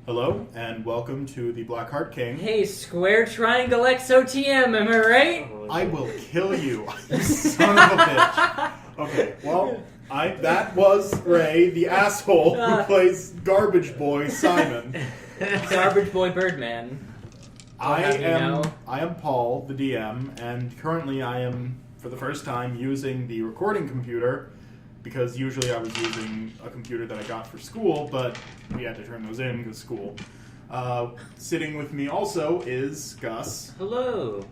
Hello, and welcome to the Blackheart King. Hey, square triangle XOTM, am I right? I will kill you, you son of a bitch. Okay, well, that was Ray, the asshole who plays Garbage Boy Simon. Garbage Boy Birdman. I am Paul, the DM, and currently I am, for the first time, using the recording computer, because usually I was using a computer that I got for school, but we had to turn those in because school. Sitting with me also is Gus. Hello.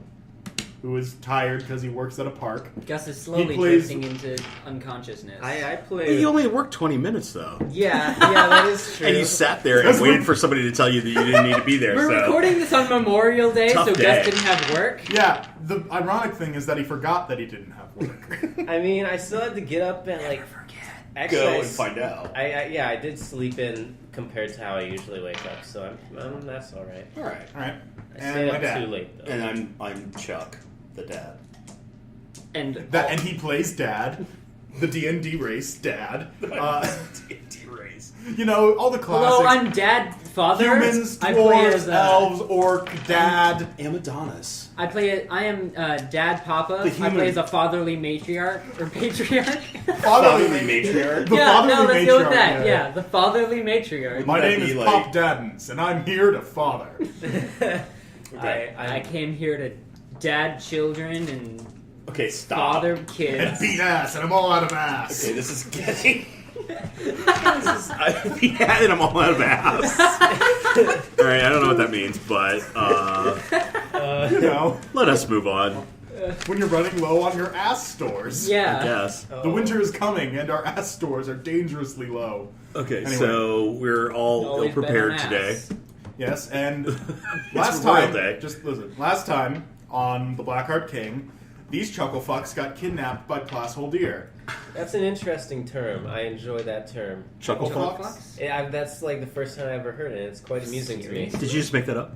Who is tired because he works at a park. Gus is slowly drifting into unconsciousness. I played... You only worked 20 minutes, though. Yeah, that is true. And you sat there and waited for somebody to tell you that you didn't need to be there. We're recording this on Memorial Day, so day. Gus didn't have work. Yeah, the ironic thing is that he forgot that he didn't have work. I mean, I still had to get up and, Actually, Go and find out. I did sleep in compared to how I usually wake up, so that's all right. All right. I stayed up too late, though. And I'm Chuck, the dad. And he plays Dad, the D&D race Dad. D&D race. You know, all the classics. Hello, I'm Dad, Father. Humans, I play dwarves, as elves, orc, Dad. Amadonus. I am Dad Papa. The human- I play as a fatherly matriarch, or patriarch. Fatherly matriarch. The yeah, fatherly no, let's go with matriarch, that. Yeah, the fatherly matriarch. My That'd name is be Pop Daddens, and I'm here to father. Okay. I came here to dad children and Okay, stop. father And kids. beat ass, and I'm all out of ass. Okay, this is getting... and I'm all out of ass. Alright, I don't know what that means, but You know, let us move on. when you're running low on your ass stores. I Yeah. guess. The winter is coming, and our ass stores are dangerously low. Okay, Anyway. so we're all Always bet on ill-prepared ass. today. Yes, and It's last Memorial time, Day. just listen, last time on the Blackheart King, these chuckle fucks got kidnapped by Plasshole Deer. That's an interesting term. I enjoy that term. Chuckle Chuckle fuck? fucks? That's the first time I ever heard it. It's quite amusing to me. Did you just make that up?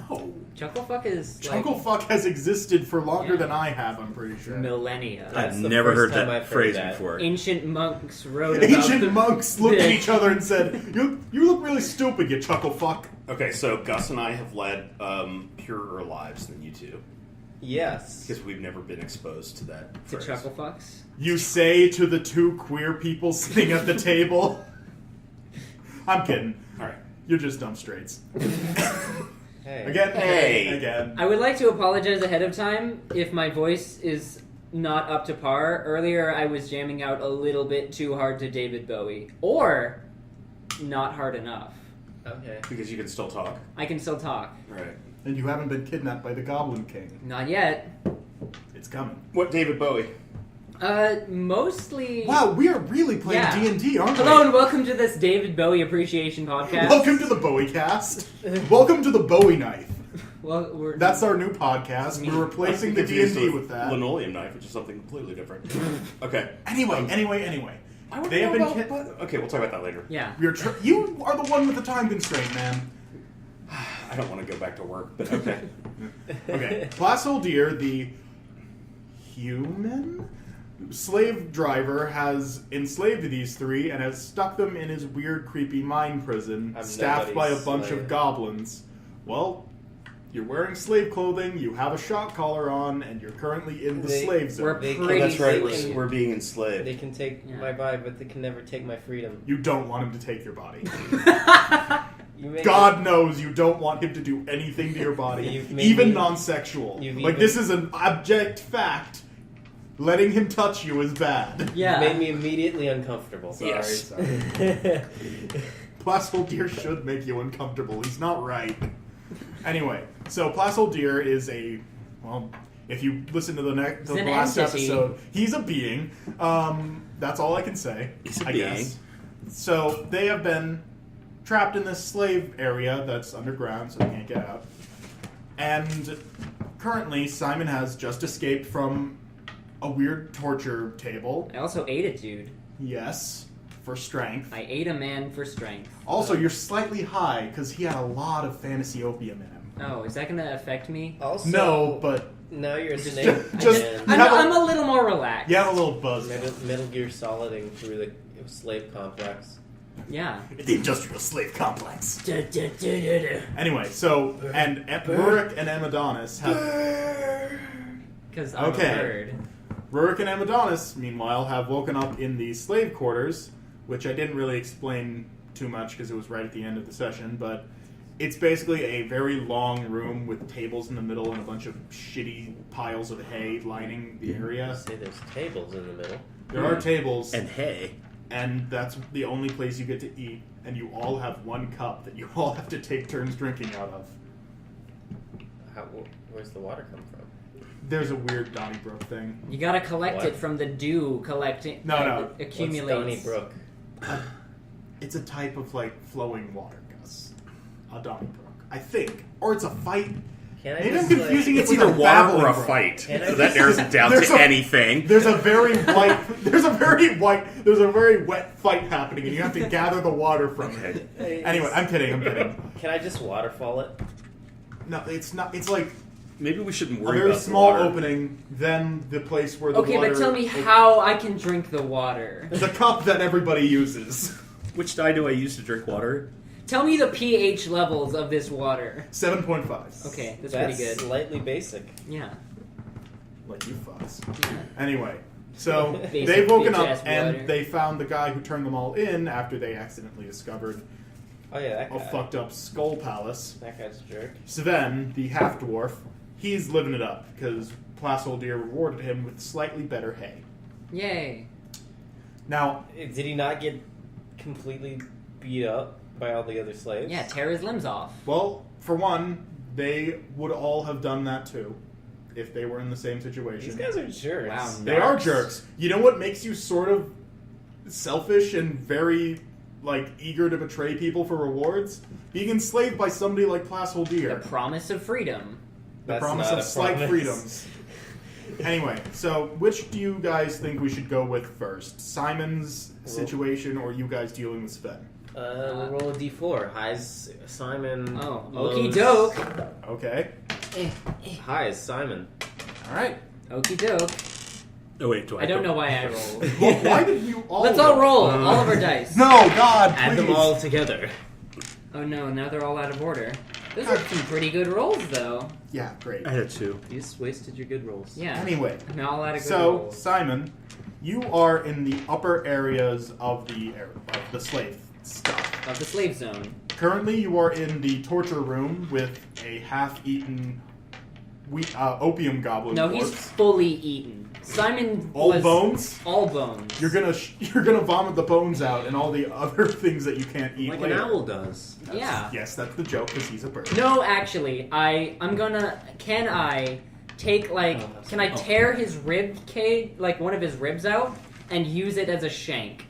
No. Chucklefuck is Chuckle fuck has existed for longer Yeah. than I have, I'm pretty sure. millennia. That's I've the never first heard time that I've heard phrase that. before. Ancient monks wrote about Ancient the monks looked at each other and said, You look really stupid, you chuckle fuck. Okay, so Gus and I have led purer lives than you two. Yes. Because we've never been exposed to that to phrase. chucklefucks. You say to the two queer people sitting at the table. I'm kidding. Alright. You're just dumb straights. Hey. Again. I would like to apologize ahead of time if my voice is not up to par. Earlier, I was jamming out a little bit too hard to David Bowie, or not hard enough. Okay. Because you can still talk. I can still talk. Right. And you haven't been kidnapped by the Goblin King. Not yet. It's coming. What David Bowie? Mostly. Wow, we are really playing Yeah. D&D, aren't Hello we? and welcome to this David Bowie Appreciation Podcast. Welcome to the Bowie cast. Welcome to the Bowie knife. Well, That's our new podcast. We're replacing the D&D with that. Linoleum knife, which is something completely different. Okay. Anyway. I would They have know been about, okay, we'll talk about that later. Yeah. You are the one with the time constraint, man. I don't want to go back to work, but okay. Okay. Plasshole Deer, the human slave driver, has enslaved these three and has stuck them in his weird, creepy mine prison, I'm staffed by a nobody's bunch slave. of goblins. Well, you're wearing slave clothing, you have a shock collar on, and you're currently in the slave zone. we're They- pretty That's right, safe. we're being enslaved. They can take Yeah. my vibe, but they can never take my freedom. You don't want him to take your body. You make God knows you don't want him to do anything to your body, You've made even me- non-sexual. you've Like, even- this is an abject fact. Letting him touch you is bad. Yeah. made me immediately uncomfortable. Yes. Sorry. Plasshole Deer should make you uncomfortable. He's not right. Anyway, so Plasshole Deer is a, well, if you listen to the an last entity. episode, he's a being. That's all I can say. He's a I being. guess. So they have been trapped in this slave area that's underground, so they can't get out. And currently, Simon has just escaped from a weird torture table. I also ate a dude. Yes, for strength. I ate a man for strength. Also, you're slightly high because he had a lot of fantasy opium in him. Oh, is that going to affect me? Also, No, but now you're a Just- snake. just- again. You have a- I'm a little more relaxed. you have a little buzz. Metal Gear Soliding through the slave complex. Yeah. The industrial slave complex. Anyway, so, and Rurik and Amadonus have... Because I'm Okay. a bird. Rurik and Amadonus, meanwhile, have woken up in the slave quarters, which I didn't really explain too much because it was right at the end of the session, but it's basically a very long room with tables in the middle and a bunch of shitty piles of hay lining the area. Say there's tables in the middle. There are tables, And hay. and that's the only place you get to eat, and you all have one cup that you all have to take turns drinking out of. Where's the water come from? There's a weird Donnybrook thing. You gotta collect What? it from the dew collecting. No. Accumulates. What's Donnybrook? It's a type of, flowing water, Gus. A Donnybrook. I think. Or it's a fight. Can I Maybe I'm just, confusing it It's with either a water babbling or a brook. fight. Can I So that just, narrows it down There's to a- anything. There's a very very wet fight happening, and you have to gather the water from it. Anyway, I'm kidding. Can I just waterfall it? No, it's not. It's like Maybe we shouldn't a worry very about small water. opening, then the place where the Okay, water... but tell me how I can drink the water. The cup that everybody uses. Which die do I use to drink water? Tell me the pH levels of this water. 7.5. Okay, that's That's pretty good. slightly basic. Yeah. Like you fucks. Yeah. Anyway, so Basic they've woken bitch-ass up and water. they found the guy who turned them all in after they accidentally discovered Oh yeah, that a guy. fucked up skull palace. That guy's a jerk. Sven, the half dwarf, he's living it up because Plasoldir rewarded him with slightly better hay. Yay. Now, Did he not get completely beat up by all the other slaves? Yeah, tear his limbs off. well, for one, they would all have done that too if they were in the same situation. These guys are jerks. Wow. They are jerks. You know what makes you sort of selfish and very, eager to betray people for rewards? Being enslaved by somebody like The Plasoldir. promise of freedom. The That's promise not of a slight promise. freedoms. Anyway, so which do you guys think we should go with first? Simon's situation or you guys dealing with Sven? We'll roll a d4. Highs Simon. Oh, lows- okie doke. Okay. Highs Simon. Alright. Okie doke. Oh wait, do I? I don't know why I rolled. Well, why did you all... Let's all roll. All of our dice. No, God, Add please. them all together. Oh no, now they're all out of order. Those are some pretty good rolls, though. Yeah, great. I had 2. You just wasted your good rolls. Yeah. Anyway, Now all out of good so, rolls. Simon, you are in the upper areas of the slave stuff. Of the slave zone. Currently, you are in the torture room with a half-eaten opium goblin No, corpse. he's fully eaten. Simon All was bones? all bones. You're gonna vomit the bones out and all the other things that you can't eat Like later. an owl does. Yeah. Yes, that's the joke because he's a bird. No, actually, I'm gonna. Can I take Can I tear his rib cage, one of his ribs out, and use it as a shank?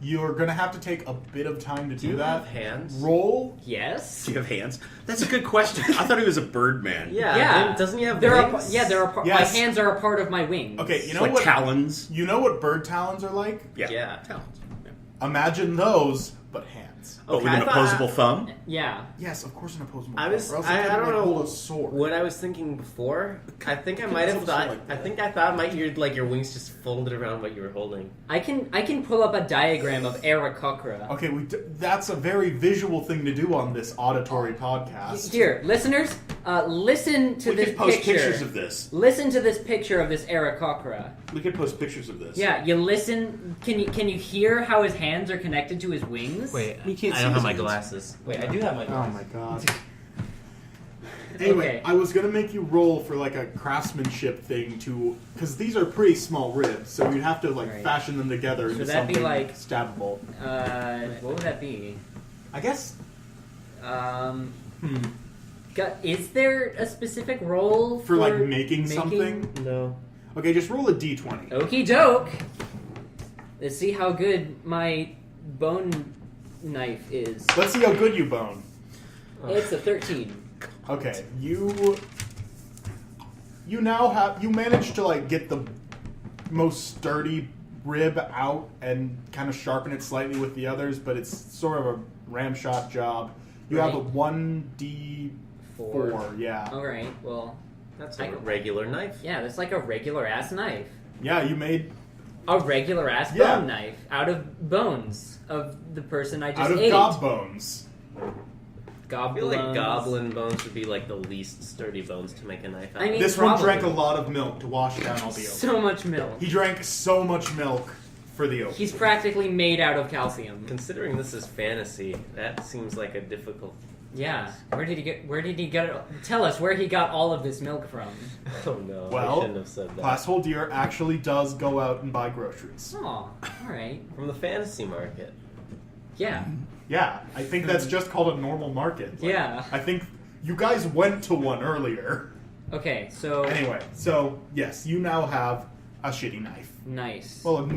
You're gonna have to take a bit of time to do you that. have hands? Roll. Yes. Do you have hands? That's a good question. I thought he was a bird man. Yeah. Yeah. Doesn't he have They're wings? they're a Yes. my hands are a part of my wings. Okay, you know like what? talons. You know what bird talons are like? Yeah. Talons. Yeah. Imagine those, but hands. Oh, Okay, with an I thought- opposable thumb? Yeah. Yes, of course, an opposable. I was. Or else I you couldn't, don't know hold a sword. what I was thinking before. I think I might have also thought. like I think I thought your wings just folded around what you were holding. I can pull up a diagram of Aarakocra. Okay, that's a very visual thing to do on this auditory podcast. Here, listeners, listen to We this could post picture. pictures of this. Listen to this picture of this Aarakocra. We could post pictures of this. Yeah, you listen. Can you hear how his hands are connected to his wings? Wait, We can't I see don't have his my hands. glasses. Wait, I do have my Oh glasses. my god. Anyway, Okay. I was gonna make you roll for a craftsmanship thing because these are pretty small ribs, so you'd have to Right. fashion them together into that'd be something like- stabbable. What would that be? I guess. Is there a specific role For making something. No. Okay, just roll a d20. Okie doke. Let's see how good my bone knife is. Let's see how good you bone. It's a 13. Okay, you managed to get the most sturdy rib out and kind of sharpen it slightly with the others, but it's sort of a ramshot job. You have a Right. 1d4, yeah. Alright, well, That's I a could- regular knife. yeah, that's like a regular ass knife. Yeah, you made A regular ass Yeah. bone knife out of bones of the person I just Out of ate. gob bones. I feel like goblin bones would be like the least sturdy bones to make a knife out I of. mean, This probably. one drank a lot of milk to wash down all the oak. So much milk. He drank so much milk for the oak. He's practically made out of calcium. Considering this is fantasy, that seems like a difficult... Yeah. Where did he get it? Tell us where he got all of this milk from. Oh no, I Well, shouldn't have said that. Glasshold Deer actually does go out and buy groceries. Oh, alright. From the fantasy market. Yeah. Yeah, I think that's just called a normal market. Like, Yeah. I think you guys went to one earlier. Okay, so... Anyway, so yes, you now have a shitty knife. Nice. Well,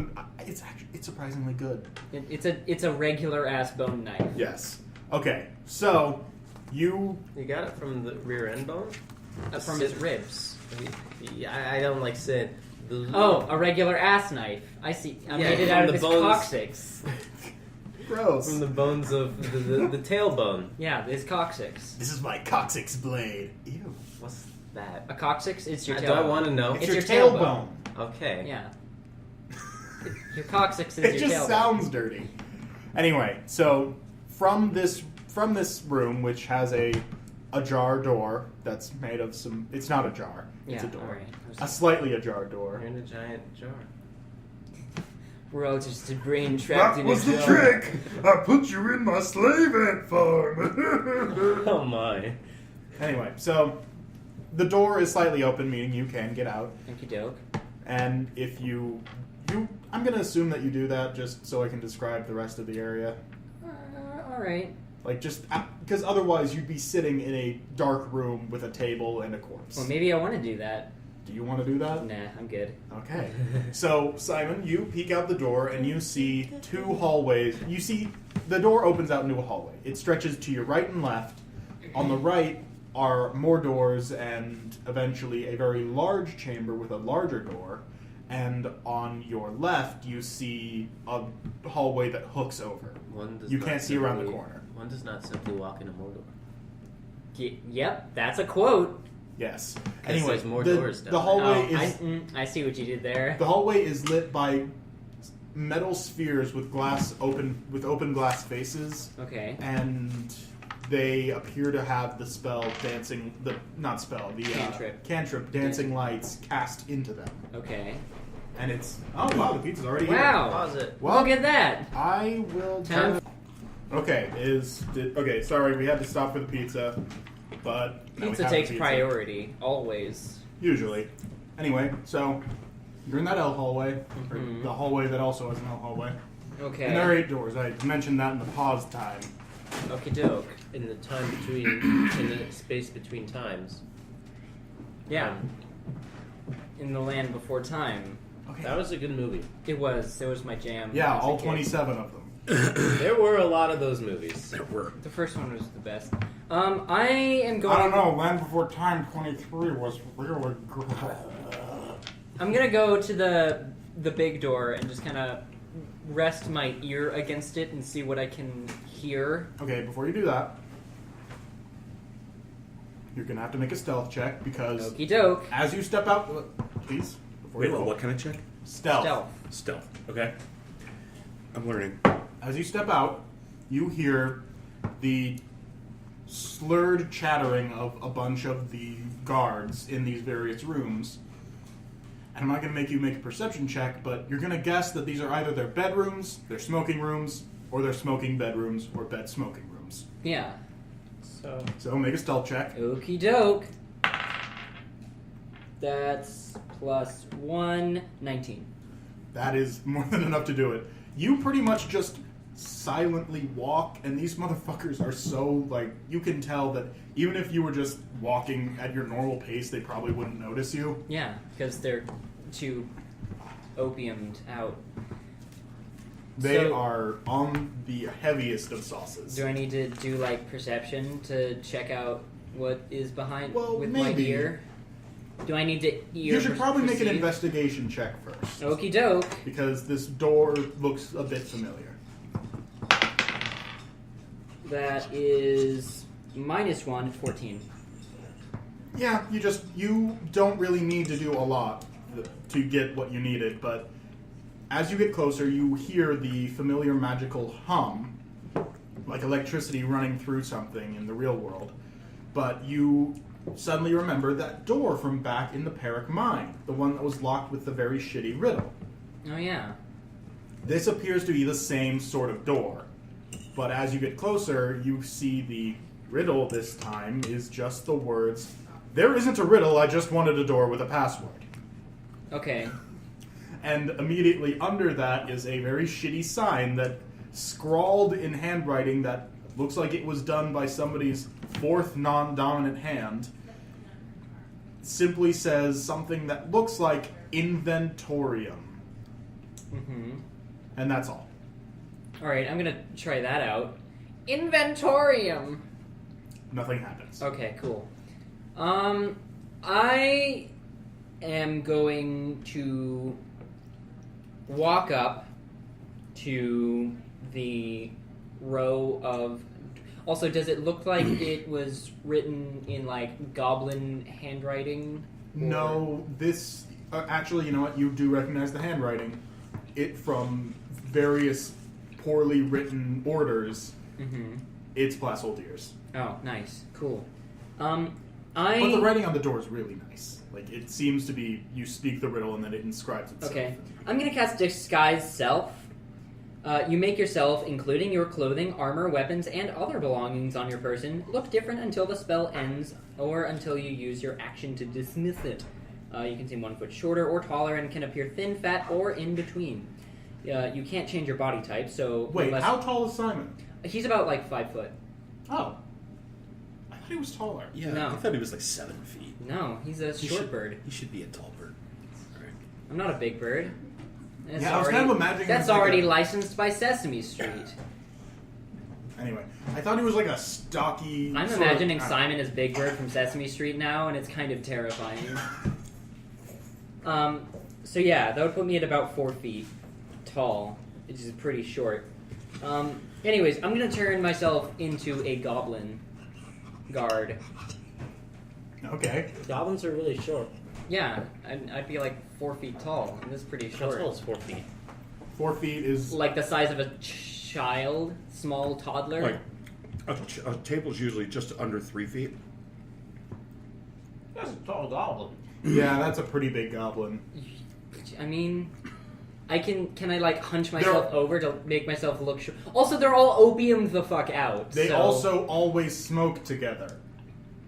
it's surprisingly good. It's a regular ass bone knife. Yes. Okay, so you You got it from the rear end bone? From his ribs. Yeah, I don't like saying... Oh, a regular ass knife. I see. I Yeah, made it from out of the his bones. coccyx. gross. From the bones of the tailbone. Yeah, his coccyx. This is my coccyx blade. Ew. What's that? A coccyx? It's your Do tailbone. I want to know? It's It's your your tailbone. Okay. Yeah. Your coccyx is It your just tailbone. sounds dirty. Anyway, so from this room, which has a jar door that's made of some. It's not a jar. It's Yeah, a door. alright. A slightly ajar door. You're in a giant jar. We're all just a brain trapped That in was a the jar. trick! I put you in my slave ant farm! Oh my. Anyway, so the door is slightly open, meaning you can get out. Okie doke. And if you, I'm gonna assume that you do that just so I can describe the rest of the area. Alright. Like just because otherwise you'd be sitting in a dark room with a table and a corpse. Well, maybe I want to do that. Do you want to do that? Nah, I'm good. Okay. So, Simon, you peek out the door and you see two hallways. You see the door opens out into a hallway. It stretches to your right and left. On the right are more doors and eventually a very large chamber with a larger door. And on your left, you see a hallway that hooks over. One does You not can't see around the simply- corner. One does not simply walk in a Mordor. Yep, that's a quote. Yes. 'Cause Anyway, there's more doors down the hallway Oh, is I see what you did there. the hallway is lit by metal spheres with open glass faces. Okay. And they appear to have the cantrip dancing lights cast into them. Okay. And it's wow, the pizza's already Wow. Pause it. Well, Look at that. I will Time. Okay, sorry, we had to stop for the pizza, but now we Pizza have the takes pizza. priority, always. Usually. Anyway, so you're in that L hallway, or Mhm. the hallway that also has an L hallway. Okay. And there are 8 doors. I mentioned that in the pause time. Okie doke. In the time between, in the space between times. Yeah. In the land before time. Okay. That was a good movie. It was my jam. Yeah, as a all kid. 27 of them. There were a lot of those movies. There were. The first one was the best. I am going. I don't know. Land Before Time 23 was really good. I'm gonna go to the big door and just kind of rest my ear against it and see what I can hear. Okay, before you do that, you're gonna have to make a stealth check because Okie doke. as you step out, please. Before Wait, you roll. what kind of check? Stealth. Stealth. Stealth. Okay. I'm learning. As you step out, you hear the slurred chattering of a bunch of the guards in these various rooms. And I'm not going to make you make a perception check, but you're going to guess that these are either their bedrooms, their smoking rooms, or their smoking bedrooms, or bed smoking rooms. Yeah. So make a stealth check. Okie doke. That's plus 1, 19. That is more than enough to do it. You pretty much just silently walk, and these motherfuckers are so, like, you can tell that even if you were just walking at your normal pace, they probably wouldn't notice you. Yeah, because they're too opiumed out. They So- are on the heaviest of sauces. Do I need to do like perception to check out what is behind Well, with maybe. my ear? Do I need to ear? You should probably make an perceive? investigation check first. Okie doke. Because this door looks a bit familiar. That is -1, 14. Yeah, you don't really need to do a lot to get what you needed, but as you get closer, you hear the familiar magical hum, like electricity running through something in the real world. But you suddenly remember that door from back in the Peric mine, the one that was locked with the very shitty riddle. Oh, yeah. This appears to be the same sort of door. But as you get closer, you see the riddle this time is just the words, "There isn't a riddle, I just wanted a door with a password." Okay. And immediately under that is a very shitty sign that, scrawled in handwriting that looks like it was done by somebody's fourth non-dominant hand, simply says something that looks like Inventorium. Mm-hmm. And that's all. Alright, I'm gonna try that out. Inventorium! Nothing happens. Okay, cool. I am going to walk up to the row of... Also, does it look like it was written in, like, goblin handwriting? No, this... actually, you know what? You do recognize the handwriting. It, from various poorly written orders, it's Placeholdier's. Oh, nice. Cool. But the writing on the door is really nice. Like, it seems to be, you speak the riddle and then it inscribes itself. Okay. I'm going to cast Disguise Self. You make yourself, including your clothing, armor, weapons, and other belongings on your person, look different until the spell ends or until you use your action to dismiss it. You can seem 1 foot shorter or taller and can appear thin, fat, or in between. You can't change your body type, so... Wait, how tall is Simon? He's about, like, 5 foot. Oh. I thought he was taller. Yeah, No. I thought he was like 7 feet. No, he's a short bird. He should be a tall bird. Right. I'm not a big bird. That's I was kind of imagining... That's like already licensed by Sesame Street. Anyway, I thought he was like a stocky... I'm sort of- imagining Simon as Big Bird from Sesame Street now, and it's kind of terrifying. So yeah, that would put me at about 4 feet tall, which is pretty short. Anyways, I'm gonna turn myself into a goblin guard. Okay. Goblins are really short. Yeah, I'd be like 4 feet tall, and this is pretty How short. tall is 4 feet? 4 feet is... Like the size of a child, small toddler. Like, a table's usually just under 3 feet. That's a tall goblin. Yeah, that's a pretty big goblin. I mean, can I like hunch myself over to make myself look short? Also, they're all opiumed the fuck out. They so... also always smoke together.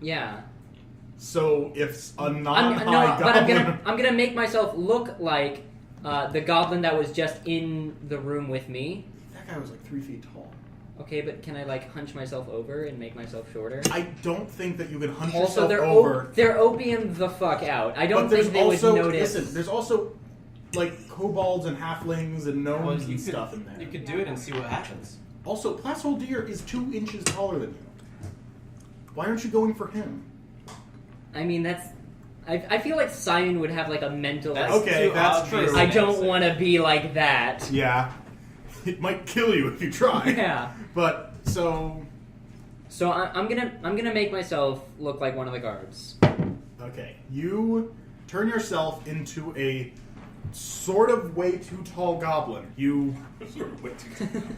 Yeah. So if a non-high but goblin... I'm gonna make myself look like the goblin that was just in the room with me. That guy was like 3 feet tall. Okay, but can I like hunch myself over and make myself shorter? I don't think that you can hunch Also, yourself they're over. They're opiumed the fuck out. I don't But there's think they also, would notice. Listen, there's also like kobolds and halflings and gnomes and stuff in there. You could do it and see what happens. Also, Placeholdier is 2 inches taller than you. Why aren't you going for him? I mean, that's. I feel like Simon would have like a mental. That's like, Okay, that's obvious. true. I don't want to be like that. Yeah. It might kill you if you try. Yeah. But, so... So I'm gonna make myself look like one of the guards. Okay. You turn yourself into a sort of way too tall goblin. You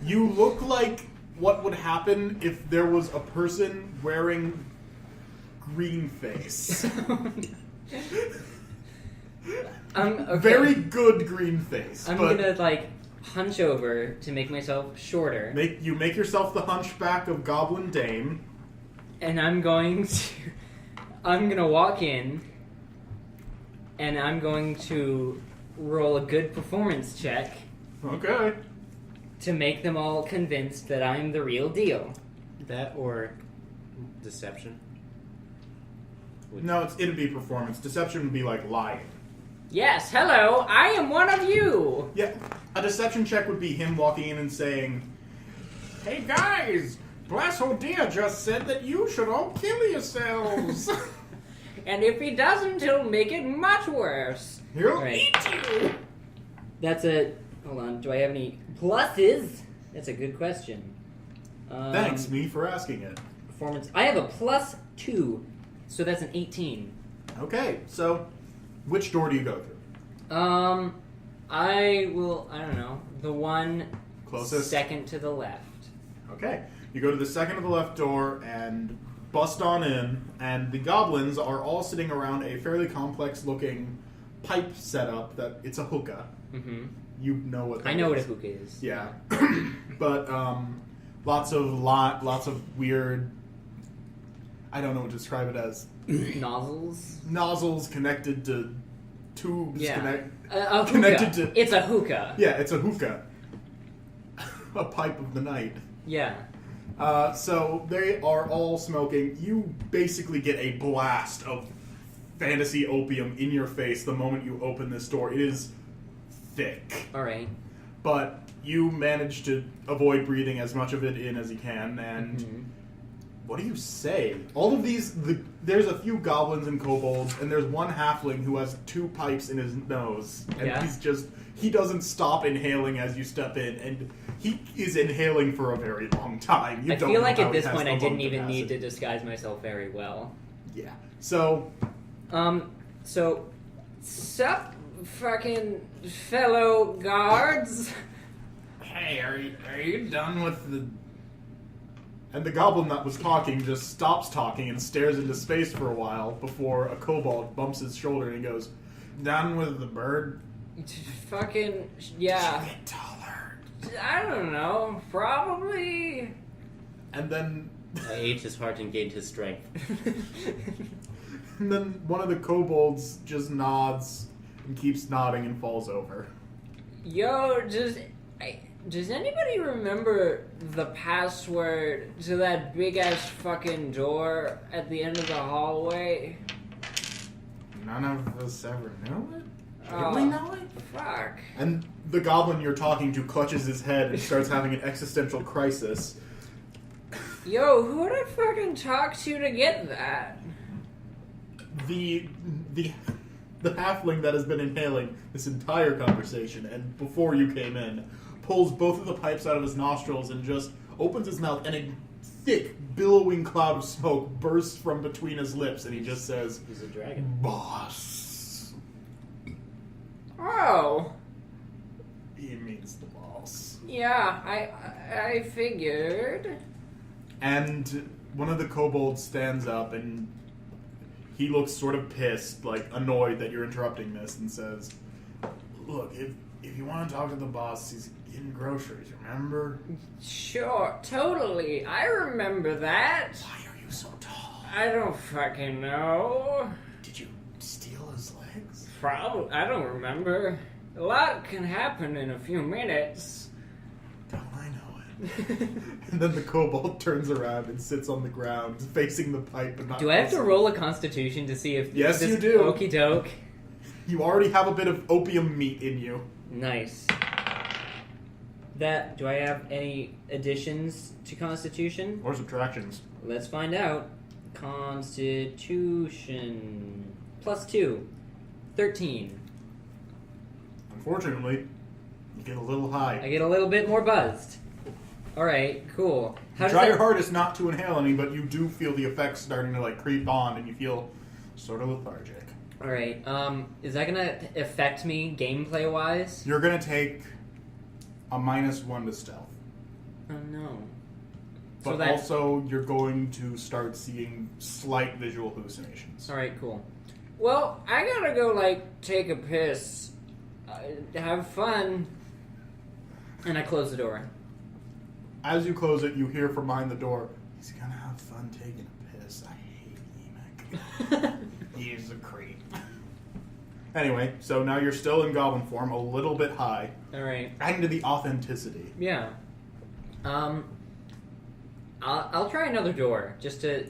look like what would happen if there was a person wearing green face. Okay. Very good green face. I'm but gonna like hunch over to make myself shorter, make yourself the hunchback of Goblin Dame. and I'm gonna walk in, and I'm going to roll a good performance check Okay. to make them all convinced that I'm the real deal. That or deception. No, it'd be performance. Deception would be like lying. Yes, hello, I am one of you. Yeah, a deception check would be him walking in and saying, "Hey guys, Blackheart just said that you should all kill yourselves." And if he doesn't, he'll make it much worse. He'll Right. eat you. That's a... Hold on, do I have any pluses? That's a good question. Thanks, me, for asking it. Performance. I have a +2, so that's an 18. Okay, so which door do you go through? I don't know. The one Closest? second to the left. Okay. You go to the second to the left door and bust on in, and the goblins are all sitting around a fairly complex-looking pipe setup that it's a hookah. Mm-hmm. You know what that I know what a is. hookah is. Yeah. But lots of weird, I don't know what to describe it as. Nozzles connected to tubes. Yeah. Connected to... It's a hookah. Yeah, it's a hookah. A pipe of the night. Yeah. So they are all smoking. You basically get a blast of fantasy opium in your face the moment you open this door. It is thick. Alright. But you manage to avoid breathing as much of it in as you can, and what do you say? All of these, there's a few goblins and kobolds, and there's one halfling who has 2 pipes in his nose, and he doesn't stop inhaling as you step in, and he is inhaling for a very long time. I feel like at this point I didn't even need to disguise myself very well. Yeah. So... Sup, fucking fellow guards? Hey, are you done with the... And the goblin that was talking just stops talking and stares into space for a while before a kobold bumps his shoulder and he goes, done with the bird? Fucking, yeah. Did you get taller? I don't know, probably. And then... I ate his heart and gained his strength. And then one of the kobolds just nods and keeps nodding and falls over. Yo, does anybody remember the password to that big-ass fucking door at the end of the hallway? None of us ever knew it? Oh, Did we know it? Fuck. And the goblin you're talking to clutches his head and starts having an existential crisis. Yo, who would I fucking talk to get that? The halfling that has been inhaling this entire conversation, and before you came in, pulls both of the pipes out of his nostrils and just opens his mouth, and a thick, billowing cloud of smoke bursts from between his lips, and he just says, He's a dragon. Boss. Oh. He means the boss. Yeah, I figured. And one of the kobolds stands up, and he looks sort of pissed, like annoyed that you're interrupting this, and says, look, if you want to talk to the boss, he's getting groceries, remember? Sure, totally. I remember that. Why are you so tall? I don't fucking know. Did you steal his legs? Probably. I don't remember. A lot can happen in a few minutes. Don't I know it? And then the kobold turns around and sits on the ground, facing the pipe, but not. Do I have to facing- roll a constitution to see if Yes, this you do. Okie doke. You already have a bit of opium meat in you. Nice. Do I have any additions to Constitution? Or subtractions. Let's find out. Constitution +2. 13. Unfortunately, you get a little high. I get a little bit more buzzed. Alright, cool. You try your hardest not to inhale any, but you do feel the effects starting to creep on, and you feel sort of lethargic. Alright, is that gonna affect me gameplay-wise? You're gonna take a -1 to stealth. Oh no. But also, you're going to start seeing slight visual hallucinations. Alright, cool. Well, I gotta go, take a piss. Have fun. And I close the door. As you close it, you hear from behind the door, he's gonna have fun taking a piss. I hate Emic. He's a creep. Anyway, so now you're still in goblin form, a little bit high. Alright. Adding to the authenticity. Yeah. I'll try another door, just for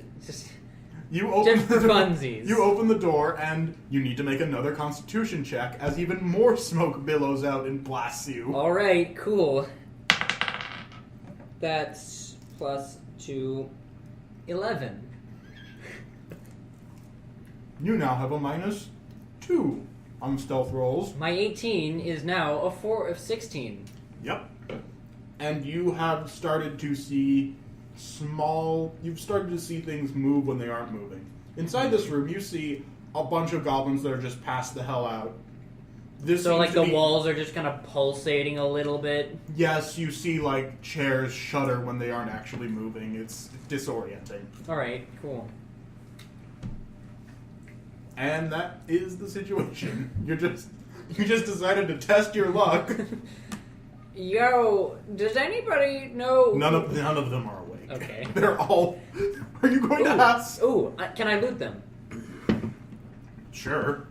funsies. You open the door, and you need to make another constitution check, as even more smoke billows out and blasts you. Alright, cool. That's +2, 11. You now have a -2 on stealth rolls. My 18 is now a 4 of 16. Yep. And you have started to see you've started to see things move when they aren't moving. Inside this room, you see a bunch of goblins that are just passed the hell out. This So, seems like, to the be- walls are just kind of pulsating a little bit. Yes, you see, like, chairs shudder when they aren't actually moving. It's disorienting. Alright, cool. And that is the situation. You just decided to test your luck. Yo, does anybody know... None of them are awake. Okay. They're all... Are you going to ask? Ooh, can I loot them? Sure.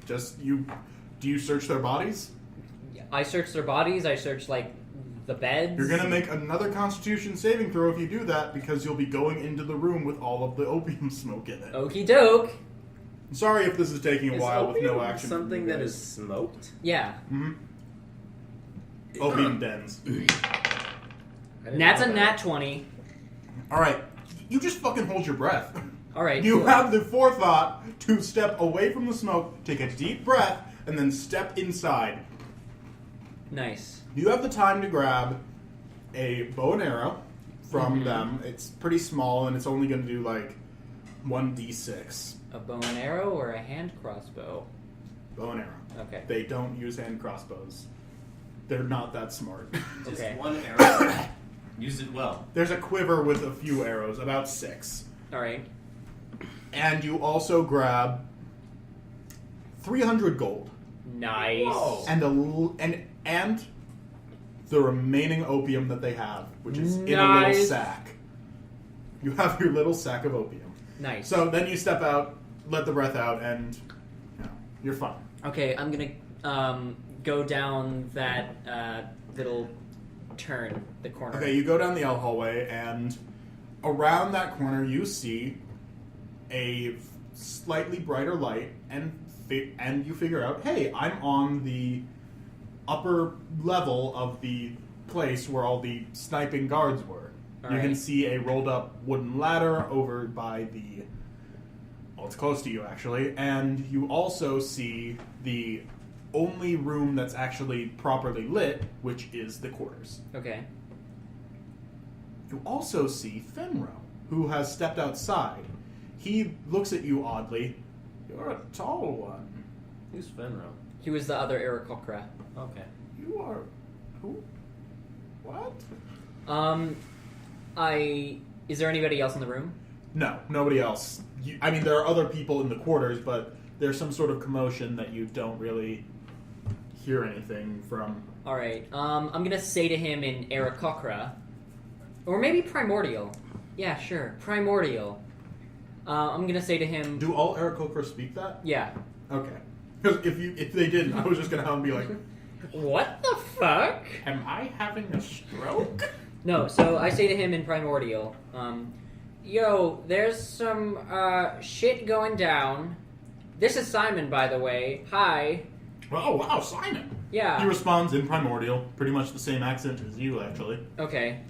Just, do you search their bodies? I search their bodies, I search, like, the beds. You're gonna make another Constitution saving throw if you do that, because you'll be going into the room with all of the opium smoke in it. Okie doke. I'm sorry if this is taking a Is while with no opium action. from something you that guys. is smoked? Yeah. Mm-hmm. Opium dens. I didn't That's know a that. nat 20. Alright, you just fucking hold your breath. Alright, You cool. have the forethought to step away from the smoke, take a deep breath, and then step inside. Nice. You have the time to grab a bow and arrow from them. It's pretty small, and it's only going to do, like, 1d6. A bow and arrow or a hand crossbow? Bow and arrow. Okay. They don't use hand crossbows. They're not that smart. Just Okay. one arrow. Use it well. There's a quiver with a few arrows, about 6. Alright. And you also grab 300 gold Nice. Whoa. and the remaining opium that they have, which is in a little Nice. sack. You have your little sack of opium. Nice. So then you step out, let the breath out, and you're fine. Okay, I'm gonna go down that little turn, the corner. Okay, you go down the L hallway, and around that corner you see a slightly brighter light, and you figure out, hey, I'm on the upper level of the place where all the sniping guards were. All You can right. see a rolled up wooden ladder over by the... Well, it's close to you, actually. And you also see the only room that's actually properly lit, which is the quarters. Okay. You also see Fenro, who has stepped outside. He looks at you oddly. You're a tall one. Who's Fenro? He was the other Aarakocra. Okay. You are... Who? What? Is there anybody else in the room? No, nobody else. I mean, there are other people in the quarters, but there's some sort of commotion that you don't really hear anything from. Alright, I'm gonna say to him in Aarakocra, or maybe Primordial. Yeah, sure, Primordial. I'm gonna say to him... Do all Aarakocra speak that? Yeah. Okay. Because if they didn't, I was just going to have them be like, What the fuck? am I having a stroke? No, so I say to him in Primordial, yo, there's some, shit going down. This is Simon, by the way. Hi. Oh, wow, Simon. Yeah. He responds in Primordial, pretty much the same accent as you, actually. Okay.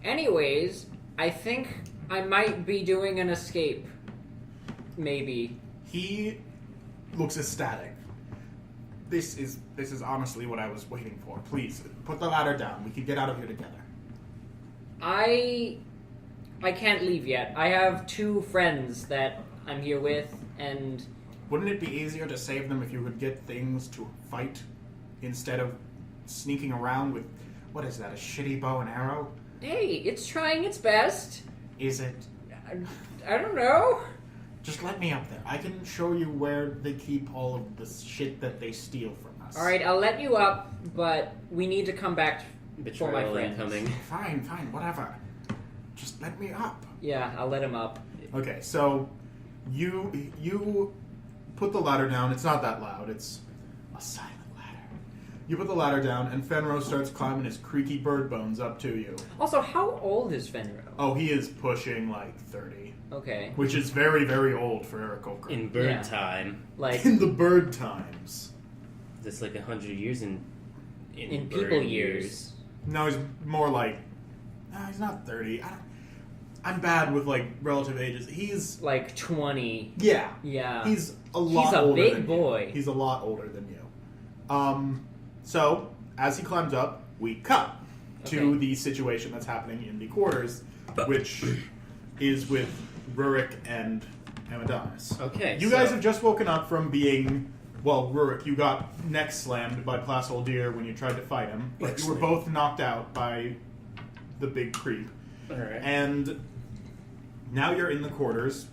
Anyways, I think I might be doing an escape. Maybe. He looks ecstatic. This is honestly what I was waiting for. Please, put the ladder down. We can get out of here together. I can't leave yet. I have 2 friends that I'm here with, and... Wouldn't it be easier to save them if you could get things to fight instead of sneaking around with, what is that, a shitty bow and arrow? Hey, it's trying its best. Is it? I don't know. Just let me up there. I can show you where they keep all of the shit that they steal from us. Alright, I'll let you up, but we need to come back for my Betrayal friends. incoming. Fine, whatever. Just let me up. Yeah, I'll let him up. Okay, so you put the ladder down. It's not that loud. It's a silent ladder. You put the ladder down, and Fenro starts climbing his creaky bird bones up to you. Also, how old is Fenro? Oh, he is pushing like 30, Okay. which is very, very old for Eric Oker. In bird Yeah. time. Like, In the bird times. That's like 100 years in in bird people years. No, he's more like... No, he's not 30. I'm bad with, like, relative ages. He's... Like 20. Yeah. Yeah. He's a lot He's a older big than boy. You. He's a lot older than you. So, as he climbs up, we cut to Okay. the situation that's happening in the quarters, which is with Rurik and Amadonus. Okay. You guys have just woken up from being Well, Rurik, you got neck slammed by Plasoldir when you tried to fight him. But you were both knocked out by the big creep. Alright. And now you're in the quarters,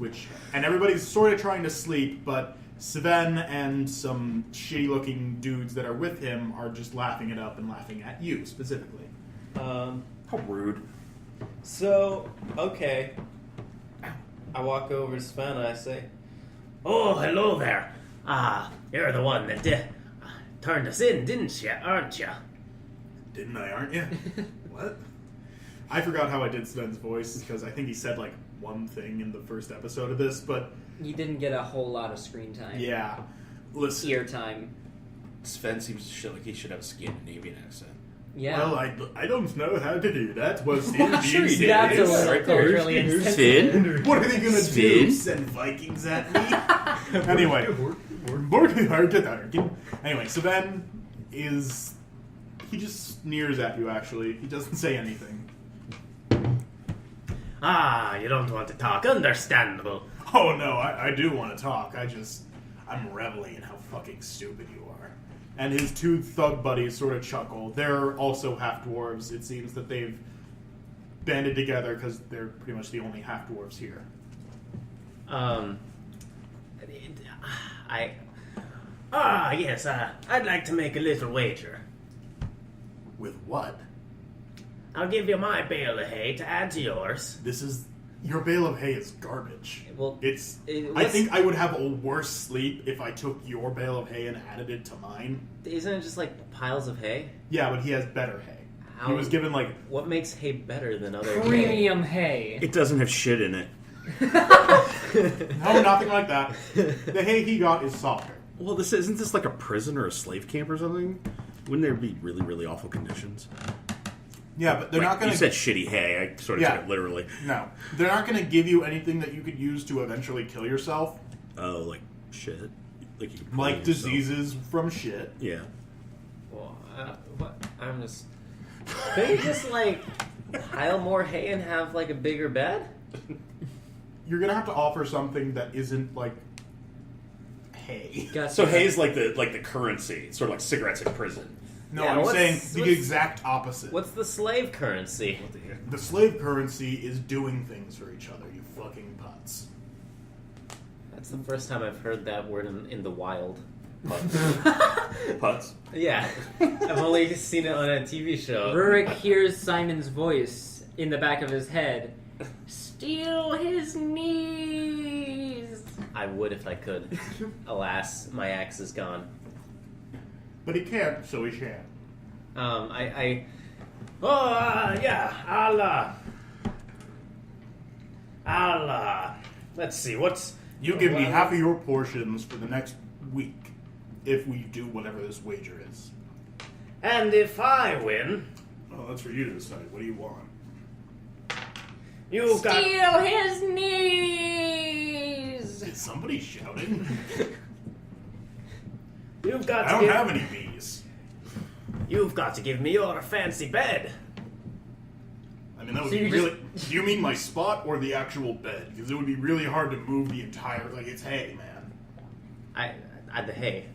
and everybody's sort of trying to sleep, but Sven and some shitty-looking dudes that are with him are just laughing it up and laughing at you, specifically. How rude. So, okay. I walk over to Sven and I say, "Oh, hello there. You're the one that turned us in, didn't you? Aren't you?" Didn't I, aren't you? What? I forgot how I did Sven's voice, because I think he said, like, one thing in the first episode of this, but... You didn't get a whole lot of screen time. Yeah. Listen. Ear time. Sven seems to show like he should have a Scandinavian accent. Yeah. Well, I don't know how to do that. Was it Sure you being did. That's a serious? little culturally insensitive. Sven? What are they gonna do? Send Vikings at me? Anyway. Anyway, Sven is... He just sneers at you, actually. He doesn't say anything. You don't want to talk. Understandable. Oh, no, I do want to talk. I'm reveling in how fucking stupid you are. And his two thug buddies sort of chuckle. They're also half-dwarves. It seems that they've banded together because they're pretty much the only half-dwarves here. Yes, I'd like to make a little wager. With what? I'll give you my bale of hay to add to yours. Your bale of hay is garbage. Well, I think I would have a worse sleep if I took your bale of hay and added it to mine. Isn't it just like piles of hay? Yeah, but he has better hay. How- He was given, like... What makes hay better than other hay? premium hay. It doesn't have shit in it. No, nothing like that. The hay he got is softer. Well, isn't this like a prison or a slave camp or something? Wouldn't there be really, really awful conditions? Yeah, but they're not going You said shitty hay. I sort of took it literally. No. They're not going to give you anything that you could use to eventually kill yourself. Oh, like shit. Like, you could Like poison yourself. diseases from shit. Yeah. Well, what? I'm just... Couldn't you just, like, pile more hay and have, like, a bigger bed? You're going to have to offer something that isn't, like, hay. So hay's like the currency. It's sort of like cigarettes in prison. No, Yeah, I'm what's- saying the what's- exact opposite. What's the slave currency? The slave currency is doing things for each other, you fucking putz. That's the first time I've heard that word in the wild. Putts. Yeah. I've only seen it on a TV show. Rurik hears Simon's voice in the back of his head. Steal his knees! I would if I could. Alas, my axe is gone. But he can't, so he shan't. Let's see, what's... You give me half of your portions for the next week if we do whatever this wager is. And if I win, Well, that's for you to decide. What do you want? you've got... Steal his knees! Is somebody shouting? You've got I to don't give... have any bees. You've got to give me your fancy bed. I mean, that would So be you really... Do you mean my spot or the actual bed? Because it would be really hard to move the entire... Like, it's hay, man. I the hay.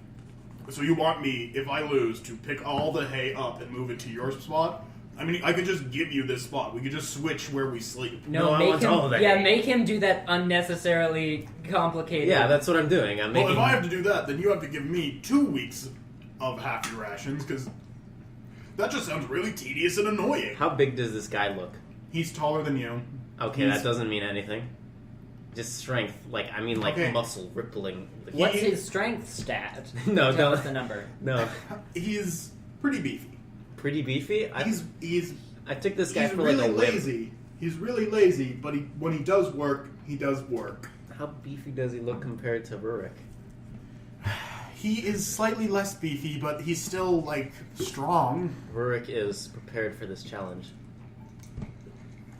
So you want me, if I lose, to pick all the hay up and move it to your spot? I mean, I could just give you this spot. We could just switch where we sleep. No, I want all the hay. make him do that unnecessarily complicated. Yeah, that's what I'm doing. I'm Well, making... if I have to do that, then you have to give me 2 weeks of half your rations, because that just sounds really tedious and annoying. How big does this guy look? He's taller than you. Okay, that doesn't mean anything. Just strength. Like, I mean, like, Okay. muscle rippling. What's his strength stat? No, Tell don't. us the number. No. He's pretty beefy. Pretty beefy? I took this guy he's for really like a whip. lazy. He's really lazy, but when he does work, he does work. How beefy does he look compared to Rurik? He is slightly less beefy, but he's still, like, strong. Rurik is prepared for this challenge.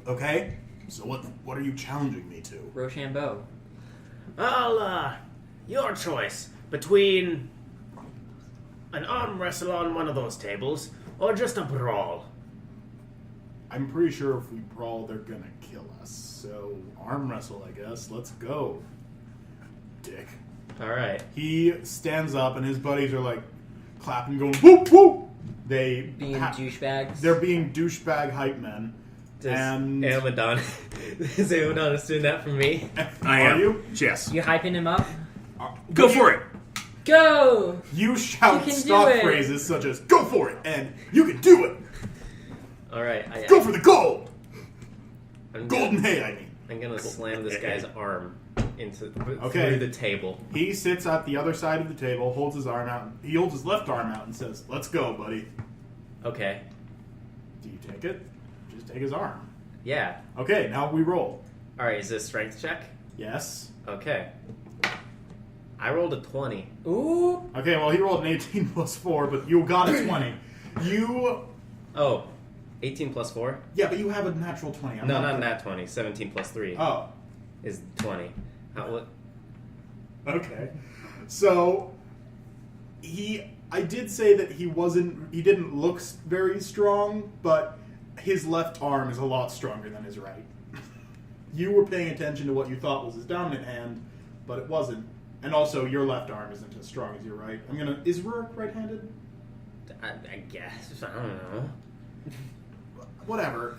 Okay? So what are you challenging me to? Rochambeau. Your choice between an arm wrestle on one of those tables or just a brawl. I'm pretty sure if we brawl, they're gonna kill us. So, arm wrestle, I guess. Let's go. Dick. All right. He stands up, and his buddies are like clapping, going whoop whoop. Being douchebags. They're being douchebag hype men. And Is Amadonus doing that for me? I are am. you? Yes. You hyping him up? Go for it. Go! You shout You can stock do it. phrases such as "Go for it" and "You can do it." All right. Go for the gold. I'm Golden gonna, hay, I mean. I'm gonna slam this guy's arm through the table. He sits at the other side of the table, holds his arm out. He holds his left arm out and says, "Let's go, buddy." Okay. Do you take it? Just take his arm. Yeah. Okay, now we roll. All right. Is this a strength check? Yes. Okay. I rolled a 20. Ooh! Okay, well, he rolled an 18 plus 4, but you got a 20. Oh, 18 plus 4? Yeah, but you have a natural 20. No, not nat 20. 17 plus 3 Oh, is 20. What? okay. So, I did say that he didn't look very strong, but his left arm is a lot stronger than his right. You were paying attention to what you thought was his dominant hand, but it wasn't. And also, your left arm isn't as strong as your right. Is Rurik right-handed? I guess. I don't know. Whatever.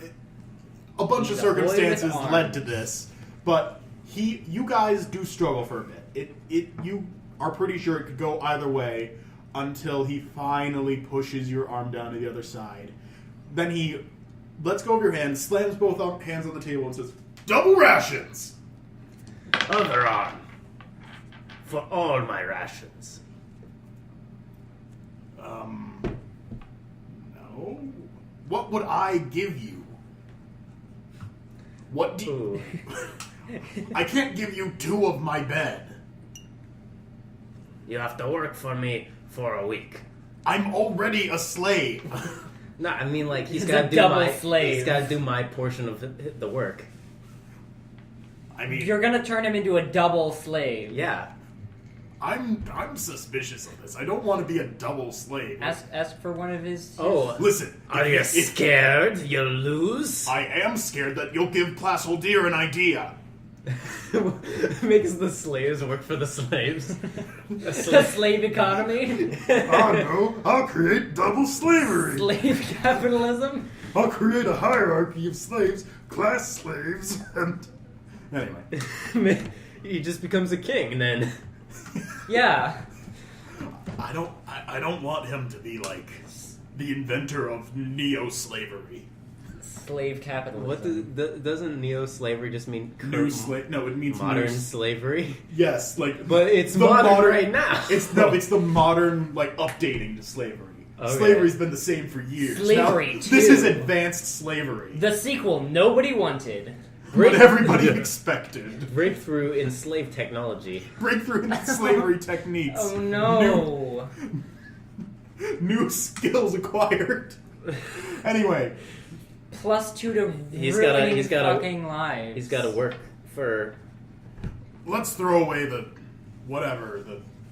A bunch of He's a boy with circumstances arms. led to this, but you guys do struggle for a bit. You are pretty sure it could go either way until he finally pushes your arm down to the other side. Then he lets go of your hand, slams both hands on the table, and says, "Double rations!" Other arm. For all my rations. No. What would I give you? What do Ooh. I can't give you 2 of my bed. You have to work for me for a week. I'm already a slave. No, I mean like he's He's got a to do double my slave. He's got to do my portion of the work. I mean, You're gonna turn him into a double slave. Yeah. I'm suspicious of this. I don't want to be a double slave. Ask for one of his... Oh, Listen, are you scared you'll lose? I am scared that you'll give Plasholdir an idea. Makes the slaves work for the slaves. the slave economy? Oh no, I'll create double slavery. Slave capitalism? I'll create a hierarchy of slaves, class slaves, and... Anyway. He just becomes a king then. Yeah. I don't want him to be like the inventor of neo-slavery. Slave capitalism. What doesn't neo-slavery just mean New slave? No, it means modern new slavery? Yes, like But it's the modern right now. It's the modern like updating to slavery. Okay. Slavery's been the same for years. Slavery, Now, too. This is advanced slavery. The sequel nobody wanted. What everybody expected. Breakthrough in slave technology. Breakthrough in slavery techniques. Oh no. New skills acquired. Anyway, +2 to He's ruining gotta- fucking lives. He's got to work for... let's throw away the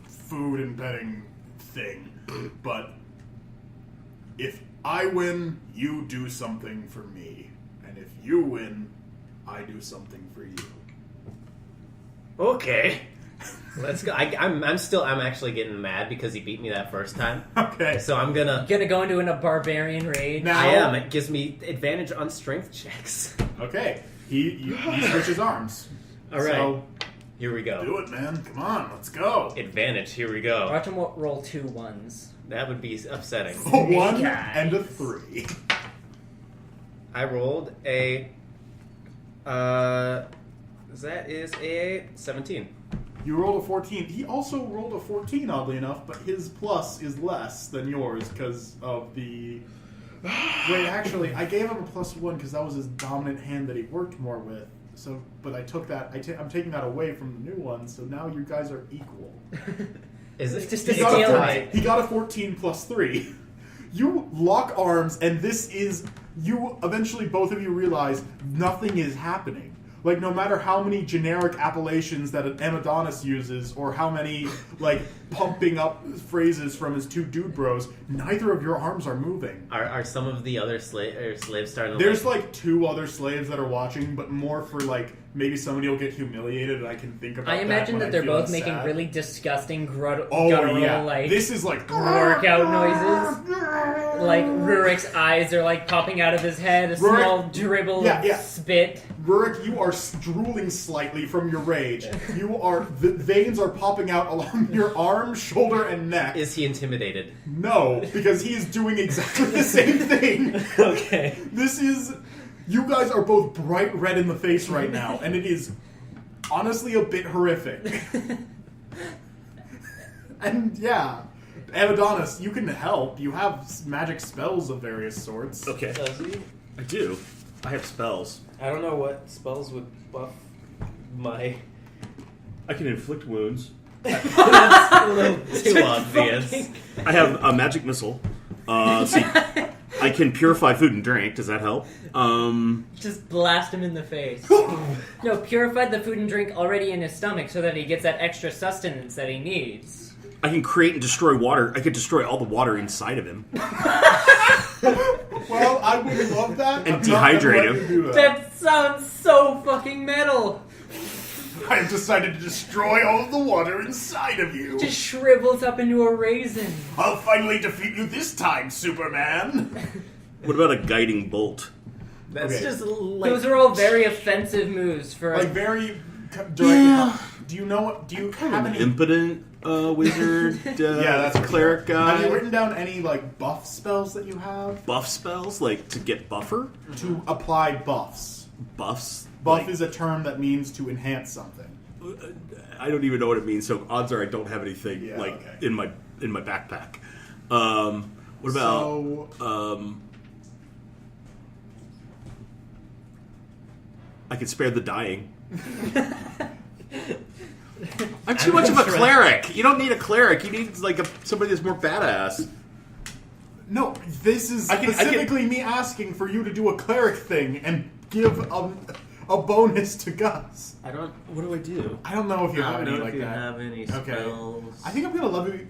food and bedding thing. But if I win, you do something for me. And if you win, I do something for you. Okay. Let's go. I'm actually getting mad because he beat me that first time. Okay. So I'm gonna... Gonna go into a barbarian rage. Now- I am. It gives me advantage on strength checks. Okay. He switches arms. All right. So, Here we go. do it, man. Come on, let's go. Advantage. Here we go. Watch him roll 2 1s. That would be upsetting. A 1 guys. and a 3. I rolled a... that is a 17. You rolled a 14. He also rolled a 14, oddly enough, but his plus is less than yours because of the... Wait, actually, I gave him a +1 because that was his dominant hand that he worked more with. So, but I took that. I'm taking that away from the new one. So now you guys are equal. Is It's it just He a got a, stalemate. he got a 14 plus 3. You lock arms, and this is... You eventually, both of you realize nothing is happening. Like, no matter how many generic appellations that an Amadonus uses, or how many, like, pumping up phrases from his two dude bros. Neither of your arms are moving. Are some of the other slaves starting to... There's like two other slaves that are watching, but more for like maybe somebody will get humiliated and I can think about I imagine that they're feel both making sad. really disgusting Oh guttural yeah, like this is like workout noises. Like Rurik's eyes are like popping out of his head, a Rurik- small dribble of spit. Rurik, you are drooling slightly from your rage. The veins are popping out along your arm, shoulder, and neck. Is he intimidated? No, because he is doing exactly the same thing. Okay. You guys are both bright red in the face right now, and it is honestly a bit horrific. And yeah, Amadonus, you can help. You have magic spells of various sorts. Okay, Does he? I do. I have spells. I don't know what spells would buff my... I can inflict wounds. That's a little too obvious. I have a magic missile. See, I can purify food and drink. Does that help? Just blast him in the face. No, purified the food and drink already in his stomach so that he gets that extra sustenance that he needs. I can create and destroy water. I could destroy all the water inside of him. Well, I would love that. And I'm not gonna dehydrate let him. you do that. That sounds so fucking metal. I have decided to destroy all of the water inside of you. Just shrivels up into a raisin. I'll finally defeat you this time, Superman. What about a guiding bolt? That's Okay. just like... Those are all very offensive moves for Like very directed. Yeah. Do you know what? Do you Kind have of an any? impotent wizard. Yeah, that's cleric guy. Have you written down any like buff spells that you have Buff spells, like to get buffer. to apply buffs? Buffs. Buff like, is a term that means to enhance something. I don't even know what it means. So odds are I don't have anything Yeah, like okay. in my backpack. What about? I could spare the dying. I'm too much of a cleric. You don't need a cleric. You need like somebody that's more badass. No, this is I can- specifically me asking for you to do a cleric thing and give a bonus to Gus. What do I do? I don't know if you I have don't any know like if you that. have any Okay. spells. I think I'm gonna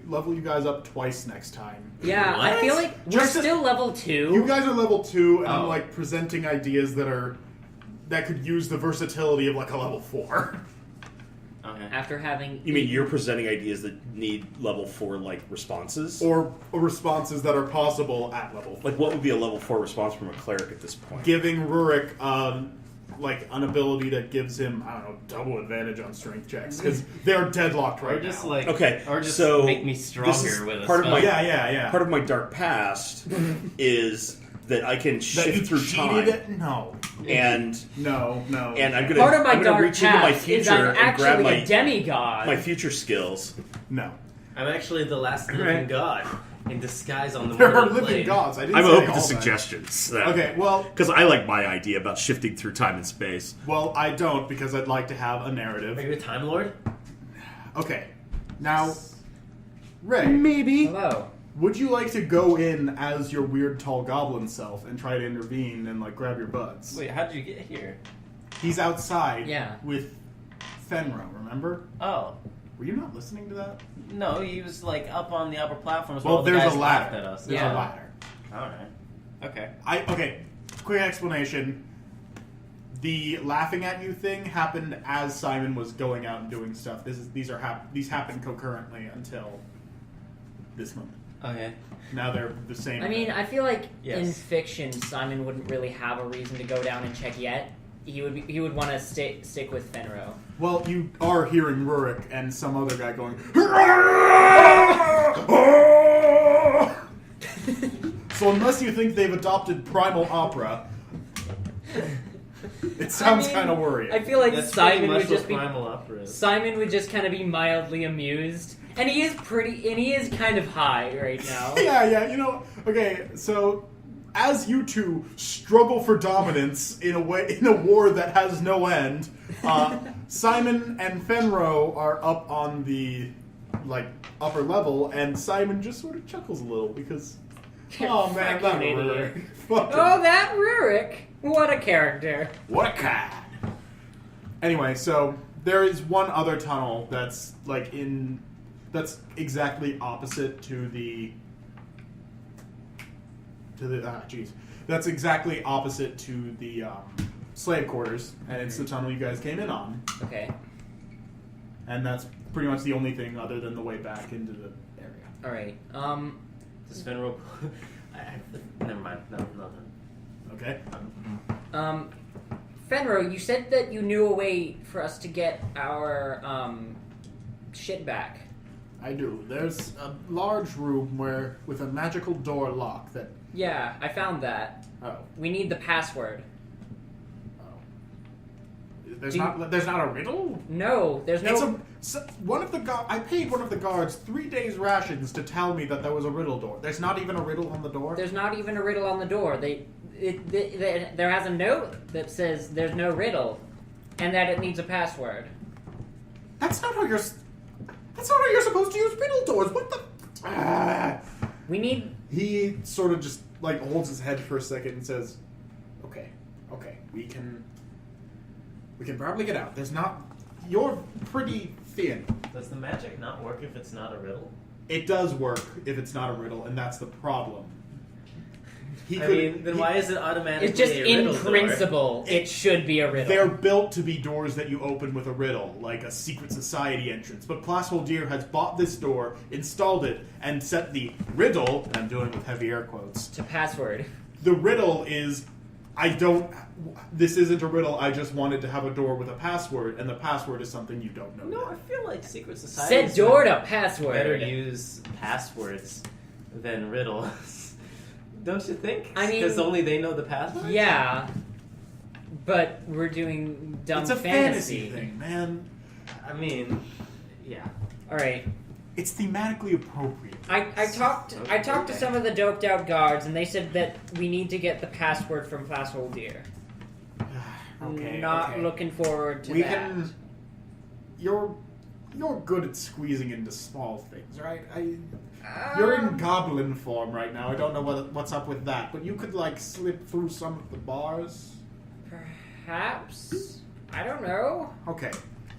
level you guys up twice next time. Yeah, I What? feel like we're Just still level 2. You guys are level 2, and I'm Oh. like presenting ideas that could use the versatility of like a level 4. Okay. After having You mean you're presenting ideas that need level 4 like responses? Or responses that are possible at level 4. Like what would be a level 4 response from a cleric at this point? Giving Rurik like an ability that gives him, I don't know, double advantage on strength checks because they're deadlocked right Or just now. like... Okay, Or just so make me this is stronger with a part of spell. my- yeah. Part of my dark past is that I can that shift you through cheated time, it? No. and And I'm part of my I'm gonna dark reach into my past is future I'm and grab actually my a demigod. my future skills. No. I'm actually the last living Right. god in disguise on the There are mortal living plane. gods. I didn't I'm say open all to that. suggestions. Okay, well, because I like my idea about shifting through time and space. I don't because I'd like to have a narrative. Are you a Time Lord? Okay. Now, Ray, Maybe. Hello. would you like to go in as your weird tall goblin self and try to intervene and like grab your buds? Wait, how did you get here? He's outside Yeah. with Fenro, remember? Oh. Were you not listening to that? No, he was like up on the upper platforms Well, while the there's guys a laughed ladder. at us. There's Yeah. a ladder. Alright. Okay. Okay, quick explanation. The laughing at you thing happened as Simon was going out and doing stuff. These happen concurrently until this moment. Okay. Now they're the same. I mean, I feel like Yes. in fiction, Simon wouldn't really have a reason to go down and check yet. He would want to stick with Fenro. Well, you are hearing Rurik and some other guy going. So unless you think they've adopted primal opera, it sounds kind of worrying. I feel like That's pretty Simon much would just what be Primal Opera is. Simon would just kind of be mildly amused, and he is kind of high right now. Yeah, you know. Okay, so as you two struggle for dominance in a war that has no end, Simon and Fenro are up on the upper level, and Simon just sort of chuckles a little because, oh man, that Fucking idiot. Rurik. Fucking- Oh, that Rurik! What a character! What a cat! Anyway, so there is one other tunnel that's like in That's exactly opposite to the That's exactly opposite to the slave quarters, and it's the tunnel you guys came in on. Okay. And that's pretty much the only thing other than the way back into the area. All right. Does Fenro... Never mind. No, nothing. Okay. Fenro, you said that you knew a way for us to get our shit back. I do. There's a large room with a magical door lock that... Yeah, I found that. Oh. We need the password. There's not a riddle? No, there's no... I paid one of the guards 3 days' rations to tell me that there was a riddle door. There's not even a riddle on the door? There's not even a riddle on the door. There has a note that says there's no riddle, and that it needs a password. That's not how you're supposed to use riddle doors. What the... We need... He sort of just, holds his head for a second and says, okay, we can probably get out. There's not... You're pretty thin. Does the magic not work if it's not a riddle? It does work if it's not a riddle, and that's the problem. Then why is it automatically It's just a in riddle principle, it should be a riddle. They're built to be doors that you open with a riddle, like a secret society entrance. But Placeholder has bought this door, installed it, and set the riddle, and I'm doing it with heavy air quotes, to password. The riddle is, this isn't a riddle, I just wanted to have a door with a password, and the password is something you don't know. No, I feel like secret societies Set door to password. better use passwords than riddles. Don't you think? I mean... Because only they know the password? Yeah. But we're doing dumb It's a fantasy thing, man. I mean, yeah. Alright. It's thematically appropriate. I talked to some of the doped out guards, and they said that we need to get the password from Placeholder. Not looking forward to that. You're good at squeezing into small things, right? You're in goblin form right now. I don't know what's up with that, but you could slip through some of the bars. Perhaps. I don't know. Okay,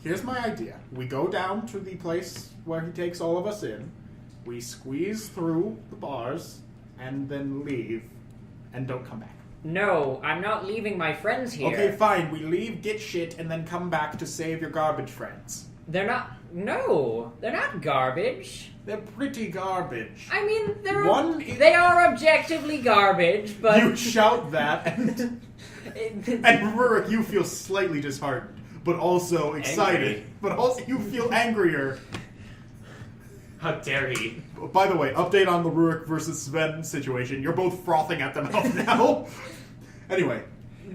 here's my idea. We go down to the place where he takes all of us in. We squeeze through the bars and then leave, and don't come back. No, I'm not leaving my friends here. Okay, fine. We leave, get shit, and then come back to save your garbage friends. They're not... No, they're not garbage. They're pretty garbage. I mean, they are objectively garbage, but... You shout that, and Rurik, you feel slightly disheartened, but also excited. Angry. But also, you feel angrier. How dare he? By the way, update on the Rurik versus Sven situation. You're both frothing at the mouth now. Anyway.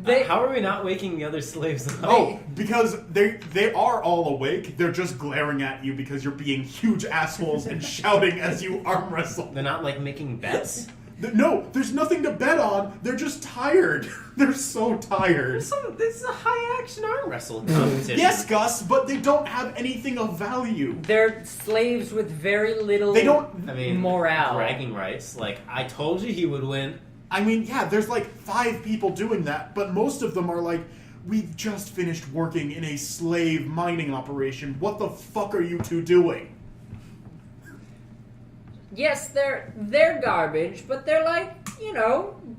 How are we not waking the other slaves up? Oh, because they are all awake. They're just glaring at you because you're being huge assholes and shouting as you arm wrestle. They're not making bets? No, there's nothing to bet on. They're just tired. They're so tired. This is a high action arm wrestle competition. Yes, Gus, but they don't have anything of value. They're slaves with very little morale. Bragging rights. I told you he would win. I mean, yeah, there's 5 people doing that, but most of them are we've just finished working in a slave mining operation. What the fuck are you two doing? Yes, they're garbage, but they're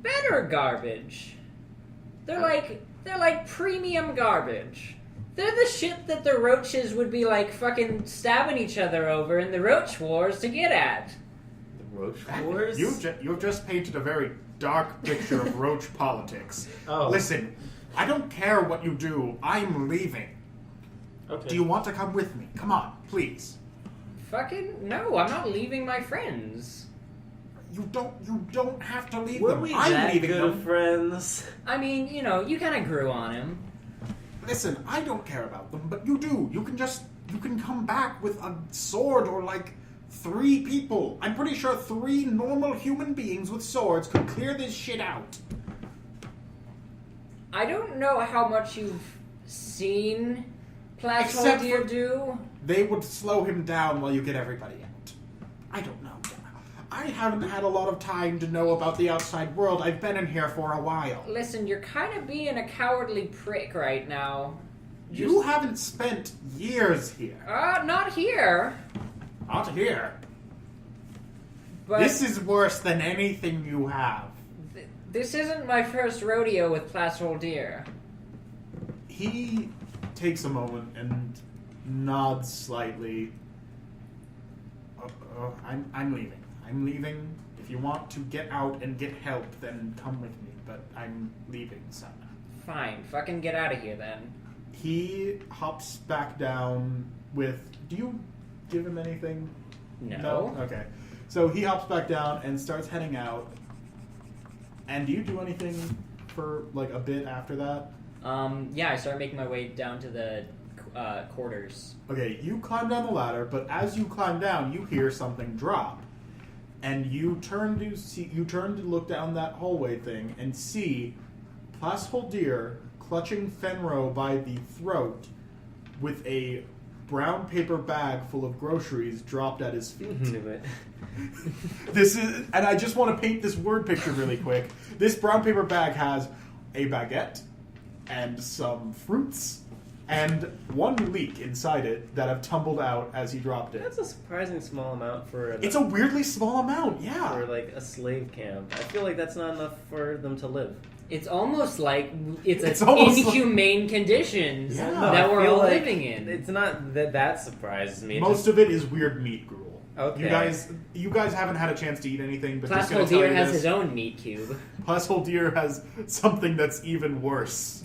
better garbage. They're premium garbage. They're the shit that the roaches would be fucking stabbing each other over in the Roach Wars to get at. The Roach Wars? You've just painted a very dark picture of roach politics. Oh. Listen, I don't care what you do. I'm leaving. Okay. Do you want to come with me? Come on, please. Fucking no, I'm not leaving my friends. You don't have to leave Were them. we I'm that leaving good them. of friends? I mean, you kind of grew on him. Listen, I don't care about them, but you do. You can come back with a sword or 3 people. I'm pretty sure 3 normal human beings with swords could clear this shit out. I don't know how much you've seen Placeholder do. They would slow him down while you get everybody out. I don't know. I haven't had a lot of time to know about the outside world. I've been in here for a while. Listen, you're kind of being a cowardly prick right now. You haven't spent years here. Not here. Out here. But This is worse than anything you have. this isn't my first rodeo with Plasshole Deer. He takes a moment and nods slightly. I'm leaving. I'm leaving. If you want to get out and get help, then come with me. But I'm leaving, son. Fine, fucking get out of here then. He hops back down with... Do you give him anything? No. Okay. So he hops back down and starts heading out. And do you do anything for, like, a bit after that? Yeah, I start making my way down to the quarters. Okay, you climb down the ladder, but as you climb down, you hear something drop. And you turn to look down that hallway thing and see Plasshole Deer clutching Fenro by the throat with a brown paper bag full of groceries dropped at his feet. Knew it. This is, and I just want to paint this word picture really quick. This brown paper bag has a baguette and some fruits and one leek inside it that have tumbled out as he dropped it. That's a surprisingly small amount for. It's a weirdly small amount, yeah. For like a slave camp. I feel like that's not enough for them to live. It's almost like it's almost inhumane conditions Yeah. that I we're feel all like living in. It's not that surprises me. Most of it is weird meat gruel. Okay. You guys haven't had a chance to eat anything, but just Plasshole gonna tell Deer you has this. his own meat cube. Plasshole Deer has something that's even worse.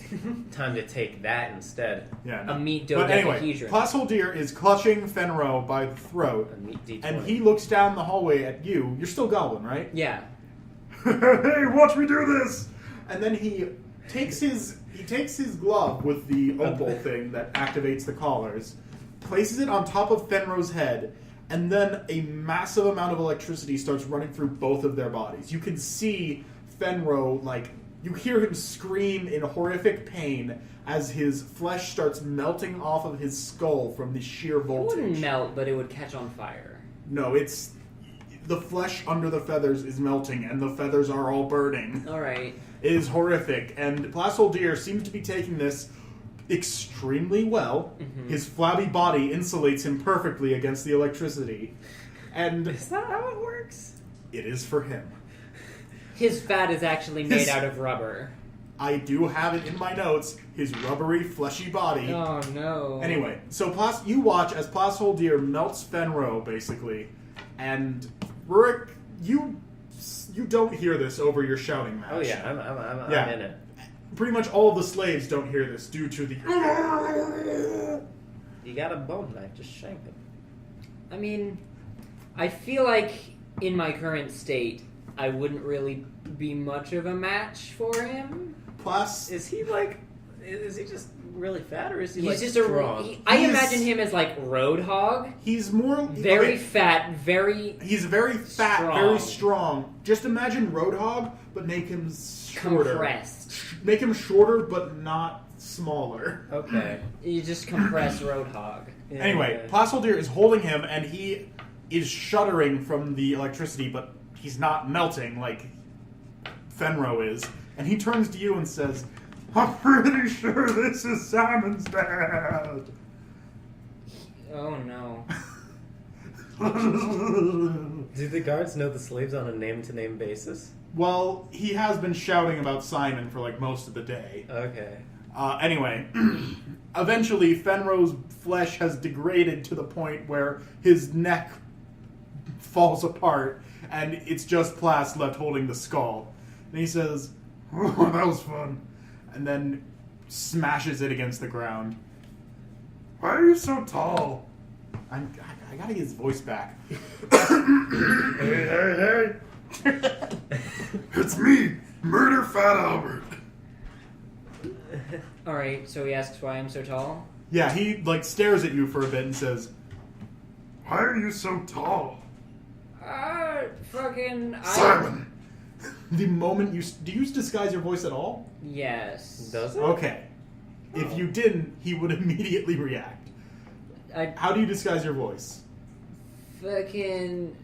Time to take that instead. Yeah. A meat But anyway, dodecahedron. Plasshole Deer is clutching Fenro by the throat, A meat D20. and he looks down the hallway at you. You're still goblin, right? Yeah. Hey, watch me do this! And then he takes his glove with the opal thing that activates the collars, places it on top of Fenro's head, and then a massive amount of electricity starts running through both of their bodies. You can see Fenro, you hear him scream in horrific pain as his flesh starts melting off of his skull from the sheer It voltage. wouldn't melt, but it would catch on fire. No, it's... The flesh under the feathers is melting, and the feathers are all burning. Alright. It is horrific, and Plasshole Deer seems to be taking this extremely well. Mhm. His flabby body insulates him perfectly against the electricity, and Is that how it works? it is for him. His fat is actually made out of rubber. I do have it in my notes, his rubbery, fleshy body. Oh no. Anyway, so you watch as Plasshole Deer melts Fenro, basically, and Rurik, you don't hear this over your shouting match. Oh yeah, I'm Yeah. in it. Pretty much all of the slaves don't hear this due to the... You got a bone knife, just shank him. I mean, I feel like in my current state, I wouldn't really be much of a match for him. Plus, Is he just really fat, or is he He's like just strong? I He's- imagine him as like Roadhog. he's more... Very okay, fat, very he's very fat, strong. very strong. Just imagine Roadhog, but make him shorter. compressed. Make him shorter, but not smaller. Okay. You just compress Roadhog. Yeah. Anyway, Plasshole Deer is holding him, and he is shuddering from the electricity, but he's not melting like Fenro is. And he turns to you and says, I'm pretty sure this is Simon's dad. Oh no. Do the guards know the slaves on a name-to-name basis? well, he has been shouting about Simon for like most of the day. Okay. Anyway, eventually Fenro's flesh has degraded to the point where his neck falls apart, and it's just Plas left holding the skull. And he says, Oh, that was fun. and then smashes it against the ground. Why are you so tall? I gotta get his voice back. Hey. It's me, Murder Fat Albert. Alright, so he asks why I'm so tall. Yeah, he like stares at you for a bit and says, Why are you so tall? Simon! the moment do you disguise your voice at all? Yes. Does it? Okay. If you didn't, he would immediately react. How do you disguise your voice? Fucking...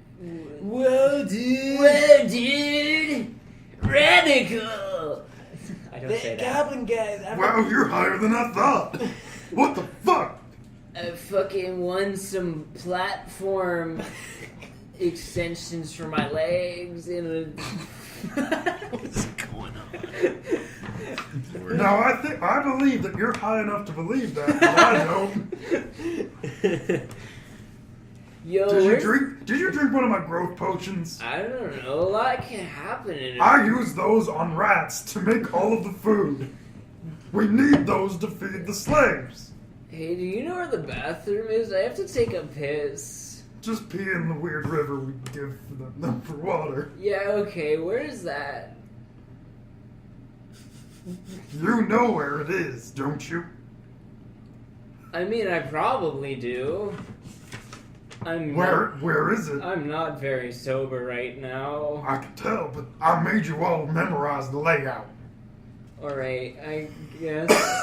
Whoa, dude! Whoa, dude! Radical! I don't say that. Goblin guys. Wow, you're higher than I thought. What the fuck? I fucking won some platform extensions for my legs in a... What's going on? Now, I believe that you're high enough to believe that, but I don't. Yo, Did you drink one of my growth potions? I don't know. A lot can happen in I use those on rats to make all of the food. We need those to feed the slaves. Hey, do you know where the bathroom is? I have to take a piss. Just pee in the weird river we give them for water. Yeah, okay. Where is that? You know where it is, don't you? I mean, I probably do. Where is it? I'm not very sober right now. I can tell, but I made you all memorize the layout. Alright, I guess.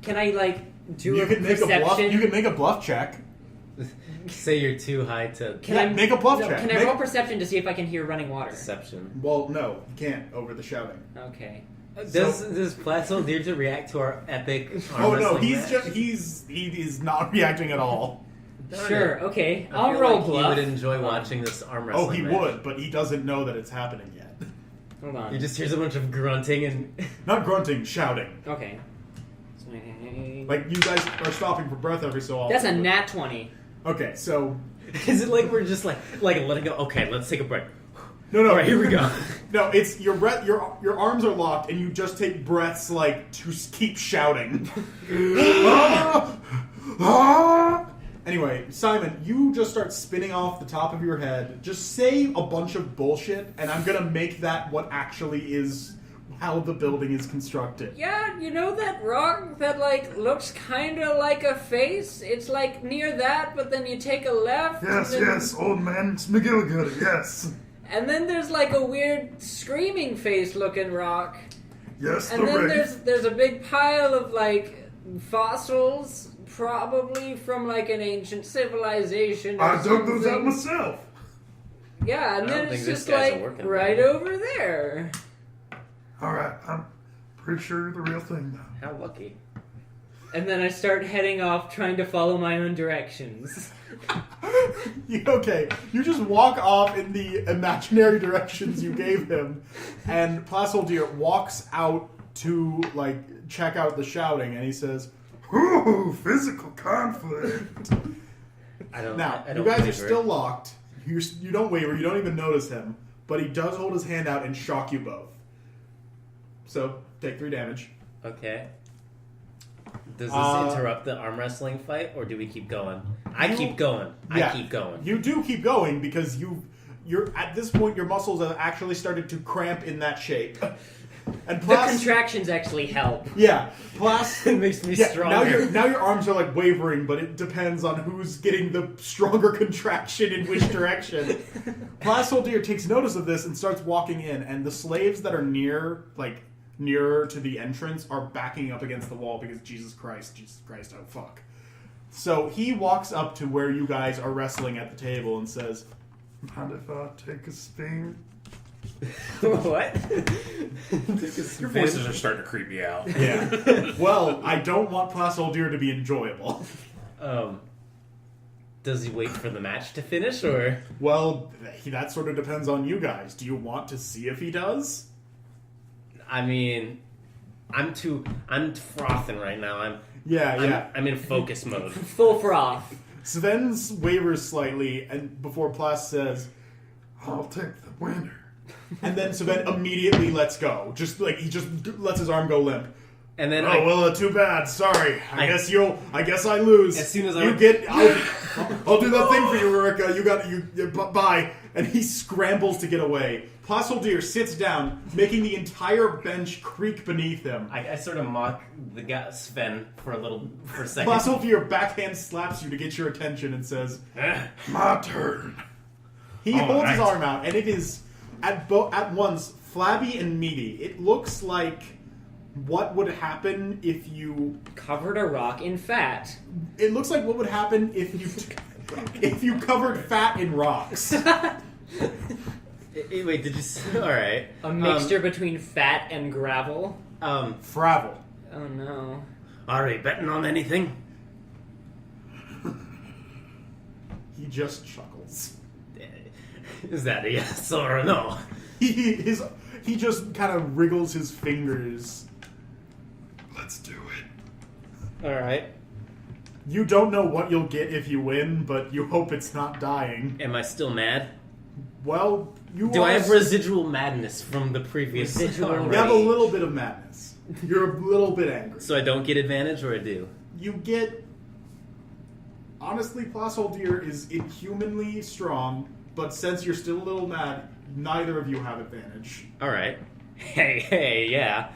Can I, do You a can make perception? a bluff. You can make a bluff check. Say you're too high to Can I make a bluff check. Can I roll perception to see if I can hear running water? deception. Well, no, you can't over the shouting. Okay. Does Platzel dare to react to our epic arm Oh no, wrestling match? he is not reacting at all. Darn Sure, it. okay. I I'll feel roll like bluff. He would enjoy watching this arm wrestling Oh, he match. would, but he doesn't know that it's happening yet. Hold on. He just hears a bunch of grunting and... Not grunting, shouting. Okay. Like you guys are stopping for breath every so often. That's a nat 20. Okay, so Is it like we're just like letting go? Okay, let's take a break. no, All right, here we go. No, it's your breath. Your arms are locked, and you just take breaths like to keep shouting. Anyway, Simon, you just start spinning off the top of your head. Just say a bunch of bullshit, and I'm gonna make that what actually is how the building is constructed. Yeah, you know that rock that, looks kinda like a face? It's, near that, but then you take a left. Yes, and then, yes, old man, it's McGillicuddy, yes. And then there's, a weird screaming face-looking rock. Yes, And the then ring. there's a big pile of, fossils, probably from, an ancient civilization or I dug those out something. myself. Yeah, and I then don't it's think this just, guy's a working right man. over there. Alright, I'm pretty sure you're the real thing now. How lucky. And then I start heading off trying to follow my own directions. Okay, you just walk off in the imaginary directions you gave him, and Plasoldier walks out to check out the shouting, and he says, Ooh, physical conflict. I don't. "Now I you don't guys are waver. still locked. You don't waver. You don't even notice him, but he does hold his hand out and shock you both. So take 3 damage. Okay. Does this interrupt the arm wrestling fight, or do we keep going? I keep going. Yeah, I keep going. You do keep going because you're at this point your muscles have actually started to cramp in that shape. And The contractions actually help. yeah, Plas It makes me yeah, stronger. Now your arms are wavering, but it depends on who's getting the stronger contraction in which direction. Plasoldier takes notice of this and starts walking in, and the slaves that are nearer to the entrance are backing up against the wall because Jesus Christ, oh fuck. So he walks up to where you guys are wrestling at the table and says, Mind if I take a spin? What? Your voices are starting to creep me out. yeah, well, I don't want Plasoldier to be enjoyable. Does he wait for the match to finish, or? Well, that sort of depends on you guys. Do you want to see if he does? I mean, I'm frothing right now. I'm in focus mode. Full froth. Sven wavers slightly, and before Plas says, I'll take the winner. and then Sven immediately lets go. He just lets his arm go limp. And then Too bad. Sorry. I guess I lose. As soon as I'll do that thing for you, Rurik. Bye. And he scrambles to get away. Plasoldier sits down, making the entire bench creak beneath him. I sort of mock the guy Sven for a second. Plasoldier backhand slaps you to get your attention and says, My turn. he All holds his right. arm out, and it is at once flabby and meaty. It looks like what would happen if you... Covered a rock in fat. It looks like what would happen if you covered fat in rocks. Wait, did you? All right. A mixture between fat and gravel. Fravel. Oh no. Are we betting on anything? He just chuckles. Is that a yes or a no? He just kind of wriggles his fingers. Let's do it. Alright. You don't know what you'll get if you win, but you hope it's not dying. Am I still mad? Well, Do I have residual madness from the previous Residual arm? You have a little bit of madness. You're a little bit angry. So I don't get advantage, or I do? You get... Honestly, Placeholder is inhumanly strong, but since you're still a little mad, neither of you have advantage. Alright. Hey, yeah.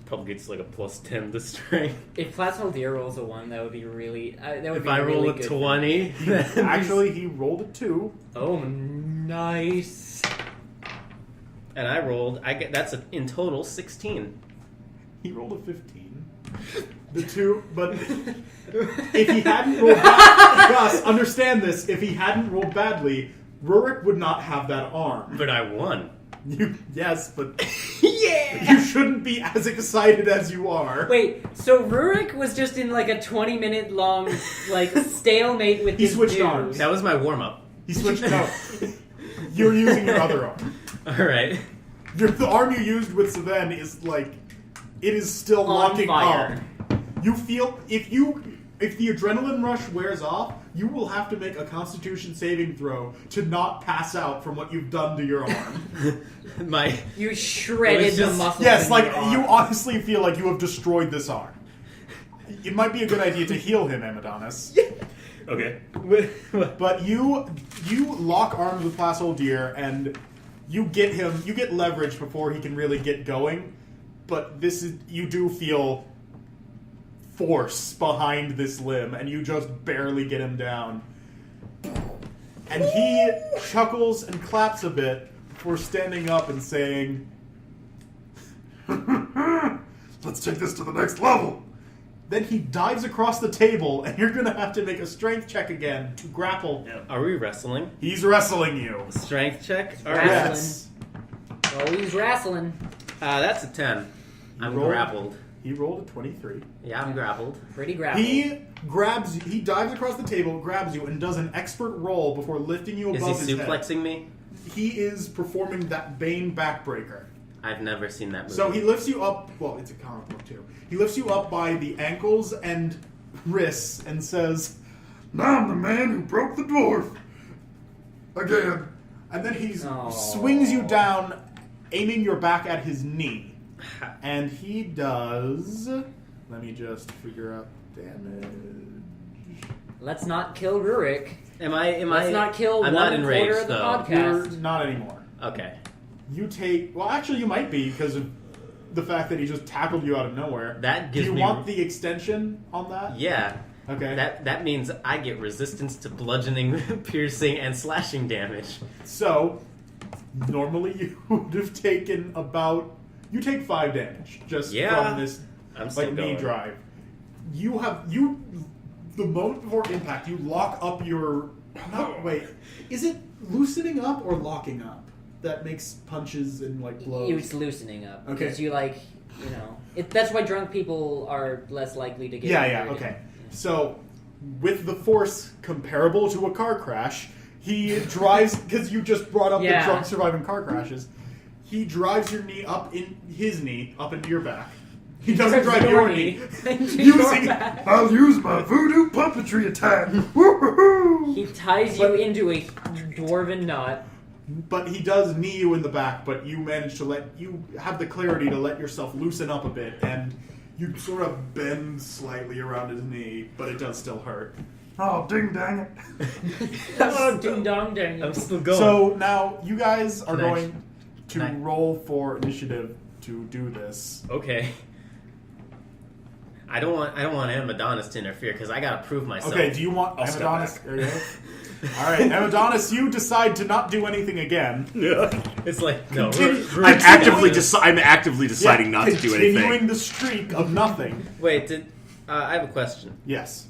Probably gets like a +10 to strength. If Placeholder rolls a 1, that would be really... If I roll a 20... Actually, he rolled a 2. Oh, nice. And I rolled... That's in total 16. He rolled a 15. The 2, but if he hadn't rolled badly... Gus, understand this. If he hadn't rolled badly, Rurik would not have that arm. But I won. Yes, but Yeah! you shouldn't be as excited as you are. Wait, so Rurik was just in like a 20-minute long stalemate with He his switched dude. arms. That was my warm-up. He switched... No. You're using your other arm. Alright. The arm you used with Savan is like... It is still On locking fire. up. You feel... If the adrenaline rush wears off, you will have to make a Constitution saving throw to not pass out from what you've done to your arm. You It shredded was the just- muscles. Yes, in like, your arm. you honestly feel like you have destroyed this arm. It might be a good idea to heal him, Amadonus. Okay. But you lock arms with Placeholder, and you get leverage before he can really get going. But you do feel force behind this limb, and you just barely get him down. And he chuckles and claps a bit before standing up and saying, Let's take this to the next level. then he dives across the table, and you're going to have to make a strength check again to grapple him. Are we wrestling? He's wrestling you. Strength check? Wrestling. Alright. Yes. Always wrestling. That's a 10. I'm rolled- grappled. He rolled a 23. Yeah, I'm grappled. Pretty grappled. He dives across the table, grabs you, and does an expert roll before lifting you Is above he his head. suplexing me? He is performing that Bane backbreaker. I've never seen that movie. So he lifts you up, well, it's a comic book too. He lifts you up by the ankles and wrists and says, Now I'm the man who broke the dwarf. Again. and then he Aw. swings you down, aiming your back at his knee. And he does, let me just figure out damage. Let's not kill Rurik. Let's not kill I'm one not enraged, quarter of the though. podcast. You're not anymore. Okay. You take, well, actually you might be because of the fact that he just tackled you out of nowhere. That Do gives you me... want the extension on that? Yeah. Okay. That means I get resistance to bludgeoning, piercing, and slashing damage. So, normally you would have taken about... You take 5 damage just from this I'm still knee going. drive. The moment before impact, you lock up your... Wait, is it loosening up or locking up that makes punches and blows? It's loosening up. Okay. Because that's why drunk people are less likely to get Yeah, injured. okay. So, with the force comparable to a car crash, he drives, because you just brought up the drunk surviving car crashes, he drives your knee up in his knee, up into your back. He doesn't drive your knee. Using I'll use my voodoo puppetry attack. Woo-hoo-hoo. He ties you into a dwarven knot. But he does knee you in the back, but you manage to you have the clarity to let yourself loosen up a bit, and you sort of bend slightly around his knee, but it does still hurt. Oh, ding dang it. Oh, ding dong ding. I'm still going. So now you guys are Can I- going to can I- roll for initiative to do this. Okay. I don't want Amadonus to interfere because I gotta prove myself. Okay, do you want I'll step Amadonus? back. There you go. All right, Amadonus, you decide to not do anything again. It's like no. Continue- I'm actively deciding not to do Continuing anything. the streak of nothing. Wait, I have a question. Yes,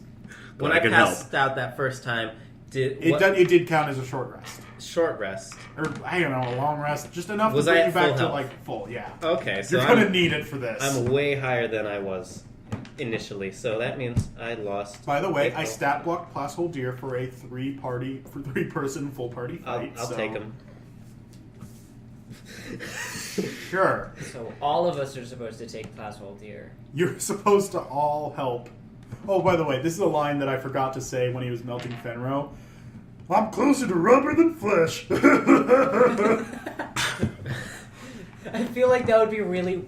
When I I can passed out that first time, it did count as a short rest, short rest? or I don't know, a long rest, just enough Was to I bring at you back full to health? like full. Yeah. Okay, so You're gonna need it for this. I'm way higher than I was initially, so that means I lost. By the way, I April. stat blocked Plasholdier for a three-person full party fight. I'll take him. Sure. So all of us are supposed to take Plashold here. You're supposed to all help. Oh, by the way, this is a line that I forgot to say when he was melting Fenro. I'm closer to rubber than flesh. I feel like that would be really,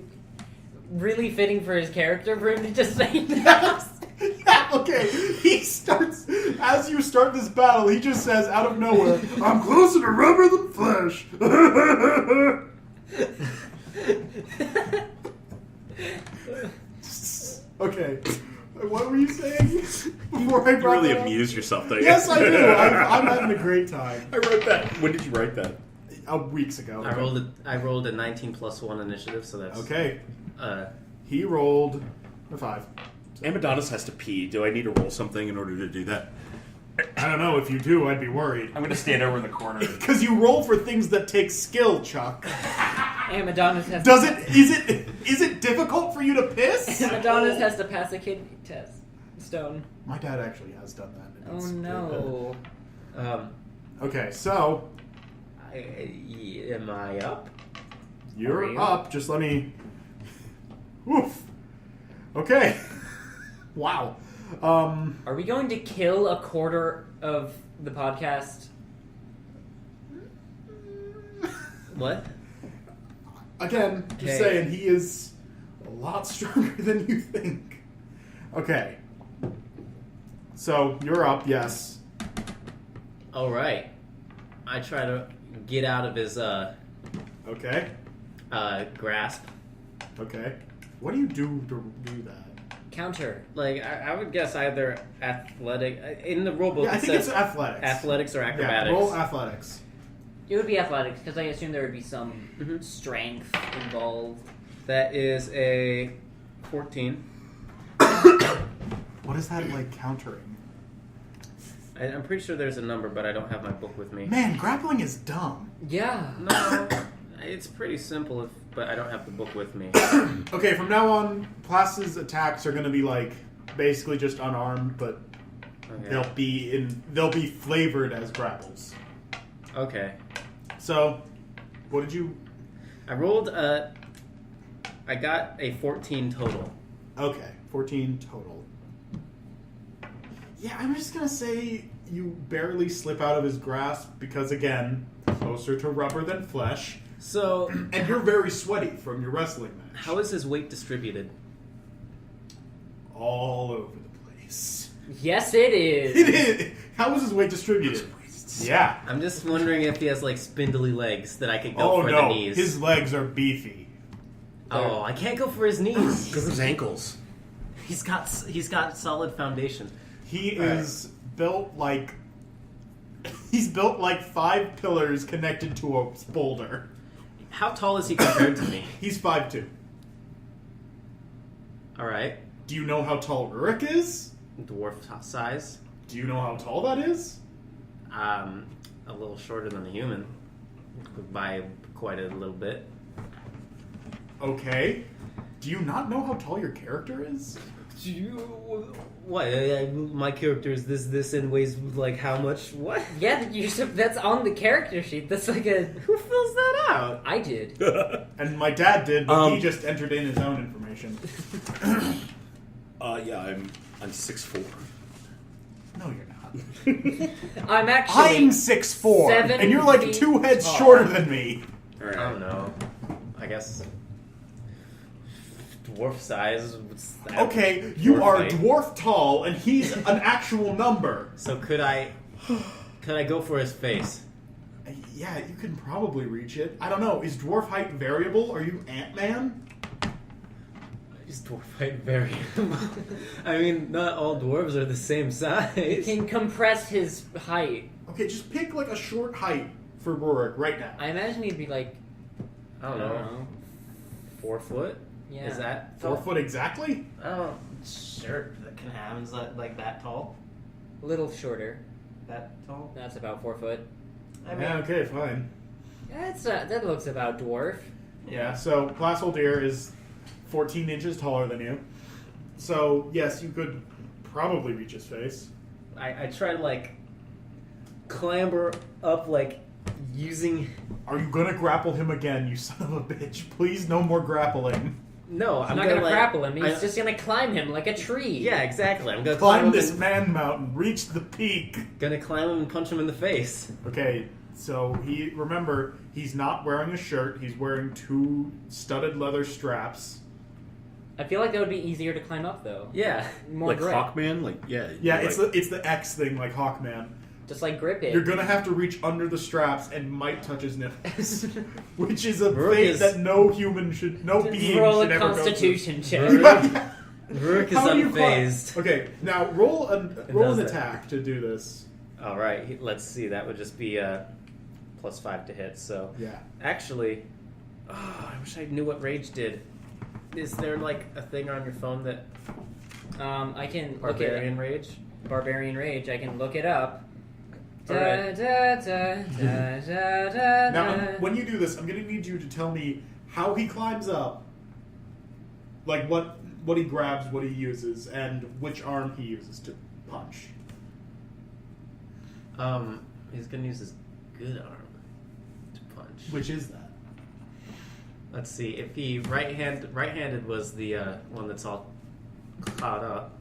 really fitting for his character for him to just say that. Yeah, okay. He starts, as you start this battle, he just says out of nowhere, I'm closer to rubber than flesh. okay. What were you saying? Before I You brought really that up? amuse yourself, don't you? Yes, I do. I'm having a great time. I wrote that. When did you write that? Weeks ago. I rolled a 19 plus 1 initiative, so that's Okay. Uh, He rolled a 5. Amadonus has to pee. Do I need to roll something in order to do that? I don't know. If you do, I'd be worried. I'm gonna stand over in the corner. Because you roll for things that take skill, Chuck. Amadonus has Does it? Is it difficult for you to piss? Amadonus has to pass a kidney test. Stone. My dad actually has done that. and Oh it's no. um, good. Okay, so am I up? you're Are you? up. Just let me. Oof. Okay. Wow. Are we going to kill a quarter of the podcast? What? Again, just Okay. saying, he is a lot stronger than you think. Okay. So, you're up, yes. All right. I try to get out of his Okay. grasp. Okay. What do you do to do that? Counter. Like I would guess either athletic in the rulebook. Yeah, I it think it's says athletics. athletics or Yeah, acrobatics. roll athletics. It would be athletics because I assume there would be some Mhm. strength involved. That is a 14. What is that, like, countering? I'm pretty sure there's a number, but I don't have my book with me. Man, grappling is dumb. Yeah. No, it's pretty simple, but I don't have the book with me. Okay, from now on, Plas's attacks are going to be, like, basically just unarmed, but Okay. they'll be flavored as grapples. Okay. So, what did you... I rolled I got a 14 total. Okay, 14 total. Yeah, I'm just going to say you barely slip out of his grasp because, again, closer to rubber than flesh. So, And you're very sweaty from your wrestling match. how is his weight distributed? All over the place. Yes, it is. It is. How is his weight distributed? Yeah. I'm just wondering if he has like spindly legs that I could go Oh for no, the knees. his legs are beefy. Oh, I can't go for his knees. Go for his ankles. He's got solid foundation. He is built like... He's built like 5 pillars connected to a boulder. How tall is he compared to me? He's 5'2". All right, Do you know how tall Rurik is? dwarf size. Do you know how tall that is? A little shorter than a human by quite a little bit. Okay. Do you not know how tall your character is? What? My character is this and weighs like how much? What? Yeah, that's on the character sheet. That's like a... Who fills that out? I did. And my dad did, but he Um, just entered in his own information. Yeah, I'm 6'4". No, you're not. I'm actually... I'm 6'4", 7 and you're like feet 2 heads tall. shorter than me. All I right. don't know. I guess dwarf size. What's that? Okay, you are height. dwarf tall, and he's an actual number. So could I go for his face? Yeah, you can probably reach it. I don't know. Is dwarf height variable? Are you Ant-Man? Is dwarf height variable? I mean, not all dwarves are the same You size. can compress his height. Okay, just pick like a short height for Rurik right now. I imagine he'd be like... I don't know. 4 foot? Yeah. Is that 4 foot exactly? Oh, sure. That can happen. Is that like that tall? A little shorter. That tall? That's about 4 foot. I mean, Yeah, okay, fine. That looks about dwarf. Yeah, so Plasholdier is 14 inches taller than you. So, yes, you could probably reach his face. I try to, like, clamber up, like, using... Are you gonna grapple him again, you son of a bitch? Please, no more grappling. No, I'm I'm not gonna like, grapple him. He's just gonna climb him like a tree. Yeah, exactly. I'm gonna Climb him this and, man mountain, reach the peak. Gonna climb him and punch him in the face. Okay, so remember, he's not wearing a shirt, he's wearing 2 studded leather straps. I feel like that would be easier to climb up, though. Yeah. More Like grip. Hawkman? Like, yeah. Yeah, like, it's the X thing, like Hawkman. Just like grip it. You're gonna have to reach under the straps and might touch his nipples, which is a Rurik fate is- that no human should, no being Roll should a ever Constitution check. go through. Rurik is How do you climb? unfazed. Okay, now roll an does it. attack to do this. Alright, let's see. That would just be +5 to hit, so... Yeah. Actually... Oh, I wish I knew what Rage did. Is there, like, a thing on your phone that... I can look Barbarian at Rage? Barbarian Rage. I can look it up. Alright. Now, when you do this, I'm gonna need you to tell me how he climbs up, like what he grabs, what he uses, and which arm he uses to punch. He's gonna use his good arm to punch. Which is that? Let's see. If he right-handed was the one that's all caught up.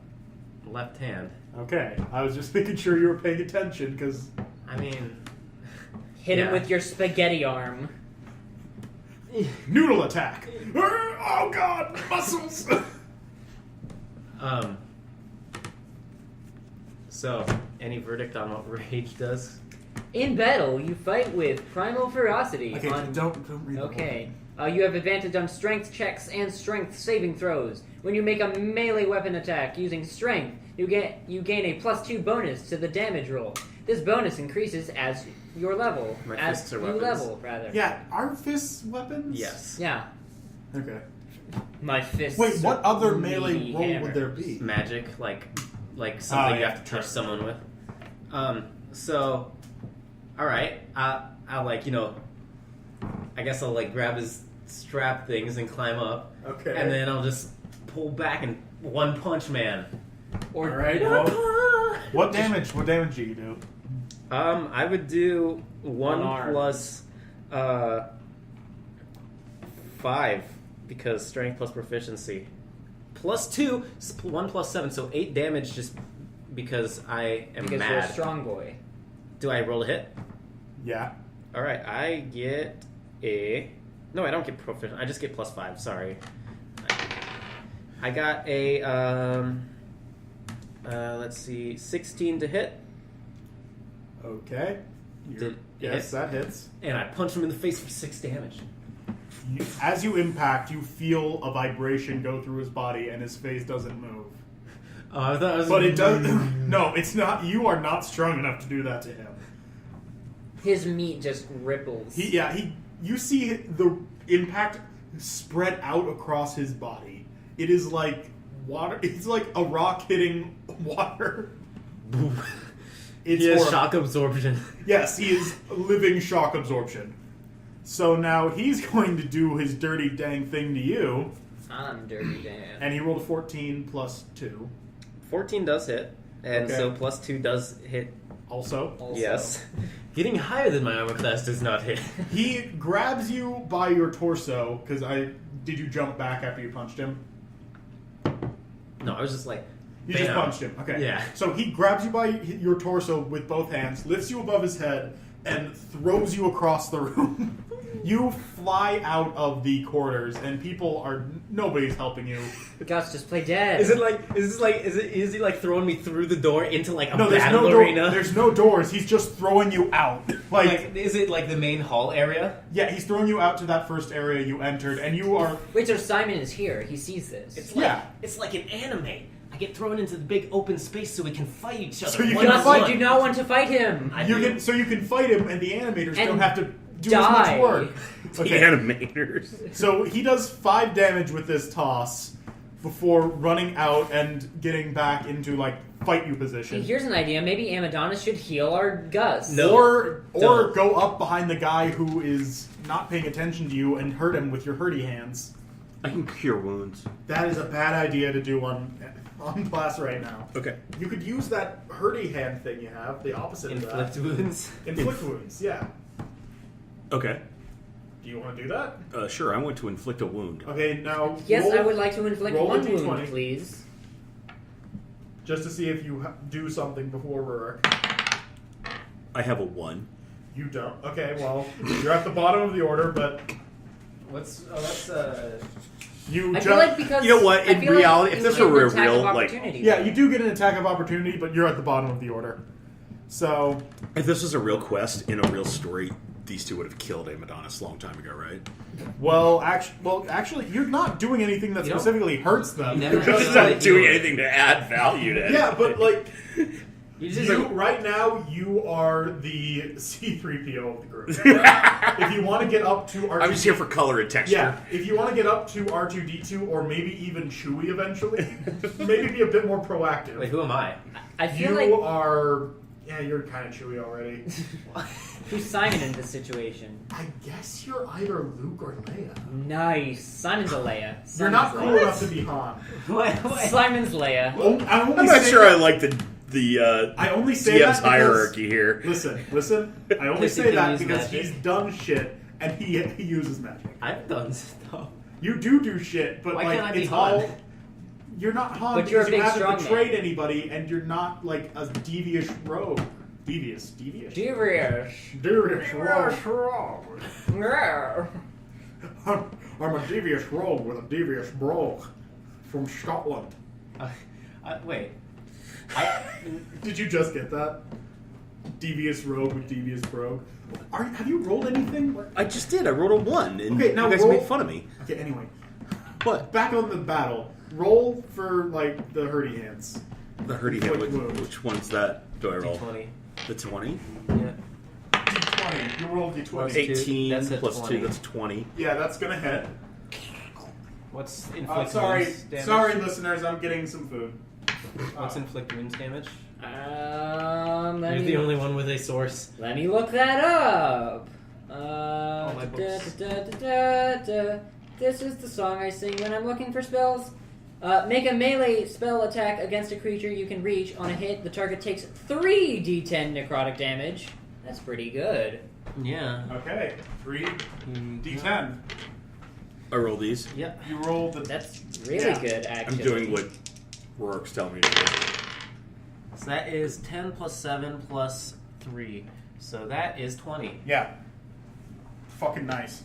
Left hand. Okay, I was just making sure you were paying attention because I mean, Hit him yeah. with your spaghetti arm. noodle attack. Oh God, muscles. So, any verdict on what Rage does? In battle, you fight with primal ferocity. Okay, on... don't read the whole Okay. You have advantage on strength checks and strength saving throws. When you make a melee weapon attack using strength, you gain a +2 bonus to the damage roll. This bonus increases as your level. My as fists are you weapons. level, rather. Yeah, are fists weapons? Yes. Yeah. Okay. My fists. Wait, what are other melee meaty roll hammers. would there be? Magic, like something you yeah, have to touch someone with. So, all right, I'll like I guess I'll like grab his strap things and climb up. Okay. And then I'll just pull back and one punch man. Or All right. Well, what damage? What damage do you do? I would do 1 arm. plus 5 because strength plus proficiency. +2, 1 plus 7, so 8 damage just because I am because mad. you're a strong boy. Do I roll a hit? Yeah. Alright, I get a... No, I don't get proficient. I just get +5, sorry. I got a, let's see, 16 to hit. Okay. Did Yes, hit? that hits. And I punch him in the face for 6 damage. As you impact, you feel a vibration go through his body, and his face doesn't move. Oh, I thought it was... But it does. No, it's not. You are not strong enough to do that to him. His meat just ripples. You see the impact spread out across his body. It is like water. It's like a rock hitting water. It's He has horrible. shock absorption. Yes, he is living shock absorption. So now he's going to do his dirty dang thing to you. I'm Dirty Dan. And he rolled a 14 plus 2. 14 does hit, and Okay. so +2 does hit. Also. Yes. Getting higher than my armor class does not hit. He grabs you by your torso, because did you jump back after you punched him? No, I was just like... You just bam. punched him. Okay. Yeah. So he grabs you by your torso with both hands, lifts you above his head, and throws you across the room. You fly out of the corridors, and nobody's helping you. Gus, just play dead. Is he like throwing me through the door into like a No, there's battle no door. arena? There's no doors. He's just throwing you out. Like, is it like the main hall area? Yeah, he's throwing you out to that first area you entered, and you are. Wait, so Simon is here. He sees this. It's like an anime. I get thrown into the big open space so we can fight each other. So you one can Gus, on you one. do not want to fight him. You can fight him, and the animators And don't have to do die. as much work. The animators. So he does 5 damage with this toss before running out and getting back into like fight you Hey, position. here's an idea. Maybe Amadonus should heal our Gus. No. Or Don't. go up behind the guy who is not paying attention to you and hurt him with your hurty hands. I can cure wounds. That is a bad idea to do on class right now. Okay. You could use that hurdy hand thing you have, the opposite Inflict of that. wounds. Inflict wounds, yeah. Okay. Do you want to do that? Sure, I want to inflict a wound. Okay, now... Yes, I would like to inflict roll one a D20. wound, please. Just to see if you do something before Rurik. I have a 1. You don't. Okay, well, you're at the bottom of the order, but What's you I just... feel like because... You know what, I in feel reality, like if this you were get an attack real, of like- opportunity. Yeah, you do get an attack of opportunity, but you're at the bottom of the order. So, If this was a real quest in a real story, these two would have killed Amadonus a long time ago, right? actually, you're not doing anything that You don't- specifically hurts them. You never You're have just- to- doing anything to add value to yeah, but like, You just right now, you are the C-3PO of the group. If you want to get up to R2... I'm just here for color and texture. Yeah, if you want to get up to R2-D2, or maybe even Chewie eventually, maybe be a bit more proactive. Wait, who am I? I feel You like... are... Yeah, you're kind of Chewie already. Who's Simon in this situation? I guess you're either Luke or Leia. Nice. Simon's a Leia. You're not Simon's cool Leia. enough to be Han. Simon's Leia. I'm not sure I like the I only say DM's that because, hierarchy here. Listen. I only Because he say can that use because magic. he's done shit and he uses magic. I've done stuff. You do shit, but Why like can't I be it's Han? all. You're not Han But you're a because you big, haven't strong betrayed man. anybody, and you're not like a devious rogue. Devious Devious. rogue. Yeah. I'm a devious rogue with a devious brogue from Scotland. Wait. Did you just get that? Devious rogue with devious brogue. Have you rolled anything? I just did. I rolled a 1, and Okay, now you guys roll- made fun of me. Okay, anyway. What? Back on the battle. Roll for, like, the hurdy hands. The hurdy hand. Inflict wounds. Which one's that? Do I roll? D20. The 20? Yeah. D20. You rolled D20. Plus 18 That's a plus 20. 2, that's 20. Yeah, that's gonna hit. What's inflict Sorry, wounds damage? sorry, listeners. I'm getting some food. What's inflict wounds damage? Let You're me, the only one with a source. let me look that up. my books. This is the song I sing when I'm looking for spells. Make a melee spell attack against a creature you can reach. On a hit, the target takes 3d10 necrotic damage. That's pretty good. Yeah. Okay, 3 D10. I roll these. Yep. You rolled the. That's really Yeah. good, I'm actually. doing what Rorik's telling me to do. So that is 10 plus 7 plus 3. So that is 20. Yeah. Fucking nice.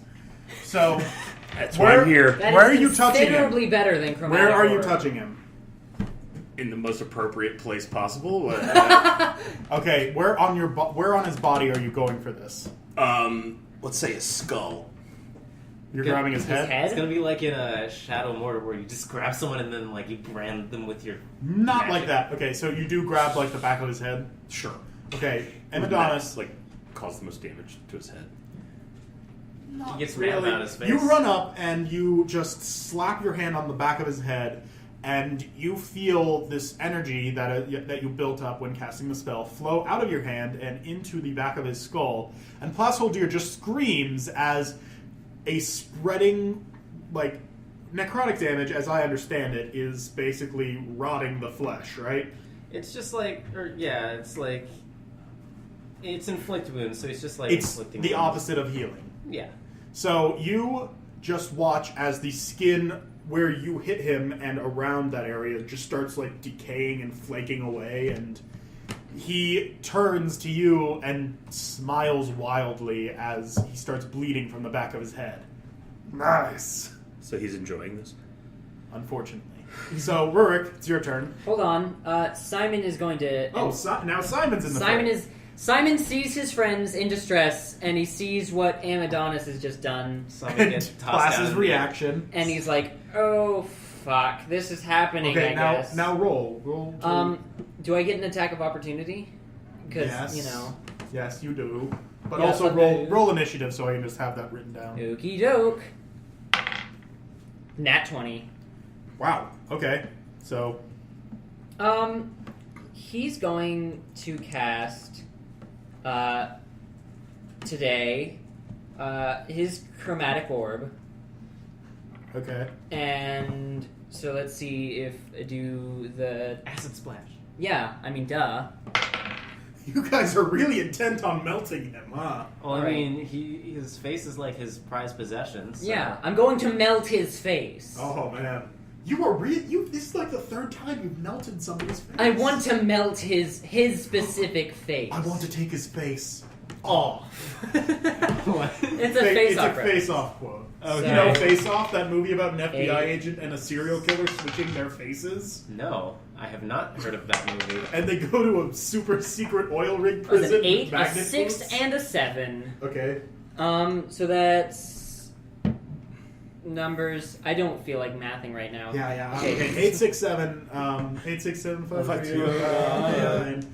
So, That's why I'm here. That Where is are you touching him? considerably better than chromatic where are you orb. touching him? In the most appropriate place possible. Okay, where on his body are you going for this? Let's say a skull. You're Good. grabbing his head? It's gonna be like in a Shadow Mortar where you just grab someone and then like you brand them with your. Not magic. like that. Okay, so you do grab like the back of his head. Sure. Okay, Amadonus Amadonus. like caused the most damage to his head. He gets rammed Really, out his face. you run up and you just slap your hand on the back of his head, and you feel this energy that you built up when casting the spell flow out of your hand and into the back of his skull. And Placeholder just screams as a spreading, like, necrotic damage, as I understand it, is basically rotting the flesh, right? It's just like, it's inflict wounds, so it's just like It's inflicting the wounds. opposite of healing. Yeah. So you just watch as the skin where you hit him and around that area just starts like decaying and flaking away, and he turns to you and smiles wildly as he starts bleeding from the back of his head. Nice. So he's enjoying this. Unfortunately. So Rurik, it's your turn. Hold on. Simon is going to... Oh, now Simon's in the fight. Simon sees his friends in distress, and he sees what Amadonus has just done, Someone gets And tossed Class's out of the- reaction. and he's like, "Oh fuck, this is happening." Okay, I now guess. roll. To, Do I get an attack of opportunity? Because yes, you know, yes, you do. But Yes, also I do. roll initiative so I can just have that written down. okey doke. Nat 20. Wow. Okay. So He's going to cast today his chromatic orb, Okay. And so let's see if do the Acid splash. yeah. I mean, duh. You guys are really intent on melting him, huh? Well, I Alright. mean, his face is like his prized possession. So. Yeah, I'm going to melt his face. Oh man, you are This is like the third time you've melted somebody's face. I want to melt his specific face. I want to take his face. off. What? It's a face-off. It's a face-off quote. Oh, You know, So- Face Off, that movie about an FBI A- agent and a serial killer switching their faces, No, I have not heard of that movie. and they go to a super secret oil rig It was prison. an 8, with a magnet 6, boots. and a 7. Okay. So that's numbers. I don't feel like mathing right now. Yeah. Okay. Okay. 867. 867. 552.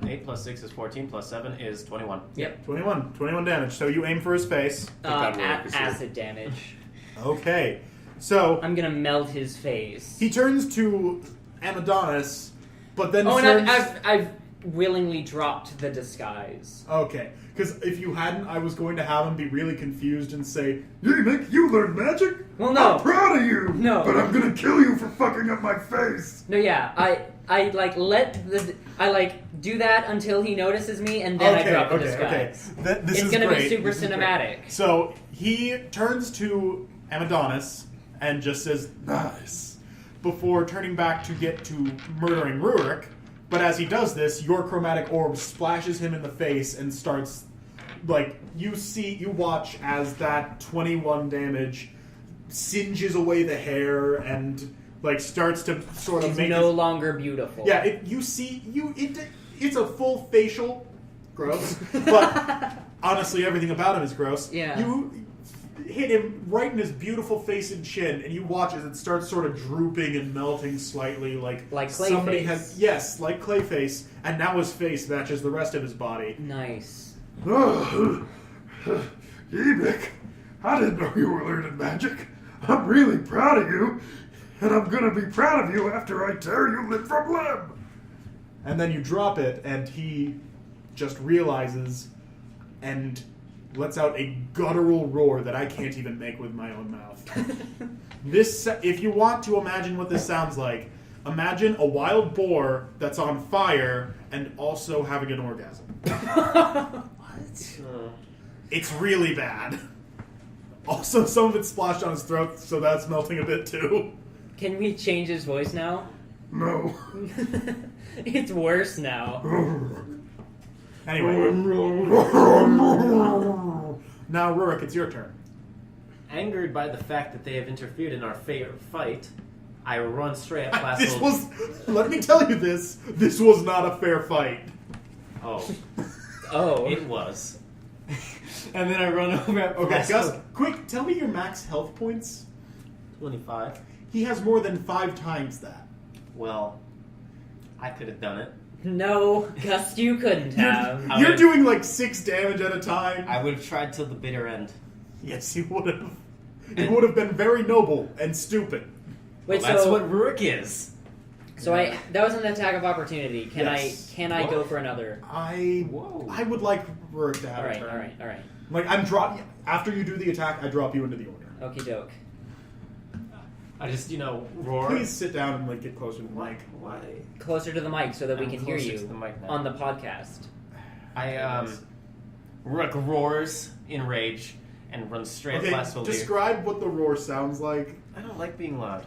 8 plus 6 is 14, plus 7 is 21. Yep. 21 damage. So you aim for his face. that Rurik is here. Acid damage. Okay. So I'm gonna melt his face. he turns to Amadonus, but then Oh, turns. and I've willingly dropped the disguise. Okay, because if you hadn't, I was going to have him be really confused and say, Hey, Nick, you learned magic? Well, no. I'm proud of you! No. But I'm gonna kill you for fucking up my face! No, yeah, I do that until he notices me, and then I drop the disguise. This It's is gonna be great. super This is great. cinematic. So he turns to Amadonus and just says, nice, before turning back to get to murdering Rurik. But as he does this, your chromatic orb splashes him in the face and starts, like, you watch as that 21 damage singes away the hair and, like, starts to sort of He's make no his- longer beautiful. Yeah, it's a full facial. Gross. But honestly, everything about him is gross. Yeah. You hit him right in his beautiful face and chin, and you watch as it starts sort of drooping and melting slightly, like somebody Clayface. has. Yes, like Clayface, and now his face matches the rest of his body. Nice. Nick, I didn't know you were learning magic. I'm really proud of you, and I'm gonna be proud of you after I tear you limb from limb. And then you drop it, and he just realizes and lets out a guttural roar that I can't even make with my own mouth. If you want to imagine what this sounds like, imagine a wild boar that's on fire and also having an orgasm. It's really bad. Also, some of it's splashed on his throat, so that's melting a bit too. Can we change his voice now? No. It's worse now. Anyway. Now, Rurik, it's your turn. Angered by the fact that they have interfered in our favorite fight, I run straight at This Placido. let me tell you this was not a fair fight. Oh, Oh. it was. And then I run over at Okay, Placido. Gus, quick, tell me your max health points. 25. He has more than 5 times that. Well, I could have done it. No, Gus, you couldn't have. You're would- doing like 6 damage at a time. I would have tried till the bitter end. Yes, you would have. It would have been very noble and stupid. Wait, Well, that's so what Rurik is. that was an attack of opportunity. Can Yes. I go for another? I would like Rurik to have All a right, turn. all right. Like, I'm drop. After you do the attack, I drop you into the order. Okie doke. I just, roar. Please sit down and like get closer to the mic. Why? Closer to the mic so that we I'm can hear closer you to the mic now. on the podcast. Rurik roars in rage and runs straight Okay, at Placido. describe what the roar sounds like. I don't like being loud.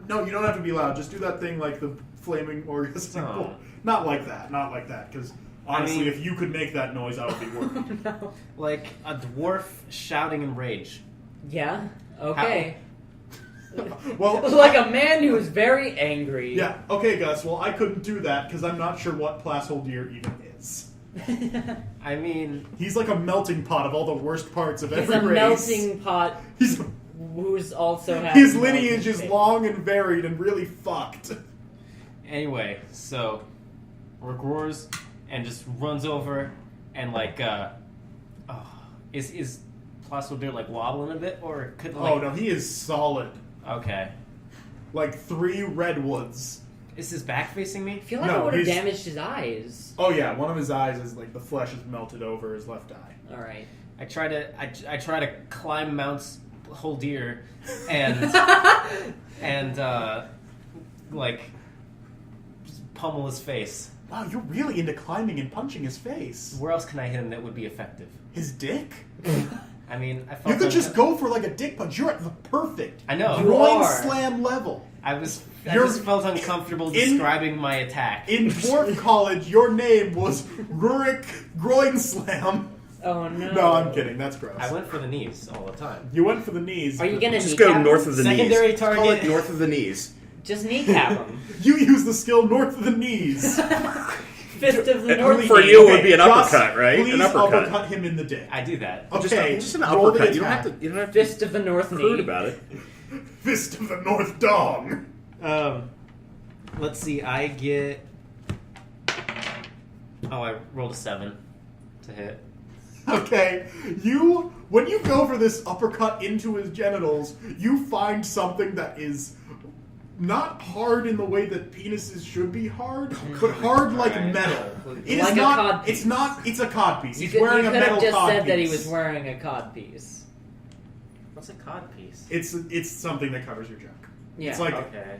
No, you don't have to be loud. Just do that thing like the flaming orgasm. Oh. Not like that. Not like that. Because honestly, I mean- if you could make that noise, I would be worried. No. Like a dwarf shouting in rage. Yeah. Okay. Well, Like a man who is very angry. yeah. Okay, Gus. Well, I couldn't do that because I'm not sure what Placeholder even is. I mean, He's like a melting pot of all the worst parts of He's every a race. melting pot He's who's also has his melting lineage is face. long and varied and really fucked. anyway, so Rurik roars and just runs over and is Placido like wobbling a bit or could like Oh no, he is solid. Okay. Like 3 redwoods. Is his back facing me? I feel like No, it would have he's- damaged his eyes. Oh yeah, one of his eyes is like the flesh is melted over his left eye. All right. I try to climb mounts whole deer and like just pummel his face. Wow, you're really into climbing and punching his face. Where else can I hit him that would be effective? His dick? I mean, I felt You could just go for like a dick punch. You're at the perfect I know. groin are. slam level. I You're- just felt uncomfortable in- describing my attack. In dwarf college, your name was Rurik Groin Slam. Oh no. No, I'm kidding. That's gross. I went for the knees all the time. You went for the knees. Are you gonna Just kneecap go north him? of the Secondary knees. target. Call it north of the knees. Just kneecap him. You use the skill north of the knees. Fist of the And North. for Knee. you, it would be an Just uppercut, right? Please An uppercut. uppercut him in the dick. I do that. Okay, Just an roll the uppercut. You don't attack. have to. You don't have to Fist of the North be Knee. crude about it. Fist of the North Dong. Let's see. I get. Oh, I rolled a 7 to hit. Okay, when you go for this uppercut into his genitals, you find something that is not hard in the way that penises should be hard, but hard like Alright. metal. It is Like a not. cod piece. It's not. It's a cod piece. You He's could, wearing you a could metal have just cod said that he piece. was wearing a cod piece. What's a cod piece? It's something that covers your junk. Yeah. It's like Okay.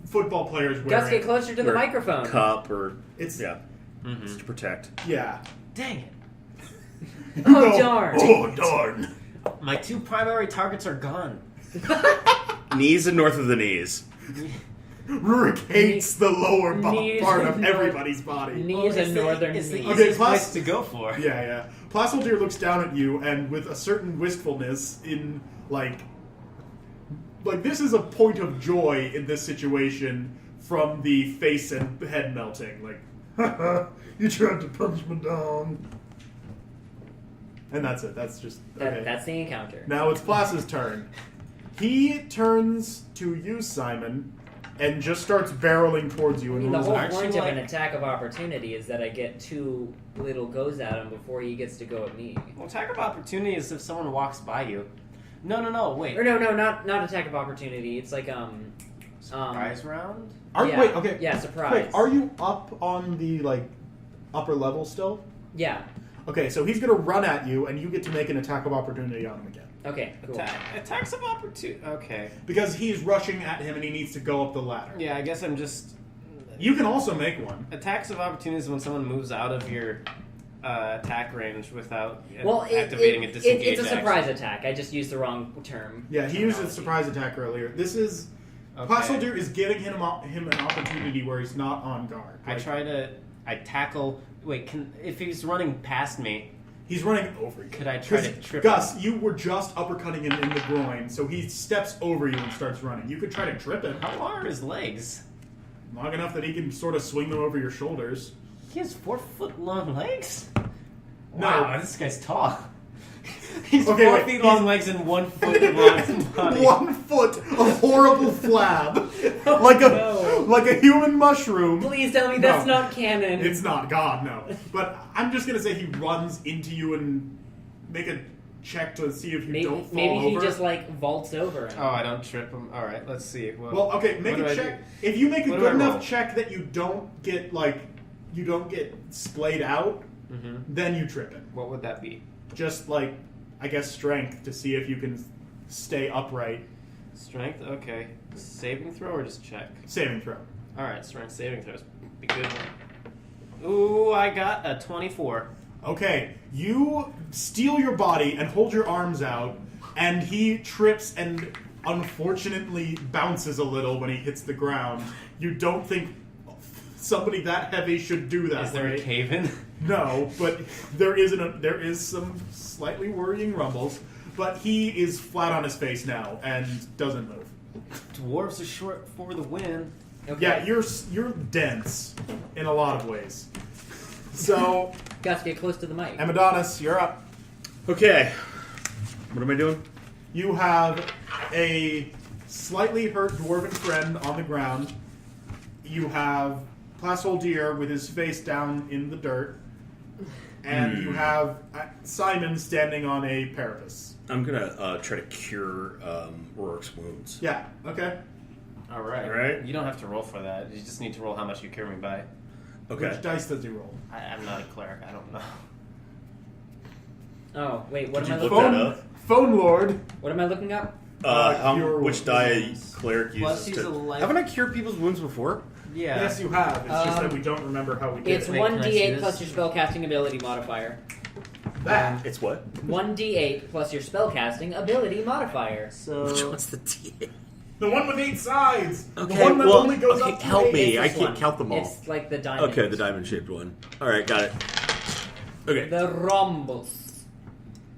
football players wearing. Gus, get closer to the Or microphone. Cup or It's yeah, Mm-hmm. it's to protect. yeah. Dang it. Oh, darn. Oh darn. My 2 primary targets are gone. Knees and north of the knees. Rurik hates the lower Knees part and of north- everybody's body. Knees and northern It's the knees. Okay, easiest plus- place to go for. Yeah, yeah. Placeldeer looks down at you and with a certain wistfulness in like this is a point of joy in this situation from the face and head melting. Like You tried to punch me down. and that's it. That's just okay. That's the encounter. Now it's Place's turn. He turns to you, Simon, and just starts barreling towards you I and mean, the rolls whole Aren't you point of like- an attack of opportunity is that I get 2 little goes at him before he gets to go at me. Well, attack of opportunity is if someone walks by you. No, wait. Or no, not attack of opportunity. It's like Surprise round? yeah, Wait, okay. Yeah, surprise. Wait, are you up on the upper level still? Yeah. Okay, so he's gonna run at you, and you get to make an attack of opportunity on him again. Okay. Cool. Attacks of opportunity. Okay. Because he's rushing at him and he needs to go up the ladder. Yeah, I guess I'm just. You can also make one. Attacks of opportunity is when someone moves out of your attack range without Well, activating a disengage it's a surprise action. attack. I just used the wrong term. Yeah, he used a surprise attack earlier. This is... Okay. Placeldeer is giving him an opportunity where he's not on guard. I tackle. Wait, if he's running past me, He's running over you. could I try to 'Cause, trip Gus, him? you were just uppercutting him in the groin, so he steps over you and starts running. You could try to trip him. How long are his legs? Long enough that he can sort of swing them over your shoulders. He has 4-foot long legs? No. Wow, this guy's tall. He's Okay, 4 wait, feet he's- long legs and 1 foot long body. 1 foot of horrible flab. like a human mushroom. Please tell me that's No. not canon. It's not, God, no. But I'm just gonna say he runs into you and make a check to see if you don't fall maybe he over. just vaults over him. Oh, I don't trip him. All right, let's see. Well, okay, make what do a I check. do? If you make a What do good I enough roll? check that you don't get splayed out, Mm-hmm. then you trip it. What would that be? Just I guess strength to see if you can stay upright. Strength. Okay. Saving throw or just check? Saving throw. All right, strength saving throws. Be good. Ooh, I got a 24. Okay, you steal your body and hold your arms out, and he trips and unfortunately bounces a little when he hits the ground. You don't think somebody that heavy should do that. Is there a right? cave in? No, but there is some slightly worrying rumbles. But he is flat on his face now and doesn't move. Dwarves are short for the win. Okay. Yeah, you're dense in a lot of ways. So, Gus, get close to the mic. Amadonus, you're up. Okay. What am I doing? You have a slightly hurt dwarven friend on the ground. You have Placeldeer with his face down in the dirt. And you have Simon standing on a parapet. I'm gonna try to cure Rurik's wounds. Yeah, okay. All right. All right. You don't have to roll for that. You just need to roll how much you cure me by. Okay. Which dice does he roll? I'm not a cleric. I don't know. Oh, wait, what Could am I you looking look up? that up? Phone Lord. What am I looking up? Which die cleric Plus uses he's a to... life- Haven't I cured people's wounds before? Yeah. Yes, you have. It's just that we don't remember how we did It's it. Wait, can I see 1d8 this? plus your spellcasting ability modifier. That. It's what? 1d8 plus your spellcasting ability modifier. Which So one's the D8? The one with 8 sides. Okay, the one that well, only goes okay, up to help 8. me. I This can't one. count them all. It's like the diamond. Okay, the diamond-shaped one. Alright, got it. Okay. The rhombus.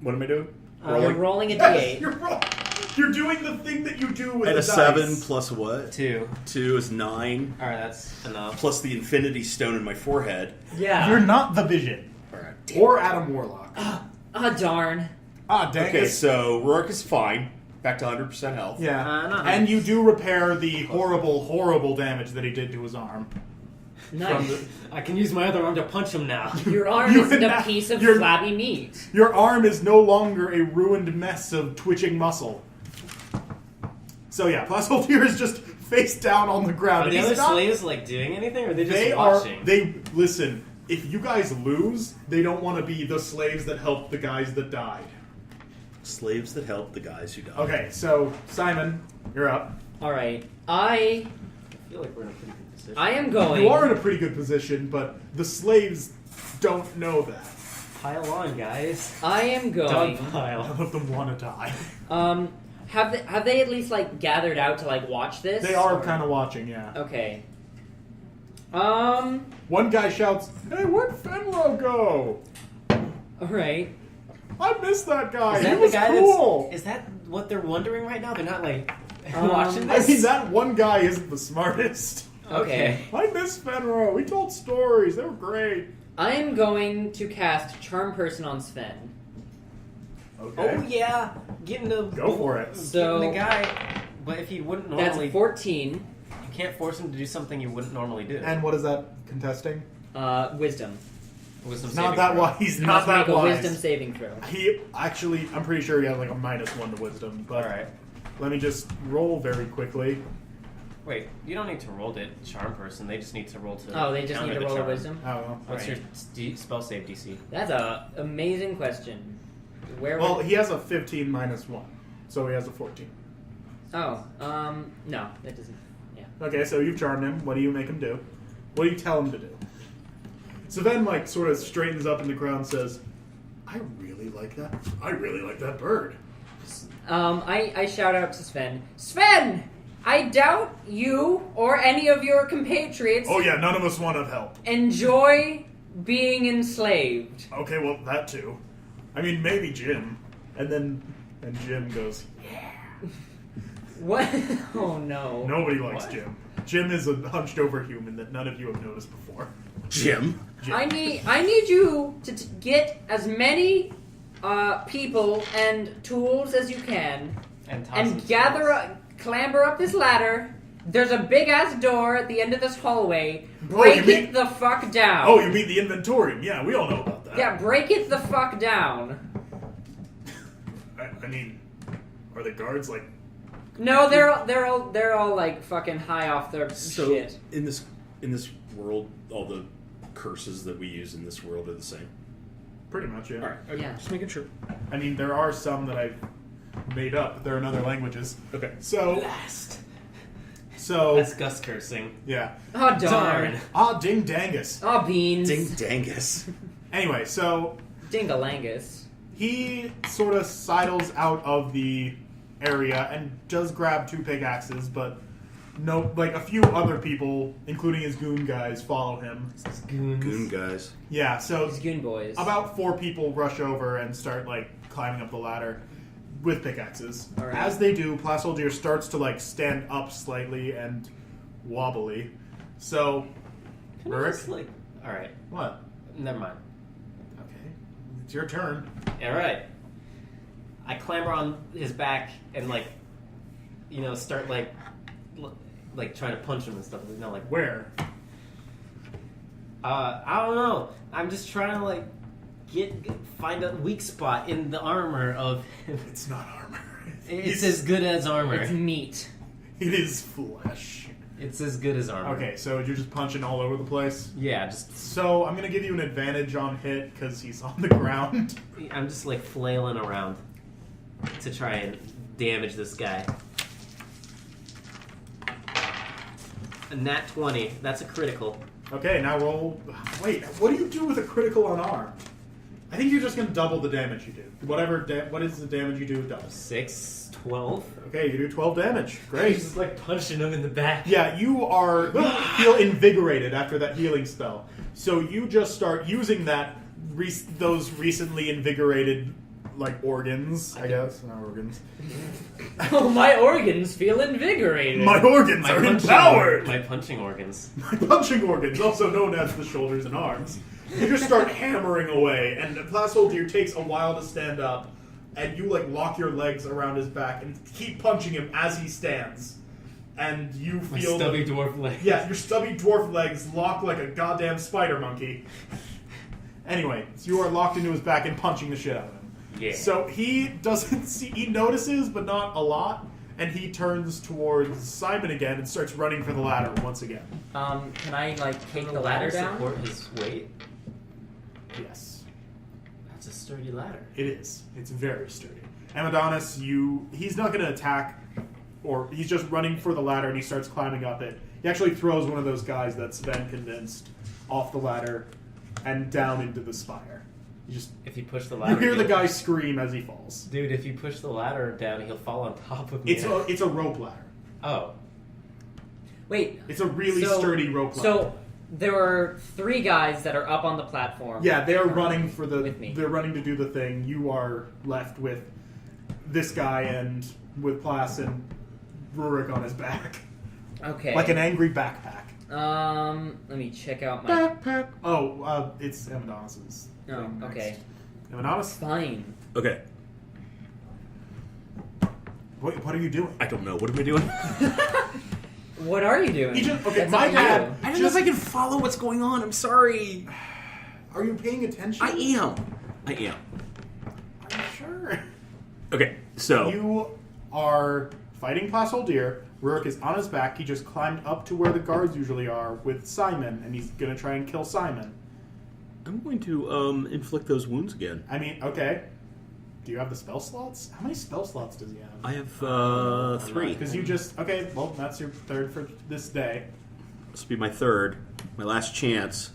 What am I doing? You're rolling a Yes, d8. you're doing the thing that you do with And the a 7 dice. plus what? 2. 2 is 9. All right, that's enough. Plus the infinity stone in my forehead. Yeah. You're not the Vision. Alright. Or Adam Warlock. Ah, darn. Dang Okay, it. so Rurik is fine. Back to 100% health. Yeah. not And you do repair the horrible, horrible damage that he did to his arm. Nice. I can use my other arm to punch him now. Your arm You isn't a now- piece of you're- flabby meat. Your arm is no longer a ruined mess of twitching muscle. So yeah, Plasoltier is just face down on the ground. Are and the he's other not- slaves like doing anything, or are they just They watching? are. They listen. If you guys lose, they don't want to be the slaves that helped the guys that died. Slaves that help the guys who die. Okay, so Simon, you're up. Alright. I feel like we're in a pretty good position. am going. You are in a pretty good position, but the slaves don't know that. Pile on, guys. I am going. Dog pile. None of them want to die. Have they at least like gathered out to like watch this? They are Or- kind of watching, yeah. Okay. One guy shouts, "Hey, where'd Fenlo go? Alright. I miss that guy. Is He that was the guy cool." Is that what they're wondering right now? They're not like Um, watching I this. mean, that one guy isn't the smartest. Okay. I miss Fenro. We told stories. They were great. I am going to cast Charm Person on Sven. Okay. Oh yeah, getting the Go for it. So- getting the guy. But if he wouldn't That's normally, 14. you can't force him to do something you wouldn't normally do. And what is that contesting? Wisdom. Wisdom Not saving that throw. wise. He's You not must that make a wise. Wisdom saving throw. He actually, I'm pretty sure he has like a -1 to wisdom. But All right. let me just roll very quickly. Wait, you don't need to roll to charm person. They just need to roll to. Oh, they just counter need to the roll a charm. Wisdom? I don't know. What's Alright. your spell save DC? That's a amazing question. Where Well, would... he has a 15 -1, so he has a 14. Oh, no, that doesn't... Yeah. Okay, so you've charmed him. What do you make him do? What do you tell him to do? So then, like, sort of straightens up in the crowd and says, I really like that bird. I shout out to Sven. Sven! I doubt you or any of your compatriots Oh yeah, none of us want to help. enjoy being enslaved. Okay, well, that too. I mean, maybe Jim. And Jim goes, What? Oh no. nobody likes What? Jim. Jim is a hunched over human that none of you have noticed before. Jim. Jim. I need you to get as many people and tools as you can And toss and some clamber up this ladder. There's a big ass door at the end of this hallway. Oh, Break you mean- it the fuck down. Oh, you mean the inventorium? Yeah, we all know about that. Yeah, break it the fuck down. I mean, are the guards like? No, they're all like fucking high off their So shit. in this world, all the curses that we use in this world are the same. Pretty much, yeah. All right. Okay. Yeah. Just making sure. I mean, there are some that I've made up, but they're in other languages. Okay. So, Blast. so That's Gus cursing. yeah. Oh darn. Ah, ding dangus. Oh beans. Ding dangus. Anyway, so Dingalangus. he sort of sidles out of the area and does grab 2 pickaxes, but no, like a few other people, including his goon guys, follow him. Goon guys. Yeah, so These goon boys. about 4 people rush over and start like climbing up the ladder with pickaxes. All right. As they do, Plasoldier starts to like stand up slightly and wobbly. So, Can I Rurik? just, like, all right, what? never mind. Okay, it's your turn. All right. I clamber on his back and start trying to punch him and stuff. Like Where? I don't know. I'm just trying to find a weak spot in the armor of him. It's not armor. It's as good as armor. It's meat. It is flesh. It's as good as armor. Okay, so you're just punching all over the place? Yeah, just... So I'm going to give you an advantage on hit because he's on the ground. I'm just, like, flailing around to try and damage this guy. A nat 20. That's a critical. Okay, now roll... Wait, what do you do with a critical unarmed? I think you're just going to double the damage you do. What is the damage you do double? 6, 12. Okay, you do 12 damage. Great. Just, like, punching him in the back. Yeah, you feel invigorated after that healing spell. So you just start using those recently invigorated, like, organs, I guess. Not organs. Oh, my organs feel invigorated. My organs are empowered! My punching organs. My punching organs, also known as the shoulders and arms. You just start hammering away, and the Placeholder takes a while to stand up, and you, like, lock your legs around his back and keep punching him as he stands. And you feel... My stubby dwarf legs. Yeah, your stubby dwarf legs lock like a goddamn spider monkey. Anyway, so you are locked into his back and punching the shit out of him. Yeah. So he doesn't see... He notices, but not a lot, and he turns towards Simon again and starts running for the ladder once again. Can I, like, take the ladder down? Support his weight? Yes. That's a sturdy ladder. It is. It's very sturdy. Amadonus, he's not going to attack, or he's just running for the ladder and he starts climbing up it. He actually throws one of those guys that's been convinced off the ladder and down into the spire. If you push the ladder... You hear the guy scream as he falls. Dude, if you push the ladder down, he'll fall on top of me. It's a rope ladder. Oh. Wait. It's a really sturdy rope ladder. So there are 3 guys that are up on the platform. Yeah, they're running with me. They're running to do the thing. You are left with this guy and with Plas and Rurik on his back. Okay. Like an angry backpack. Let me check out my... Backpack. Oh, it's Amadonus's. Oh, thing next. okay. Amadonus? Fine. Okay. What are you doing? I don't know. What am I doing? What are you doing? That's my up to dad. you. I don't know if I can follow what's going on. I'm sorry. Are you paying attention? I am. Are you sure? Okay, so... You are fighting Placeholder. Rurik is on his back. He just climbed up to where the guards usually are with Simon, and he's going to try and kill Simon. I'm going to inflict those wounds again. I mean, okay. Do you have the spell slots? How many spell slots does he have? I have 3. Because you just... Okay, well, that's your third for this day. This will be my third. My last chance.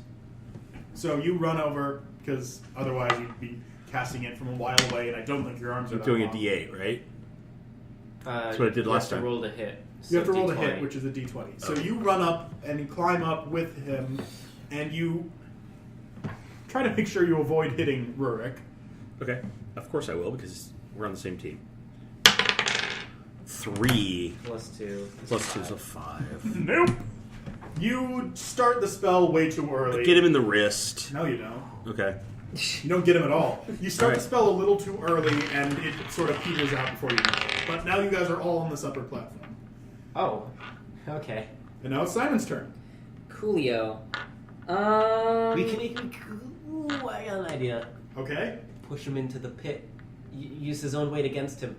So you run over, because otherwise you'd be casting it from a while away, and I don't think your arms are I'm that doing a long. D8, right? That's what I did last time. You have to roll to hit. You have to roll D20. to hit, which is a d20. So Oh. you run up and you climb up with him, and you try to make sure you avoid hitting Rurik. Okay. Of course I will, because we're on the same team. 3 Plus 2. plus 2 is a 5. Nope. You start the spell way too early. Get him in the wrist. No, you don't. Okay. You don't get him at all. You start Alright. the spell a little too early, and it sort of peters out before you know it. But now you guys are all on this upper platform. Oh. Okay. And now it's Simon's turn. Coolio. We can even... Ooh, I got an idea. Okay? Push him into the pit. Use his own weight against him.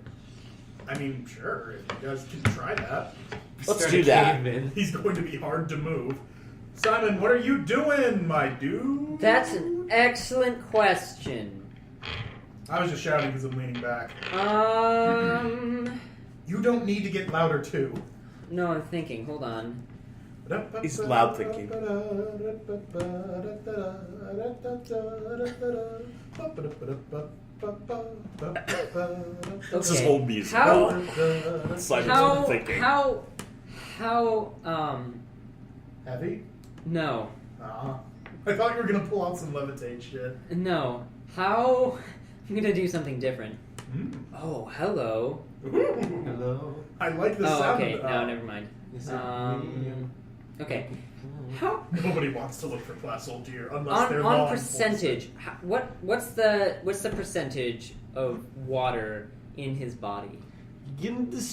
I mean, sure. If you guys can try that. Let's Start do a that. caveman. He's going to be hard to move. Simon, what are you doing, my dude? That's an excellent question. I was just shouting because I'm leaning back. You don't need to get louder, too. No, I'm thinking. Hold on. He's loud thinking. This is Okay. old music. How Simon's thinking. Heavy? No. I thought you were going to pull out some levitate shit. No. How... I'm gonna do something different. Mm. Oh, hello. Hello. I like the Oh, sound okay. of No, never mind. Is it me? Okay. How... Nobody wants to look for Placeholder unless they're on law percentage, what's the percentage of water in his body?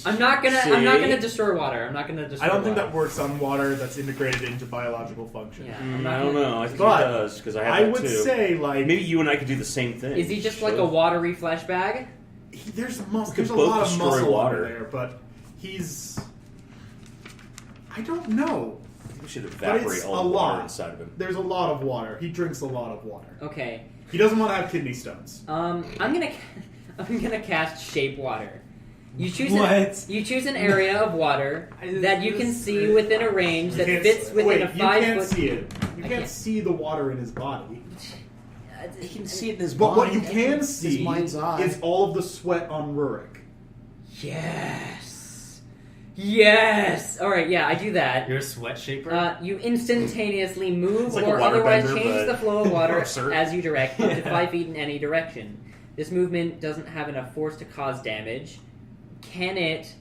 I'm not gonna destroy water. I'm not gonna destroy. I don't think water. that works on water that's integrated into biological function. Yeah. I don't know. I think But he does, because I have I that would too. say, like... Maybe you and I could do the same thing. Is he just like a watery flesh bag? There's We could there's a both lot of destroy muscle water. over there, but he's... I don't know. We should But evaporate it's all a the water lot. inside of him. There's a lot of water. He drinks a lot of water. Okay. He doesn't want to have kidney stones. I'm gonna cast Shape Water. You choose What? you choose an area of water that you can see Wait. within a range You that can't fits see- within wait, a you 5 can't foot. see it. You I can't can't. see the water in his body. He can see it in his But what you mind. can His see mind's eye. is all of the sweat on Rurik. Yes. Yes. All right. Yeah, I do that. You're a sweat shaper? You instantaneously move It's like a or otherwise waterbender, change but the flow of water grosser. as you direct, up to Yeah. 5 feet in any direction. This movement doesn't have enough force to cause damage. Can it?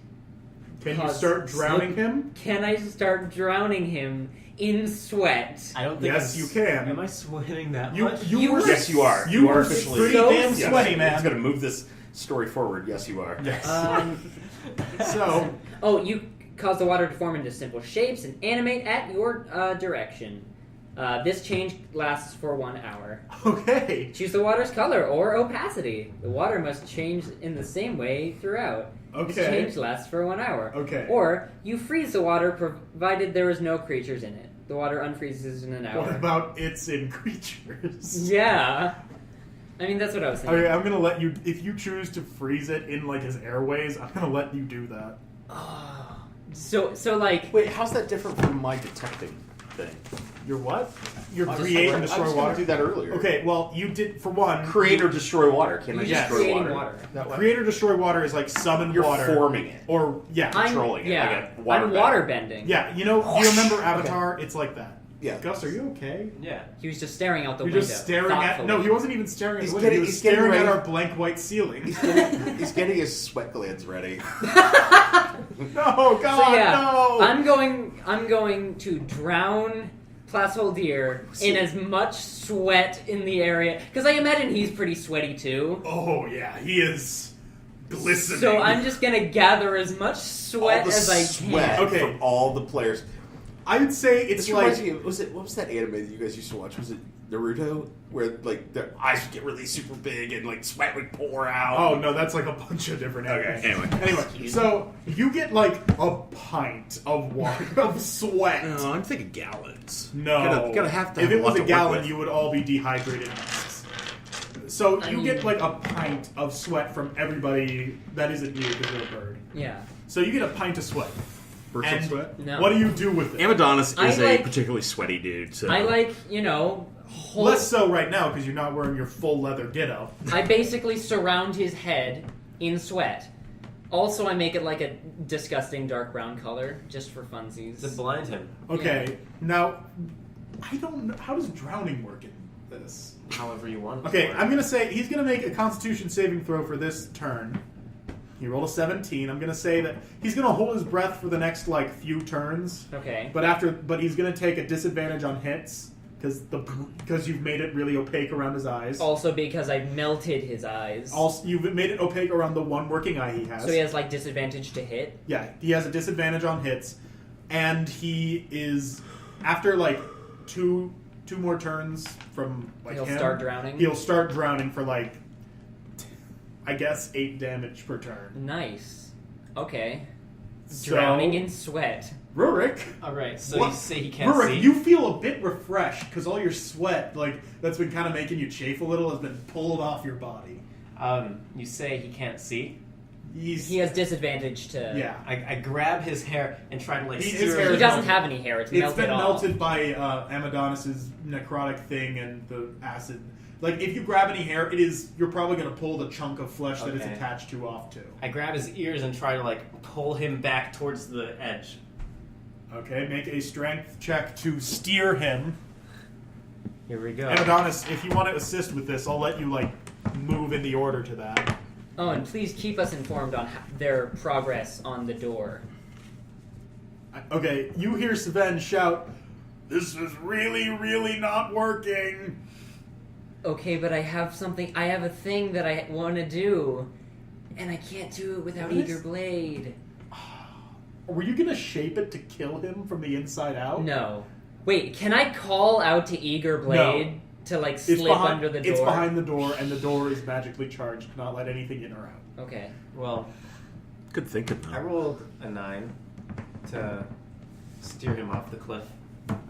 Can you Cause start drowning him? Can I start drowning him in sweat? I don't think Yes, you can. Am I sweating that You, much? you were Yes, you are. You are were officially pretty so damn Yes, sweaty, It's man. going to move this story forward. Yes, you are. Yes. So, you cause the water to form into simple shapes and animate at your direction. This change lasts for 1 hour. Okay. Choose the water's color or opacity. The water must change in the same way throughout. This Okay. change lasts for 1 hour. Okay. Or you freeze the water provided there is no creatures in it. The water unfreezes in an What hour. about its in creatures? Yeah. I mean, that's what I was thinking. Okay, I'm gonna let you. If you choose to freeze it in like his airways, I'm gonna let you do that. So like, Wait, how's that different from my detecting thing? You're what? You're I create and was destroy gonna water. do that earlier. Okay, well you did for one. Create or destroy water. Can I you're Yes. just destroy creating water? water. That way? Create or destroy water is like summon You're water, forming it. or yeah, Controlling it, Yeah, like a water I'm bender. water bending. yeah. You know, you remember Avatar? It's like that. Yeah. Gus, are you okay? Yeah. He was just staring out the You're window. just staring at. thoughtfully. No, he wasn't even staring at He's the window. getting- He was he's getting staring at ready- our blank white ceiling. He's getting his sweat glands ready. No, God, So yeah, no. I'm going to drown Plasholdir in as much sweat in the area because I imagine he's pretty sweaty too. Oh yeah, he is glistening. So I'm just gonna gather as much sweat all the as I sweat can. Okay. from all the players. I would say it's This like reminds me of, what was that anime that you guys used to watch? Was it Naruto? Where like their eyes would get really super big and like sweat would pour out. oh no, that's like a bunch of different. Okay, anyway. Anyway, so you get like a pint of water of sweat. No, I'm thinking gallons. No, Gotta have to if have it a was lot a to work gallon, with. you would all be dehydrated. So I you mean- get like a pint of sweat from everybody that isn't you because you're a bird. Yeah. So you get a pint of sweat. Burst And of sweat. No. what do you do with it? Amadonis I is like- a particularly sweaty dude. So I hold. Less so right now because you're not wearing your full leather ditto. I basically surround his head in sweat. Also, I make it like a disgusting dark brown color just for funsies. To blind him. Okay, now I don't know how does drowning work in this. However you want. Okay, I'm gonna say he's gonna make a Constitution saving throw for this turn. He rolled a 17. I'm gonna say that he's gonna hold his breath for the next like few turns, Okay. but he's gonna take a disadvantage on hits because you've made it really opaque around his eyes. Also because I melted his eyes. Also, you've made it opaque around the one working eye he has. So he has like disadvantage to hit. Yeah, he has a disadvantage on hits, and he is after like two more turns from like He'll him, start drowning. He'll start drowning for like I guess 8 damage per turn. Nice. Okay. So, Drowning in sweat. Rurik. Alright, so what- you say he can't Rurik, see? you feel a bit refreshed because all your sweat, like that's been kind of making you chafe a little, has been pulled off your body. You say he can't see? He has disadvantage to. Yeah. I grab his hair and try to like His steer hair him He doesn't down. have any hair. It's It's melted been off. melted by Amadonus's necrotic thing and the acid. Like, if you grab any hair, you're probably going to pull the chunk of flesh that it's Okay. attached to off too. I grab his ears and try to like pull him back towards the edge. Okay, make a strength check to steer him. Here we go. Amadonus, if you want to assist with this, I'll let you, like, move in the order to that. Oh, and please keep us informed on their progress on the door. Okay, you hear Sven shout, "This is really, really not working." Okay, but I have a thing that I want to do, and I can't do it without What is- Eager Blade. Were you going to shape it to kill him from the inside out? No. Wait, can I call out to Eager Blade to, like, slip under the door? It's behind the door, and the door is magically charged. Cannot let anything in or out. Okay. Well, Good thinking, I though. rolled a 9 to steer him off the cliff.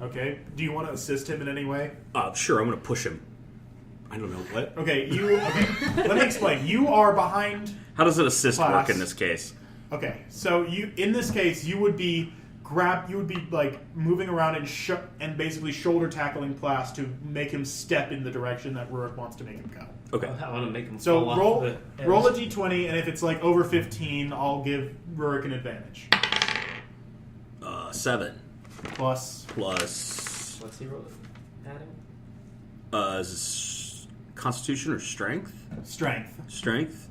Okay. Do you want to assist him in any way? Sure, I'm going to push him. I don't know what. Okay, let me explain. You are behind. How does an assist Class. work in this case? Okay, so in this case, you would be like moving around and basically shoulder tackling Plas to make him step in the direction that Rurik wants to make him go. Okay. I want to make him So fall roll off the edge. roll a d20, and if it's like over 15, I'll give Rurik an advantage. 7 Plus, What's he rolling? Adam? is this Constitution or Strength? strength. Strength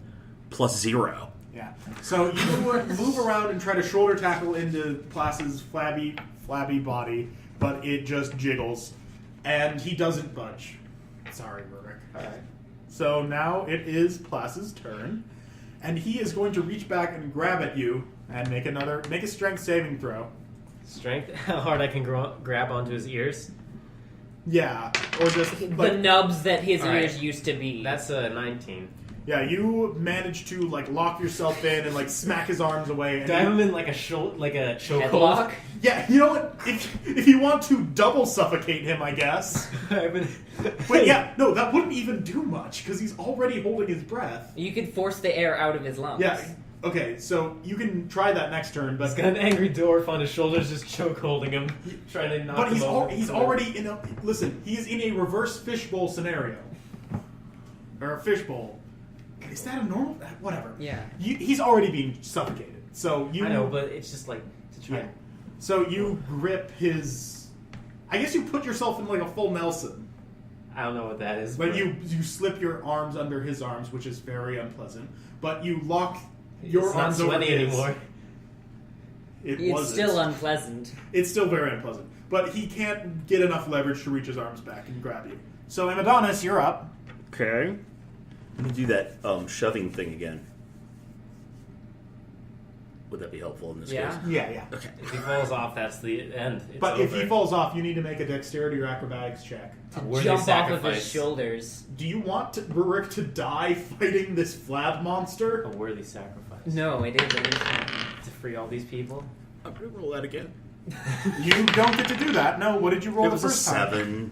plus 0. Yeah. So you move around and try to shoulder tackle into Plas's flabby body, but it just jiggles, and he doesn't budge. Sorry, Rurik. All right. So now it is Plas's turn, and he is going to reach back and grab at you and make a strength saving throw. Strength? How hard I can grab onto his ears? Yeah, or just The like nubs that his All right. ears used to be. That's a 19. yeah, you manage to like lock yourself in and like smack his arms away. And Do I have him in like a chokehold? Headlock? Yeah, you know what? If you want to double suffocate him, I guess. Wait, yeah, no, that wouldn't even do much because he's already holding his breath. You could force the air out of his lungs. Yeah. Okay, so you can try that next turn, but He's got an angry dwarf on his shoulders, just choke holding him, trying to knock but him over. he's already in a listen. He's in a reverse fishbowl scenario, or a fishbowl. Is that a normal? Whatever. Yeah. He's already being suffocated. So you. I know, but it's just like to try. Yeah. So you grip his. I guess you put yourself in like a full Nelson, I don't know what that is. but you slip your arms under his arms, which is very unpleasant. But you lock your it's not arms over sweaty his. anymore. It It's wasn't. still unpleasant. It's still very unpleasant. But he can't get enough leverage to reach his arms back and grab you. So Amadonus, you're up. Okay. Let me do that shoving thing again. Would that be helpful in this Yeah. case? Yeah. Okay. If he falls off, that's the end. It's But if over. he falls off, you need to make a dexterity or acrobatics check. A worthy Jump off of his sacrifice. shoulders. Do you want Rurik to die fighting this flab monster? A worthy sacrifice. No, it isn't. To free all these people. I'm going to roll that again. You don't get to do that. No, what did you roll It the was a first time? 7.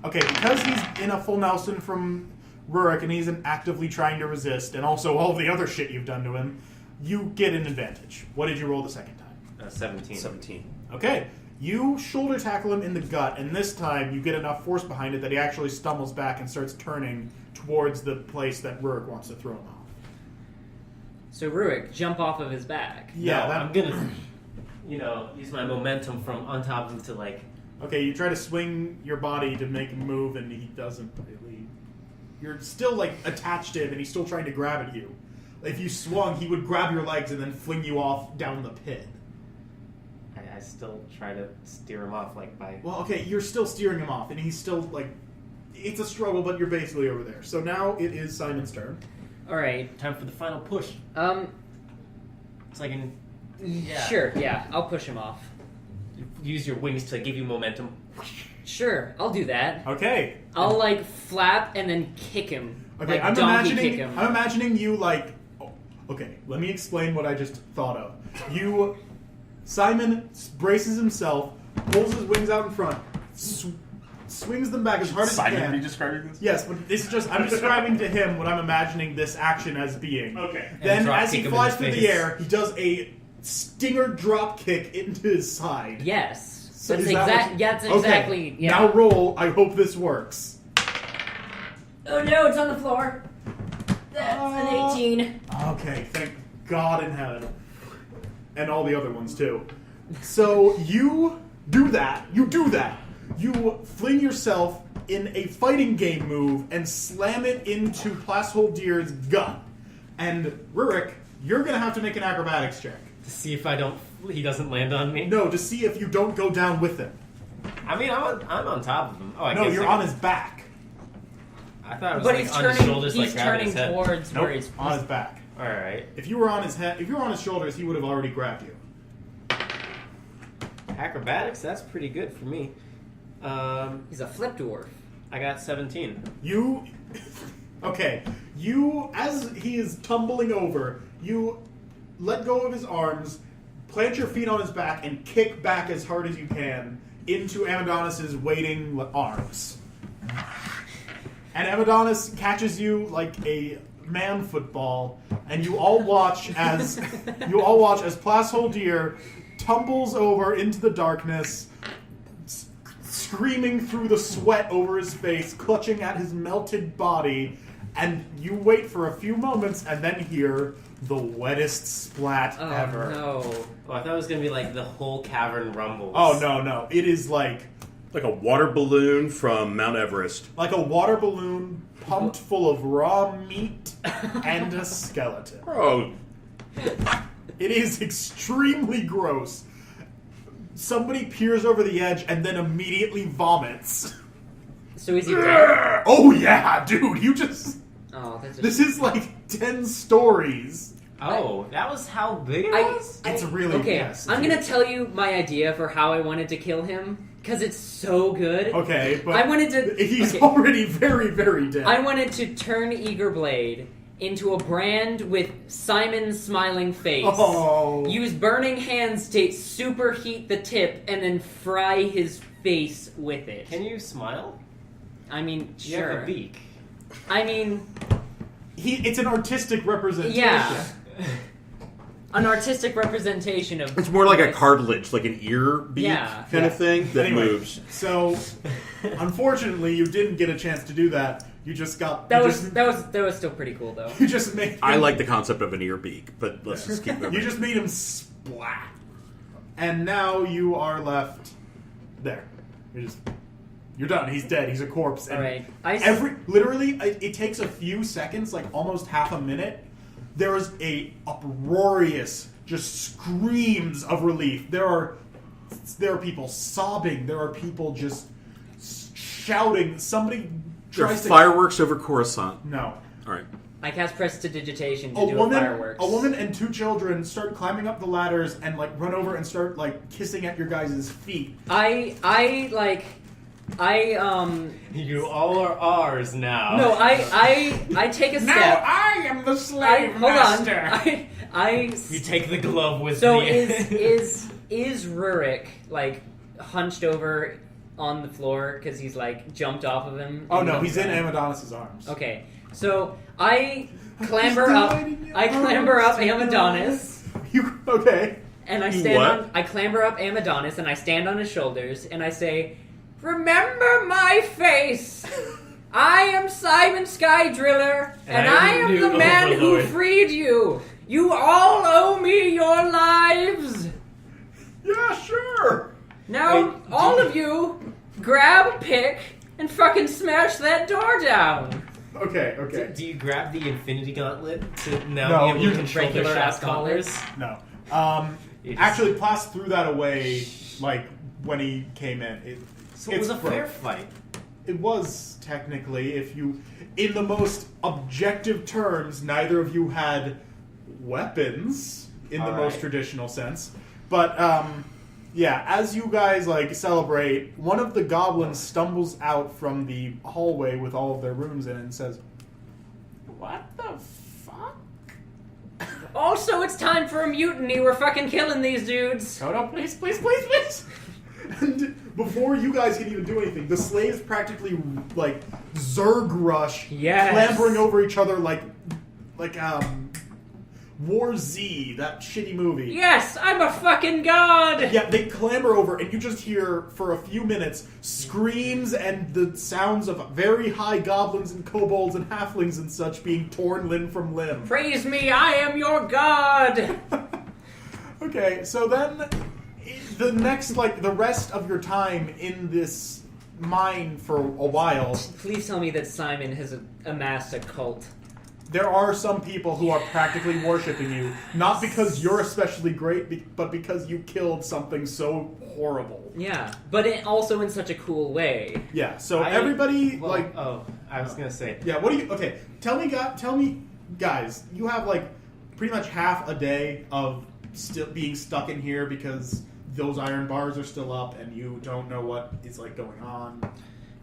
Okay, because he's in a full Nelson from Rurik and he's actively trying to resist, and also all the other shit you've done to him, you get an advantage. What did you roll the second time? 17. 17. Okay, you shoulder tackle him in the gut, and this time you get enough force behind it that he actually stumbles back and starts turning towards the place that Rurik wants to throw him off. So Rurik, jump off of his back. Yeah, No, I'm gonna, use my momentum from on top of him to like. Okay, you try to swing your body to make him move, and he doesn't really. You're still like attached to him, and he's still trying to grab at you. If you swung, he would grab your legs and then fling you off down the pit. I still try to steer him off like by. Well, okay, you're still steering him off, and he's still like. It's a struggle, but you're basically over there. So now it is Simon's turn. All right. Time for the final push. Um. So I can Sure. Yeah, I'll push him off. use your wings to give you momentum. Sure, I'll do that. Okay. I'll like flap and then kick him. Okay, like I'm donkey imagining. kick him. I'm imagining you like. Oh, okay, let me explain what I just thought of. Simon braces himself, pulls his wings out in front, swings them back as hard as he Simon can. be describing this? Yes, but this is just I'm describing to him what I'm imagining this action as being. Okay. Then, drop as he kick him in flies his through face. the air, he does a stinger drop kick into his side. Yes. So That's is that what you- that's Okay, exactly. Yeah. Now roll. I hope this works. Oh no, it's on the floor. That's an 18. Okay, thank God in heaven. And all the other ones, too. So, you do that. You fling yourself in a fighting game move and slam it into Plasholdir's gut. And, Rurik, you're going to have to make an acrobatics check. To see if he doesn't land on me. No, to see if you don't go down with him. I mean, I'm on top of him. Oh, I No, guess you're I on his back. I thought it was But like he's on turning. his shoulders, He's like grabbing turning his head. towards Nope, where he's. on his back. All right. If you were on his head, if you were on his shoulders, he would have already grabbed you. Acrobatics, that's pretty good for me. He's a flip dwarf. I got 17. You, okay, as he is tumbling over, you let go of his arms, plant your feet on his back and kick back as hard as you can into Amadonus's waiting arms. And Amadonus catches you like a man football, and you all watch as Plasholdir tumbles over into the darkness, screaming through the sweat over his face, clutching at his melted body, and you wait for a few moments and then hear the wettest splat ever. No. Oh, I thought it was going to be like the whole cavern rumbles. Oh, no. It is like a water balloon from Mount Everest. like a water balloon pumped full of raw meat and a skeleton. Oh, It is extremely gross. Somebody peers over the edge and then immediately vomits. So is he dead? Oh yeah, dude, you just... Oh, that's This is like 10 stories. Oh, that was how big it was? It's really... Okay, yes. I'm gonna tell you my idea for how I wanted to kill him, because it's so good. Okay, but I wanted to... he's okay. already very, very dead. I wanted to turn Eager Blade into a brand with Simon's smiling face. Oh. Use burning hands to superheat the tip and then fry his face with it. Can you smile? I mean, You sure. have a beak. I mean, It's an artistic representation. yeah. An artistic representation of... it's more like a this. cartilage, like an ear beak Yeah. kind of thing that Anyway, moves. So, unfortunately, you didn't get a chance to do that. You just got... That you was just- that was still pretty cool, though. You just made him, I like the concept of an ear beak, but let's just keep moving. You just made him splat. And now you are left there. You're done. He's dead. He's a corpse. And Alright. literally, it takes a few seconds, like almost half a minute. There is a uproarious, just screams of relief. There are people sobbing. There are people just shouting. Somebody There are tries to... fireworks over Coruscant. No. All right. I cast Prestidigitation to A do fireworks. woman and 2 children start climbing up the ladders and like run over and start like kissing at your guys' feet. You all are ours now. No, I take a step. Now I am the slave Hold master. on. You take the glove with So me. is Rurik like hunched over on the floor because he's like jumped off of him? Oh no, he's in Amadonus' arms. Okay, so I clamber up. I clamber up Amadonus, You okay? and I You stand what? on. I clamber up Amadonus, and I stand on his shoulders, and I say, "Remember my face. I am Simon Skydriller, and I am new the man who overlord." freed you. You all owe me your lives. Yeah, sure. Now, Wait, all of you, grab a pick and fucking smash that door down." Okay. Do you grab the Infinity Gauntlet to now No, be able you to can control break the your shaft shaft gauntlets. collars? No. You just- Actually, Plas threw that away like when he came in. So it was a broke. fair fight. It was technically, if you, in the most objective terms, neither of you had weapons in the All most right. traditional sense. But yeah, as you guys like celebrate, one of the goblins stumbles out from the hallway with all of their rooms in it and says, "What the fuck?" Also, it's time for a mutiny. We're fucking killing these dudes. No, please. And before you guys can even do anything, the slaves practically like Zerg rush, Yes. clambering over each other like War Z, that shitty movie. Yes, I'm a fucking god. Yeah, they clamber over, and you just hear for a few minutes screams and the sounds of very high goblins and kobolds and halflings and such being torn limb from limb. Praise me, I am your god. Okay, so then the next, like, the rest of your time in this mine for a while, Please tell me that Simon has amassed a cult. there are some people who are practically worshipping you, not because you're especially great, but because you killed something so horrible. Yeah, but also in such a cool way. Yeah, so I was gonna say. Yeah, what do you... Okay, tell me, guys, you have, like, pretty much half a day of still being stuck in here because those iron bars are still up and you don't know what is, like, going on.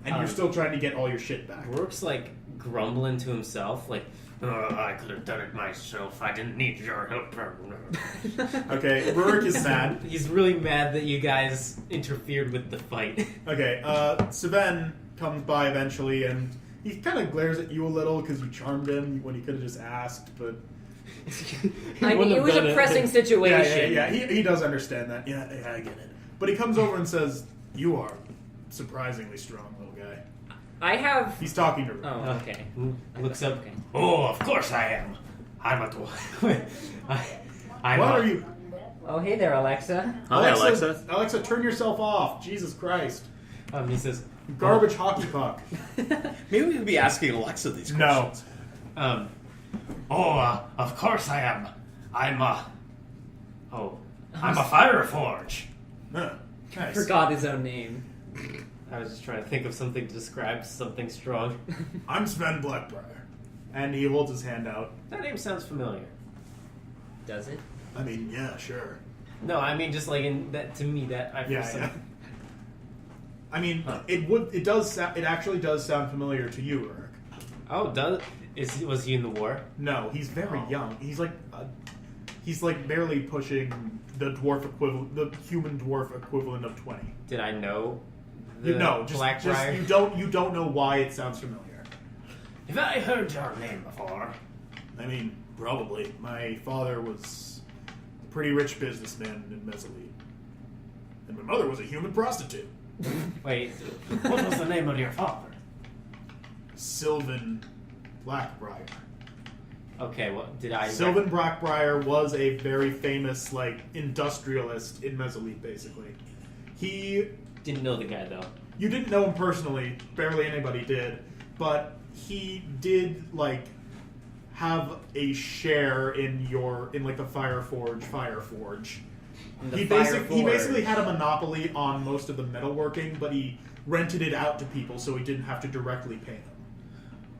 and you're still trying to get all your shit back. Rourke's like grumbling to himself, like, I could have done it myself. I didn't need your help. Okay, Rurik is sad. He's really mad that you guys interfered with the fight. Okay, Sven comes by eventually, and he kind of glares at you a little because you charmed him when he could have just asked, but... I mean, it was a pressing situation. Yeah, he does understand that. Yeah, I get it. But he comes over and says, you are surprisingly strong, little guy. I have... He's talking to Rurik. Oh, okay. Looks up. Okay. Oh, of course I am. I'm a dwarf. What are you... Oh, hey there, Alexa. Hi, Alexa. Alexa, turn yourself off. Jesus Christ. He says, Garbage hockey puck. Maybe we could be asking Alexa these No. questions. Of course I am. I'm a Fireforge. Huh. Nice. Forgot his own name. I was just trying to think of something to describe something strong. I'm Sven Blackbriar. And he holds his hand out. That name sounds familiar. Does it? I mean, yeah, sure. No, I mean just like in that to me that I feel Yeah. I mean, it actually does sound familiar to you, Rurik. Oh, was he in the war? No, he's very young. He's like barely pushing the human dwarf equivalent of 20. Did I know the Blackbriar? Blackbriar? You don't know why it sounds familiar. Have I heard your name before? I mean, probably. My father was a pretty rich businessman in Mesolete. And my mother was a human prostitute. Wait, what was the name of your father? Sylvan Blackbriar. Okay, well, did I... Sylvan Blackbriar was a very famous, industrialist in Mesolete, basically. He... Didn't know the guy, though. You didn't know him personally. Barely anybody did. But he did, have a share in the Fireforge. He basically had a monopoly on most of the metalworking, but he rented it out to people so he didn't have to directly pay them.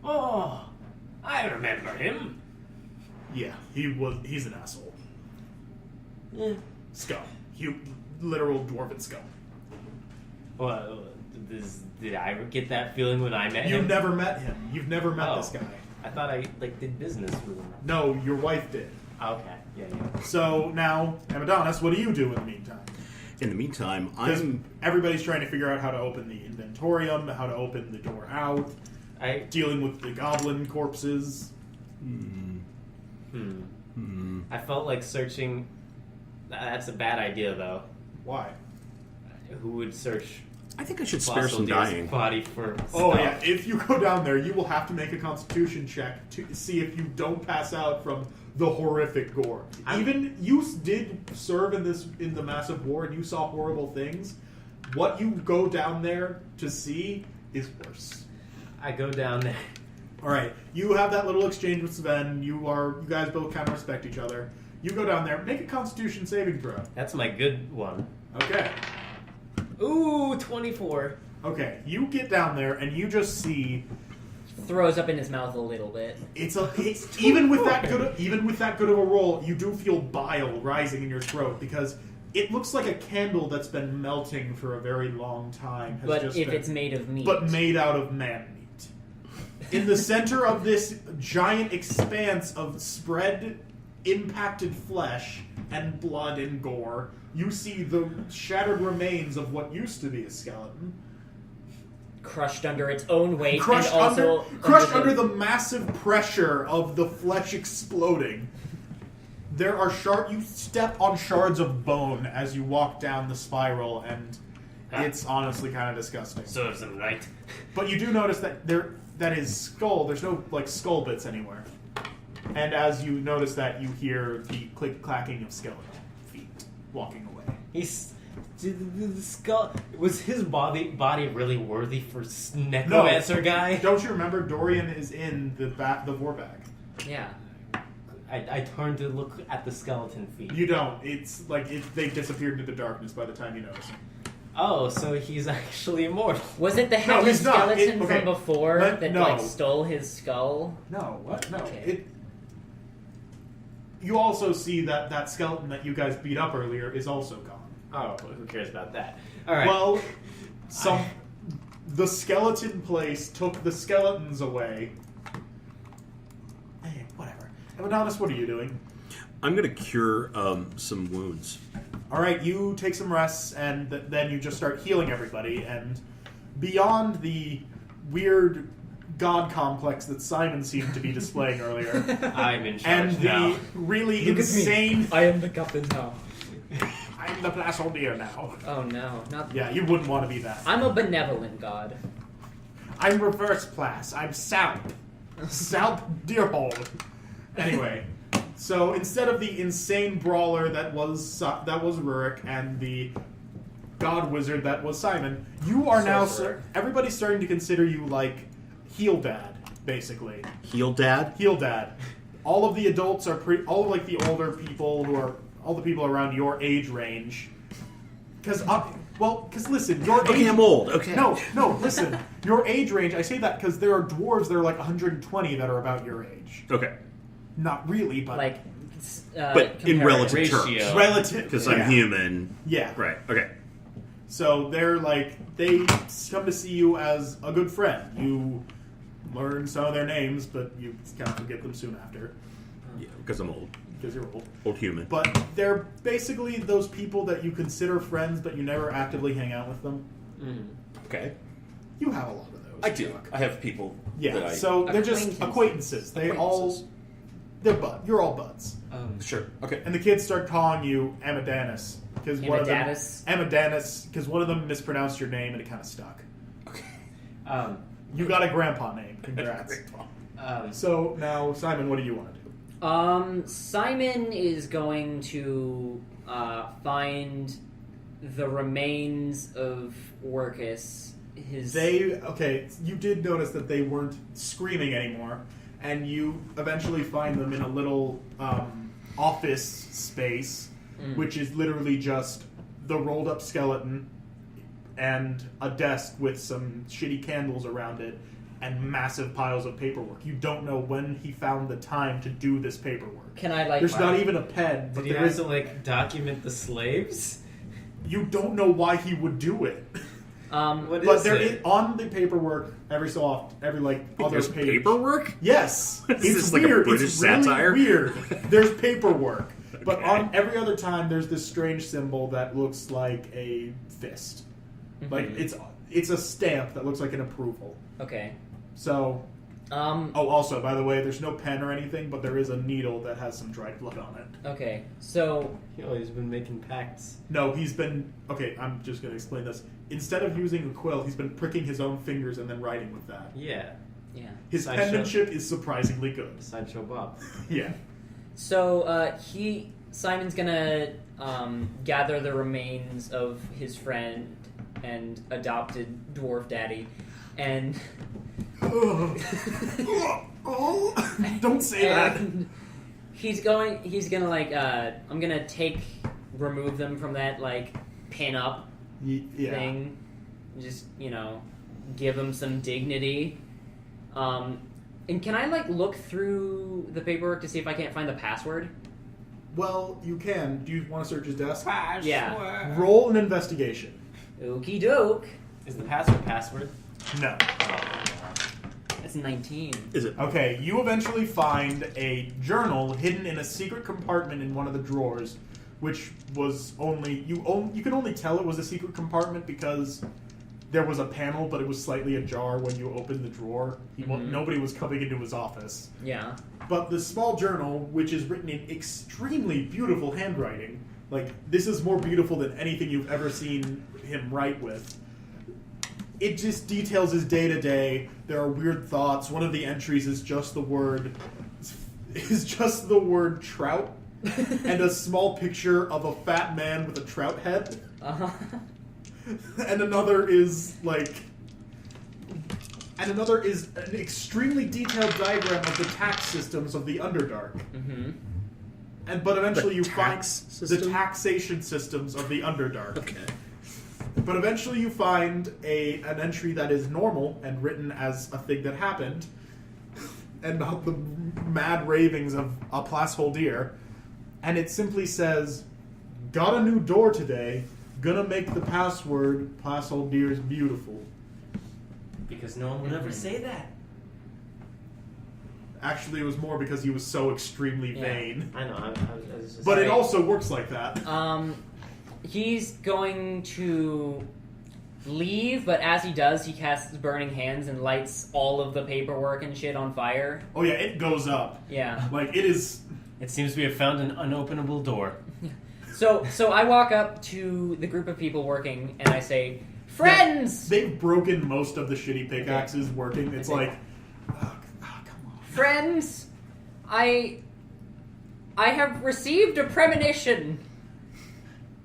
Oh, I remember him. Yeah, he's an asshole. Scum. Literal dwarven scum. Well, did I ever get that feeling when I met him? You've never met him. You've never met this guy. I thought I did business with him. No, your wife did. Okay, yeah. So now, Amadonus, what do you do in the meantime? In the meantime, Everybody's trying to figure out how to open the inventorium, how to open the door out, dealing with the goblin corpses. I felt like searching... That's a bad idea, though. Why? Who would search... I think I should spare some dying. Body for Oh, stuff. yeah. If you go down there, you will have to make a constitution check to see if you don't pass out from the horrific gore. Even you did serve in the massive war and you saw horrible things. What you go down there to see is worse. I go down there. All right. You have that little exchange with Sven. You guys both kind of respect each other. You go down there, make a constitution saving throw. That's my good one. Okay. Ooh, 24. Okay, you get down there and you just see Throws up in his mouth a little bit. it's even with that good of a roll, you do feel bile rising in your throat because it looks like a candle that's been melting for a very long time. It's made of meat. But made out of man meat. In the center of this giant expanse of spread, impacted flesh and blood and gore, you see the shattered remains of what used to be a skeleton. Crushed under its own weight, Crushed and also under the massive pressure of the flesh exploding. There are you step on shards of bone as you walk down the spiral, and it's honestly kind of disgusting. Serves him right. But you do notice that his skull, there's no skull bits anywhere. And as you notice that, you hear the click-clacking of skeleton feet walking away. The skull... Was his body really worthy for necromancer guy? Don't you remember Dorian is in the Vorbag? Yeah. I turned to look at the skeleton feet. You don't. It's they disappeared into the darkness by the time you notice him. Oh, so he's actually immortal. Was it the headless he's not. skeleton Okay. from before No. stole his skull? No, what? No. Okay. You also see that skeleton that you guys beat up earlier is also gone. Oh, who cares about that? All right. Well, the skeleton place took the skeletons away. Hey, whatever. Amadonus, what are you doing? I'm going to cure some wounds. All right, you take some rests, and then you just start healing everybody. And beyond the weird god complex that Simon seemed to be displaying earlier, I'm in charge and now. the really Look at me. insane... I am the captain now. I'm the placeholder now. Oh no, not. Yeah, you wouldn't want to be that. I'm a benevolent god. I'm reverse class. I'm Salp. Salp Deerhold. Anyway, so instead of the insane brawler that was Rurik and the god wizard that was Simon, you are now... everybody's starting to consider you like Heel Dad, basically. Heel Dad? Heel Dad. All of the adults are all of, like, the older people who are all the people around your age range. Because listen, your age... Okay, I'm old. Okay. No, listen. Your age range, I say that because there are dwarves that are like 120 that are about your age. Okay. Not really, but... Like, But in relative Ratio. terms. relative. Because I'm human. Yeah. Right, okay. So they're like, they come to see you as a good friend. You learn some of their names, but you kind of forget them soon after. Yeah, because I'm old. Because you're old. Old human. But they're basically those people that you consider friends, but you never actively hang out with them. Okay. You have a lot of those. I do. I have people that Yeah, I... so they're just acquaintances. You're all buds. Sure. Okay. And the kids start calling you Amadonus. Because one of them mispronounced your name and it kind of stuck. Okay. You got a grandpa name. Congrats. So now, Simon, what do you want to do? Simon is going to find the remains of Orcus. You did notice that they weren't screaming anymore, and you eventually find them in a little office space, which is literally just the rolled up skeleton and a desk with some shitty candles around it and massive piles of paperwork. You don't know when he found the time to do this paperwork. Can I, like... There's not even a pen. Did he have to, like, document the slaves? You don't know why he would do it. What But is there it? is, on the paperwork, every so often, other There's page. paperwork? Yes. Is It's this like a weird. British It's really satire? weird. There's paperwork. But Okay. on every other time, there's this strange symbol that looks like a fist. Like, it's a stamp that looks like an approval. Okay. So... also, by the way, there's no pen or anything, but there is a needle that has some dried blood on it. Okay, so... He's been making pacts. No, he's been... Okay, I'm just going to explain this. Instead of using a quill, he's been pricking his own fingers and then writing with that. Yeah. Yeah. His Sideshow. penmanship is surprisingly good. Sideshow Bob. Yeah. So, Simon's gonna gather the remains of his friend and adopted dwarf daddy, and... Don't say that. He's gonna I'm gonna remove them from that, like, pin up thing. Just, give them some dignity. And can I, like, look through the paperwork to see if I can't find the password? Well, you can. Do you want to search his desk? Yeah. Roll an investigation. Okie doke. Is the password? No. That's 19. Is it? Okay, you eventually find a journal hidden in a secret compartment in one of the drawers, which was you can only tell it was a secret compartment because there was a panel, but it was slightly ajar when you opened the drawer. Nobody was coming into his office. Yeah. But the small journal, which is written in extremely beautiful handwriting, like, this is more beautiful than anything you've ever seen him write with. It just details his day-to-day. There are weird thoughts. One of the entries is just the word trout and a small picture of a fat man with a trout head. Uh-huh. And another is an extremely detailed diagram of the tax systems of the Underdark. Mm-hmm. But eventually you find system? the taxation systems of the Underdark. Okay. But eventually you find an entry that is normal and written as a thing that happened, and not the mad ravings of a placeholder. And it simply says, "Got a new door today. Gonna make the password placeholders beautiful." Because no one would ever say that. Actually, it was more because he was so extremely vain. I know. I was just But it also works like that. He's going to leave, but as he does, he casts Burning Hands and lights all of the paperwork and shit on fire. Oh yeah, it goes up. Yeah. Like, it is... It seems we have found an unopenable door. So I walk up to the group of people working, and I say, "Friends!" They've broken most of the shitty pickaxes working. It's Okay. like... Oh, come on. Friends, I have received a premonition.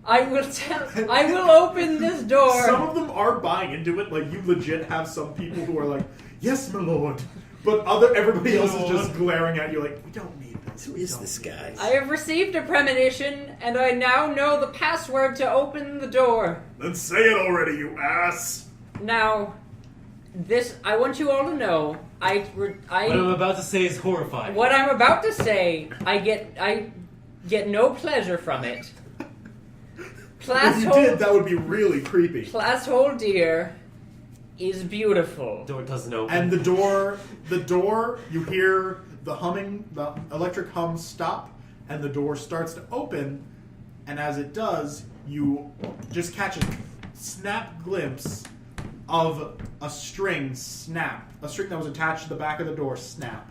I will open this door. Some of them are buying into it. Like, you legit have some people who are like, "Yes, my lord," but everybody else is just glaring at you like, "We don't need this." Who is this guy? I have received a premonition, and I now know the password to open the door. Then say it already, you ass. Now, I want you all to know, What I'm about to say is horrifying. what I'm about to say, I get no pleasure from it. If you did, that would be really creepy. Plasshole deer is beautiful. Door doesn't open. And the door, you hear the humming, the electric hum stop, and the door starts to open, and as it does, you just catch a snap glimpse of a string snap. A string that was attached to the back of the door snap.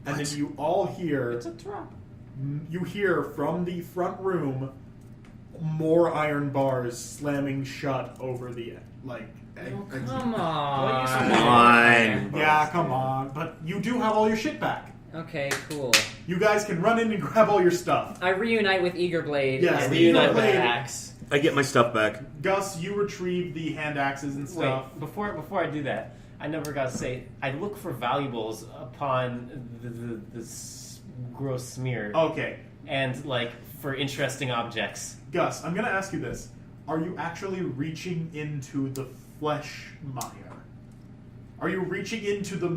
And then you all hear... It's a trap. You hear from the front room more iron bars slamming shut over the, like... Come on. Come on. Yeah, come on. But you do have all your shit back. Okay, cool. You guys can run in and grab all your stuff. I reunite with Eagerblade. Yes, and the Reunite with Eagerblade. the axe. I get my stuff back. Gus, you retrieve the hand axes and stuff. Wait, before I do that, I never got to say, I look for valuables upon the gross smear. Okay. And, like, for interesting objects. Gus, I'm going to ask you this. Are you actually reaching into the flesh mire? Are you reaching into the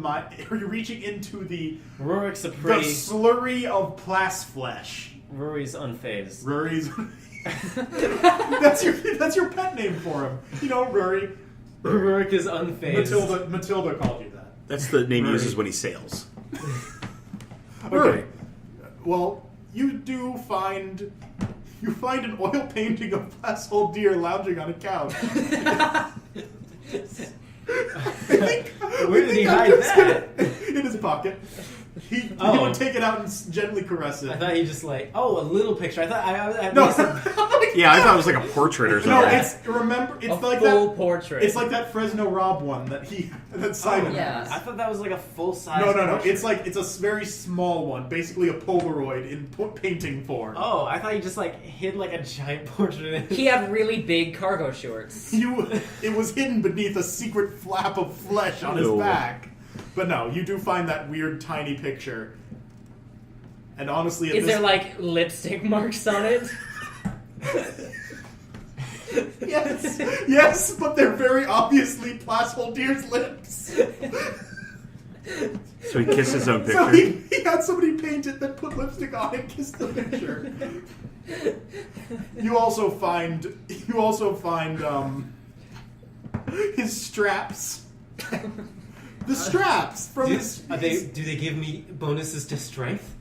Rurik's a the pretty... slurry of plas flesh? Rory's unfazed. Rory's... that's your pet name for him. You know, Rurik. Rurik is unfazed. Matilda called you that. That's the name he Right. uses when he sails. Okay. Well, you do find... You find an oil painting of Plasshole Deer lounging on a couch. Where did he hide that? In his pocket. He Oh. would take it out and gently caress it. I thought he just like, a little picture. I thought I No, Yeah, I thought it was like a portrait or no, something. it's A like full that. portrait. It's like that Fresno Rob one that Simon yeah. has. I thought that was like a full size. No. It's a very small one, basically a Polaroid in painting form. Oh, I thought you just like hid like a giant portrait in He had really big cargo shorts. It was hidden beneath a secret flap of flesh on his No. back. But no, you do find that weird tiny picture. And honestly, Is there like lipstick marks on it? yes, but they're very obviously Plasshole Deer's lips. So he kissed his own So picture. he had somebody paint it, then put lipstick on it, kiss the picture. You also find his straps. The straps from his. Do they give me bonuses to strength?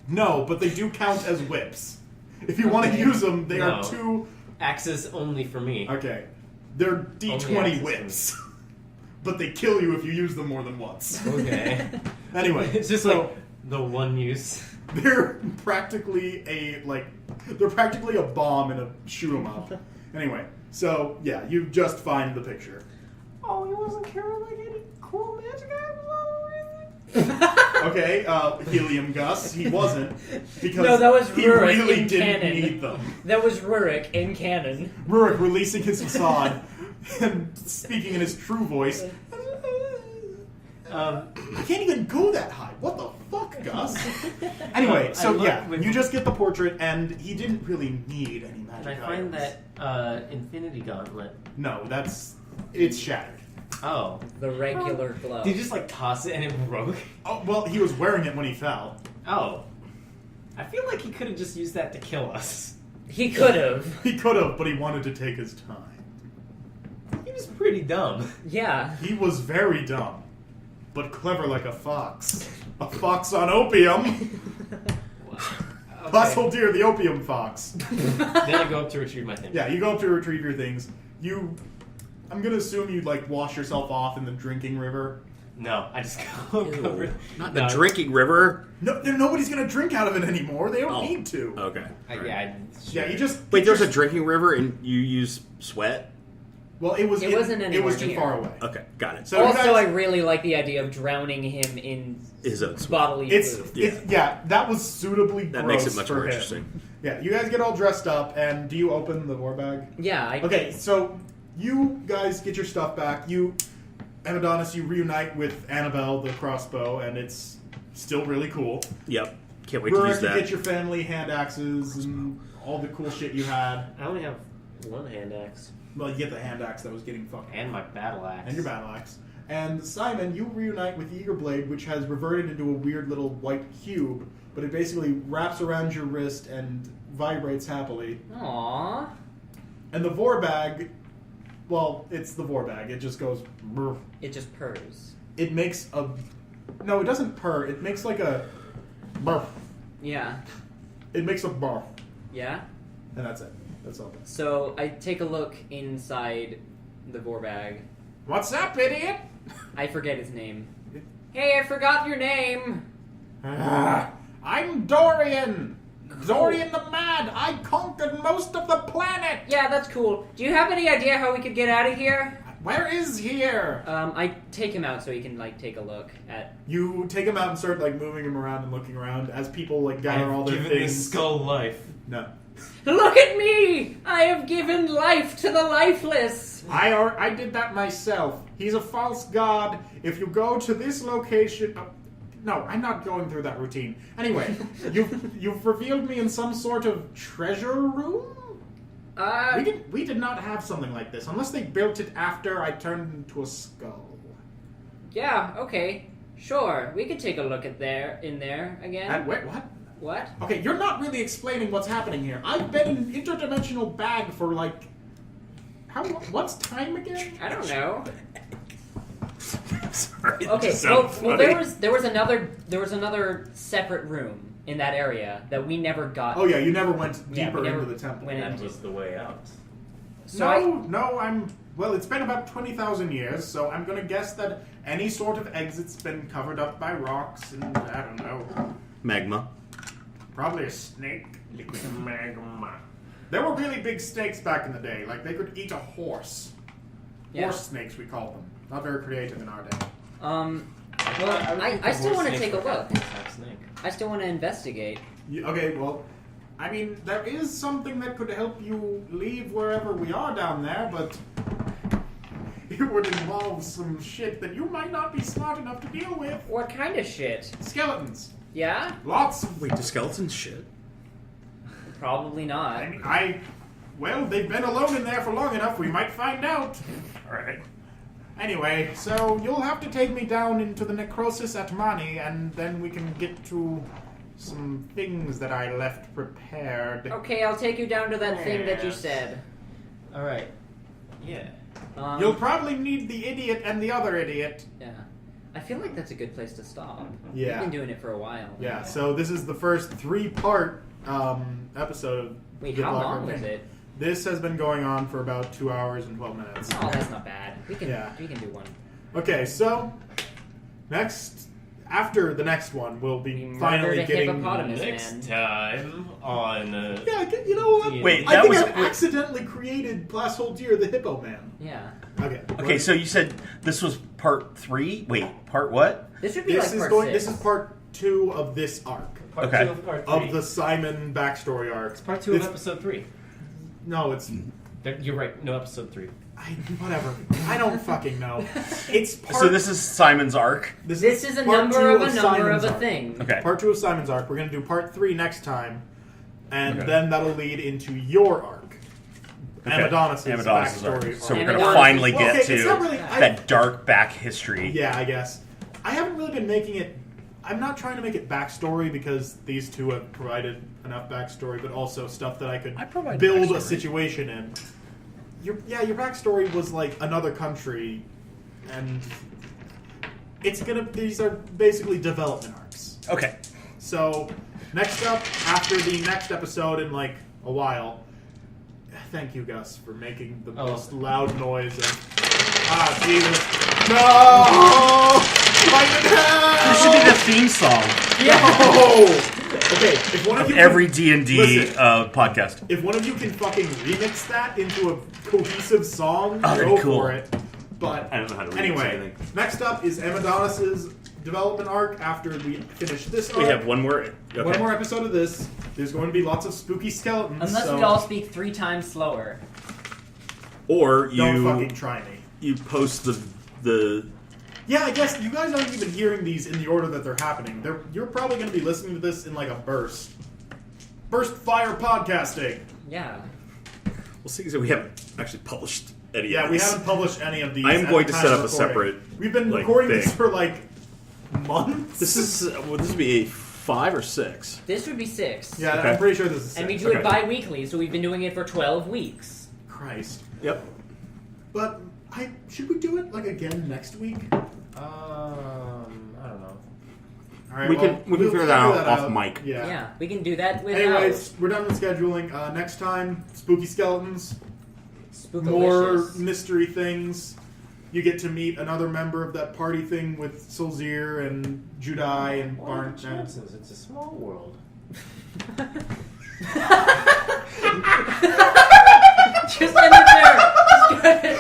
No, but they do count as whips. If you want to Okay. use them, they No. are two. Axes only for me. Okay, they're Only D20 axes whips, but they kill you if you use them more than once. Okay. Anyway, It's just so like the one use. they're practically a bomb in a shoot 'em up. Anyway, so yeah, you just find the picture. Oh, he wasn't carrying like any cool magic items Okay, Helium Gus, he wasn't because No, that was he Rurik really in didn't canon. need them. That was Rurik in canon. Rurik releasing his facade and speaking in his true voice. I can't even go that high. What the fuck, Gus? Anyway, I so look yeah, with- you just get the portrait, and he didn't really need any magic And I find items. that Infinity Gauntlet. No, it's shattered. Oh. The regular glove. Did you just like toss it and it broke? Oh, well, he was wearing it when he fell. Oh. I feel like he could have just used that to kill us. He could have. He could have, but he wanted to take his time. He was was pretty dumb. Yeah. He was very dumb, but clever like a fox. A fox on opium. Possible deer, the opium fox. Then I go up to retrieve my thing. Yeah, you go up to retrieve your things. I'm gonna assume you like wash yourself off in the drinking river. No, I just go over. Not the drinking river. No, nobody's gonna drink out of it anymore. They don't need to. Okay. Yeah, You just Wait, there's a drinking river and you use sweat? Well, it wasn't It anywhere was too near. far away. Okay, got it. So you Also, guys- I really like the idea of drowning him in His own sweat. bodily fluid. That was suitably That gross makes it much for more him. interesting. Yeah, you guys get all dressed up, and do you open the war bag? Yeah. Okay, so you guys get your stuff back. Amadonus, you reunite with Annabelle, the crossbow, and it's still really cool. Yep. Can't wait to use Rurik, you that. get your family hand axes and all the cool shit you had. I only have one hand axe. Well, you get the hand axe that was getting fucked. And my battle axe. And your battle axe. And Simon, you reunite with the Eager Blade, which has reverted into a weird little white cube, but it basically wraps around your wrist and vibrates happily. Aww. And the Vorbag, well, it's the Vorbag. It just goes... brr. It just purrs. It makes a... No, it doesn't purr. It makes like a... Burr. Yeah. It makes a burr. Yeah? And that's it. That's all. So I take a look inside the Vorbag. What's up, idiot? I forget his name. Hey, I forgot your name! I'm Dorian! Dorian the Mad! I conquered most of the planet! Yeah, that's cool. Do you have any idea how we could get out of here? Where is here? I take him out so he can, take a look at... You take him out and start, moving him around and looking around as people, gather all their given things. this skull life. No. Look at me! I have given life to the lifeless! I did that myself. He's a false god. If you go to this location... no, I'm not going through that routine. Anyway, you've revealed me in some sort of treasure room? We did not have something like this, unless they built it after I turned into a skull. Yeah, okay. Sure, we could take a look in there again. Wait, what? What? Okay, you're not really explaining what's happening here. I've been in an interdimensional bag for what's time again? I don't know. Sorry, Okay, it sounds well funny. there was another separate room in that area that we never got. Oh yeah, you never went Yeah, deeper we never into the temple. went That into. was the way out. So Well, it's been about 20,000 years, so I'm gonna guess that any sort of exit's been covered up by rocks and, I don't know, Magma. probably a snake. Liquid magma. There were really big snakes back in the day, they could eat a horse. Yeah. Horse snakes, we call them. Not very creative in our day. Well, I still want to take a look. Snake. I still want to investigate. Okay, well, I mean, there is something that could help you leave wherever we are down there, but it would involve some shit that you might not be smart enough to deal with. What kind of shit? Skeletons. Yeah? Lots of... Wait, do skeletons shit? Probably not. Well, they've been alone in there for long enough, we might find out. Alright. Anyway, so you'll have to take me down into the necrosis at Mani, and then we can get to some things that I left prepared. Okay, I'll take you down to that thing that you said. Alright. Yeah. You'll probably need the idiot and the other idiot. Yeah. I feel like that's a good place to stop. Yeah. We've been doing it for a while. Yeah, so this is the first 3-part episode of Wait, the how Blackheart long was King. it? This has been going on for about 2 hours and 12 minutes. Oh, that's not bad. We can do one. Okay, so after the next one, we'll be We finally murdered a getting... hippopotamus. Next time on. Yeah, you know what? Wait, I that think was- I've accidentally created Blast Hole Deer, the Hippo Man. Yeah. Okay. Okay, so you said this was part 3? Wait, part what? This should be This like is part going. 6. This is part 2 of this arc Part Okay. 2 of part 3. of the Simon backstory arc. Part 2 of It's- episode 3. No, it's You're right. No, episode 3. whatever. I don't fucking know. It's part. So this is Simon's arc? This is a part number 2 of a number Simon's of a arc. thing. Okay. Part 2 of Simon's arc. We're gonna do part 3 next time, and Okay. then that'll lead into your arc. Okay. Amadonus' Amadonus' backstory. arc. So we're Amadonus' going to finally Well, get okay, it's to not really- that dark back history. Yeah, I guess. I haven't really been making it... I'm not trying to make it backstory because these two have provided enough backstory, but also stuff that I could I provide build a backstory. situation in. your backstory was like another country, and these are basically development arcs. Okay. So, next up, after the next episode in like a while, thank you, Gus, for making the most loud noise. Jesus. No! This should be the theme song. Okay, if one of you every D&D podcast. If one of you can fucking remix that into a cohesive song, that'd go be cool. for it. But I don't know how to remix anyway, anything. next up is Amadonus' development arc. After we finish this arc, We have one more. Okay. one more episode of this. There's going to be lots of spooky skeletons. Unless so we all speak 3 times slower. Or don't you fucking try me. you post the Yeah, I guess you guys aren't even hearing these in the order that they're happening. You're probably going to be listening to this in like a burst. Burst fire podcasting. Yeah. Well, see, so we haven't actually published any. Yeah, of we these. haven't published any of these. I am at going the to time set of up a recording. separate. We've been like, recording thing. this for like months. This is this would be a 5 or 6. This would be 6. Yeah, Okay. I'm pretty sure this is. And we six. do it bi-weekly, so we've been doing it for 12 weeks. Christ. Yep. But should we do it like again next week? I don't know. All right, We well, can figure that out off mic. Yeah. Yeah, we can do that without Anyways, we're done with scheduling. Next time, spooky skeletons, Spookalicious. more mystery things. You get to meet another member of that party thing with Solzir and Judai and What are Barn. the chances? It's a small world. Just end it there. Just go ahead.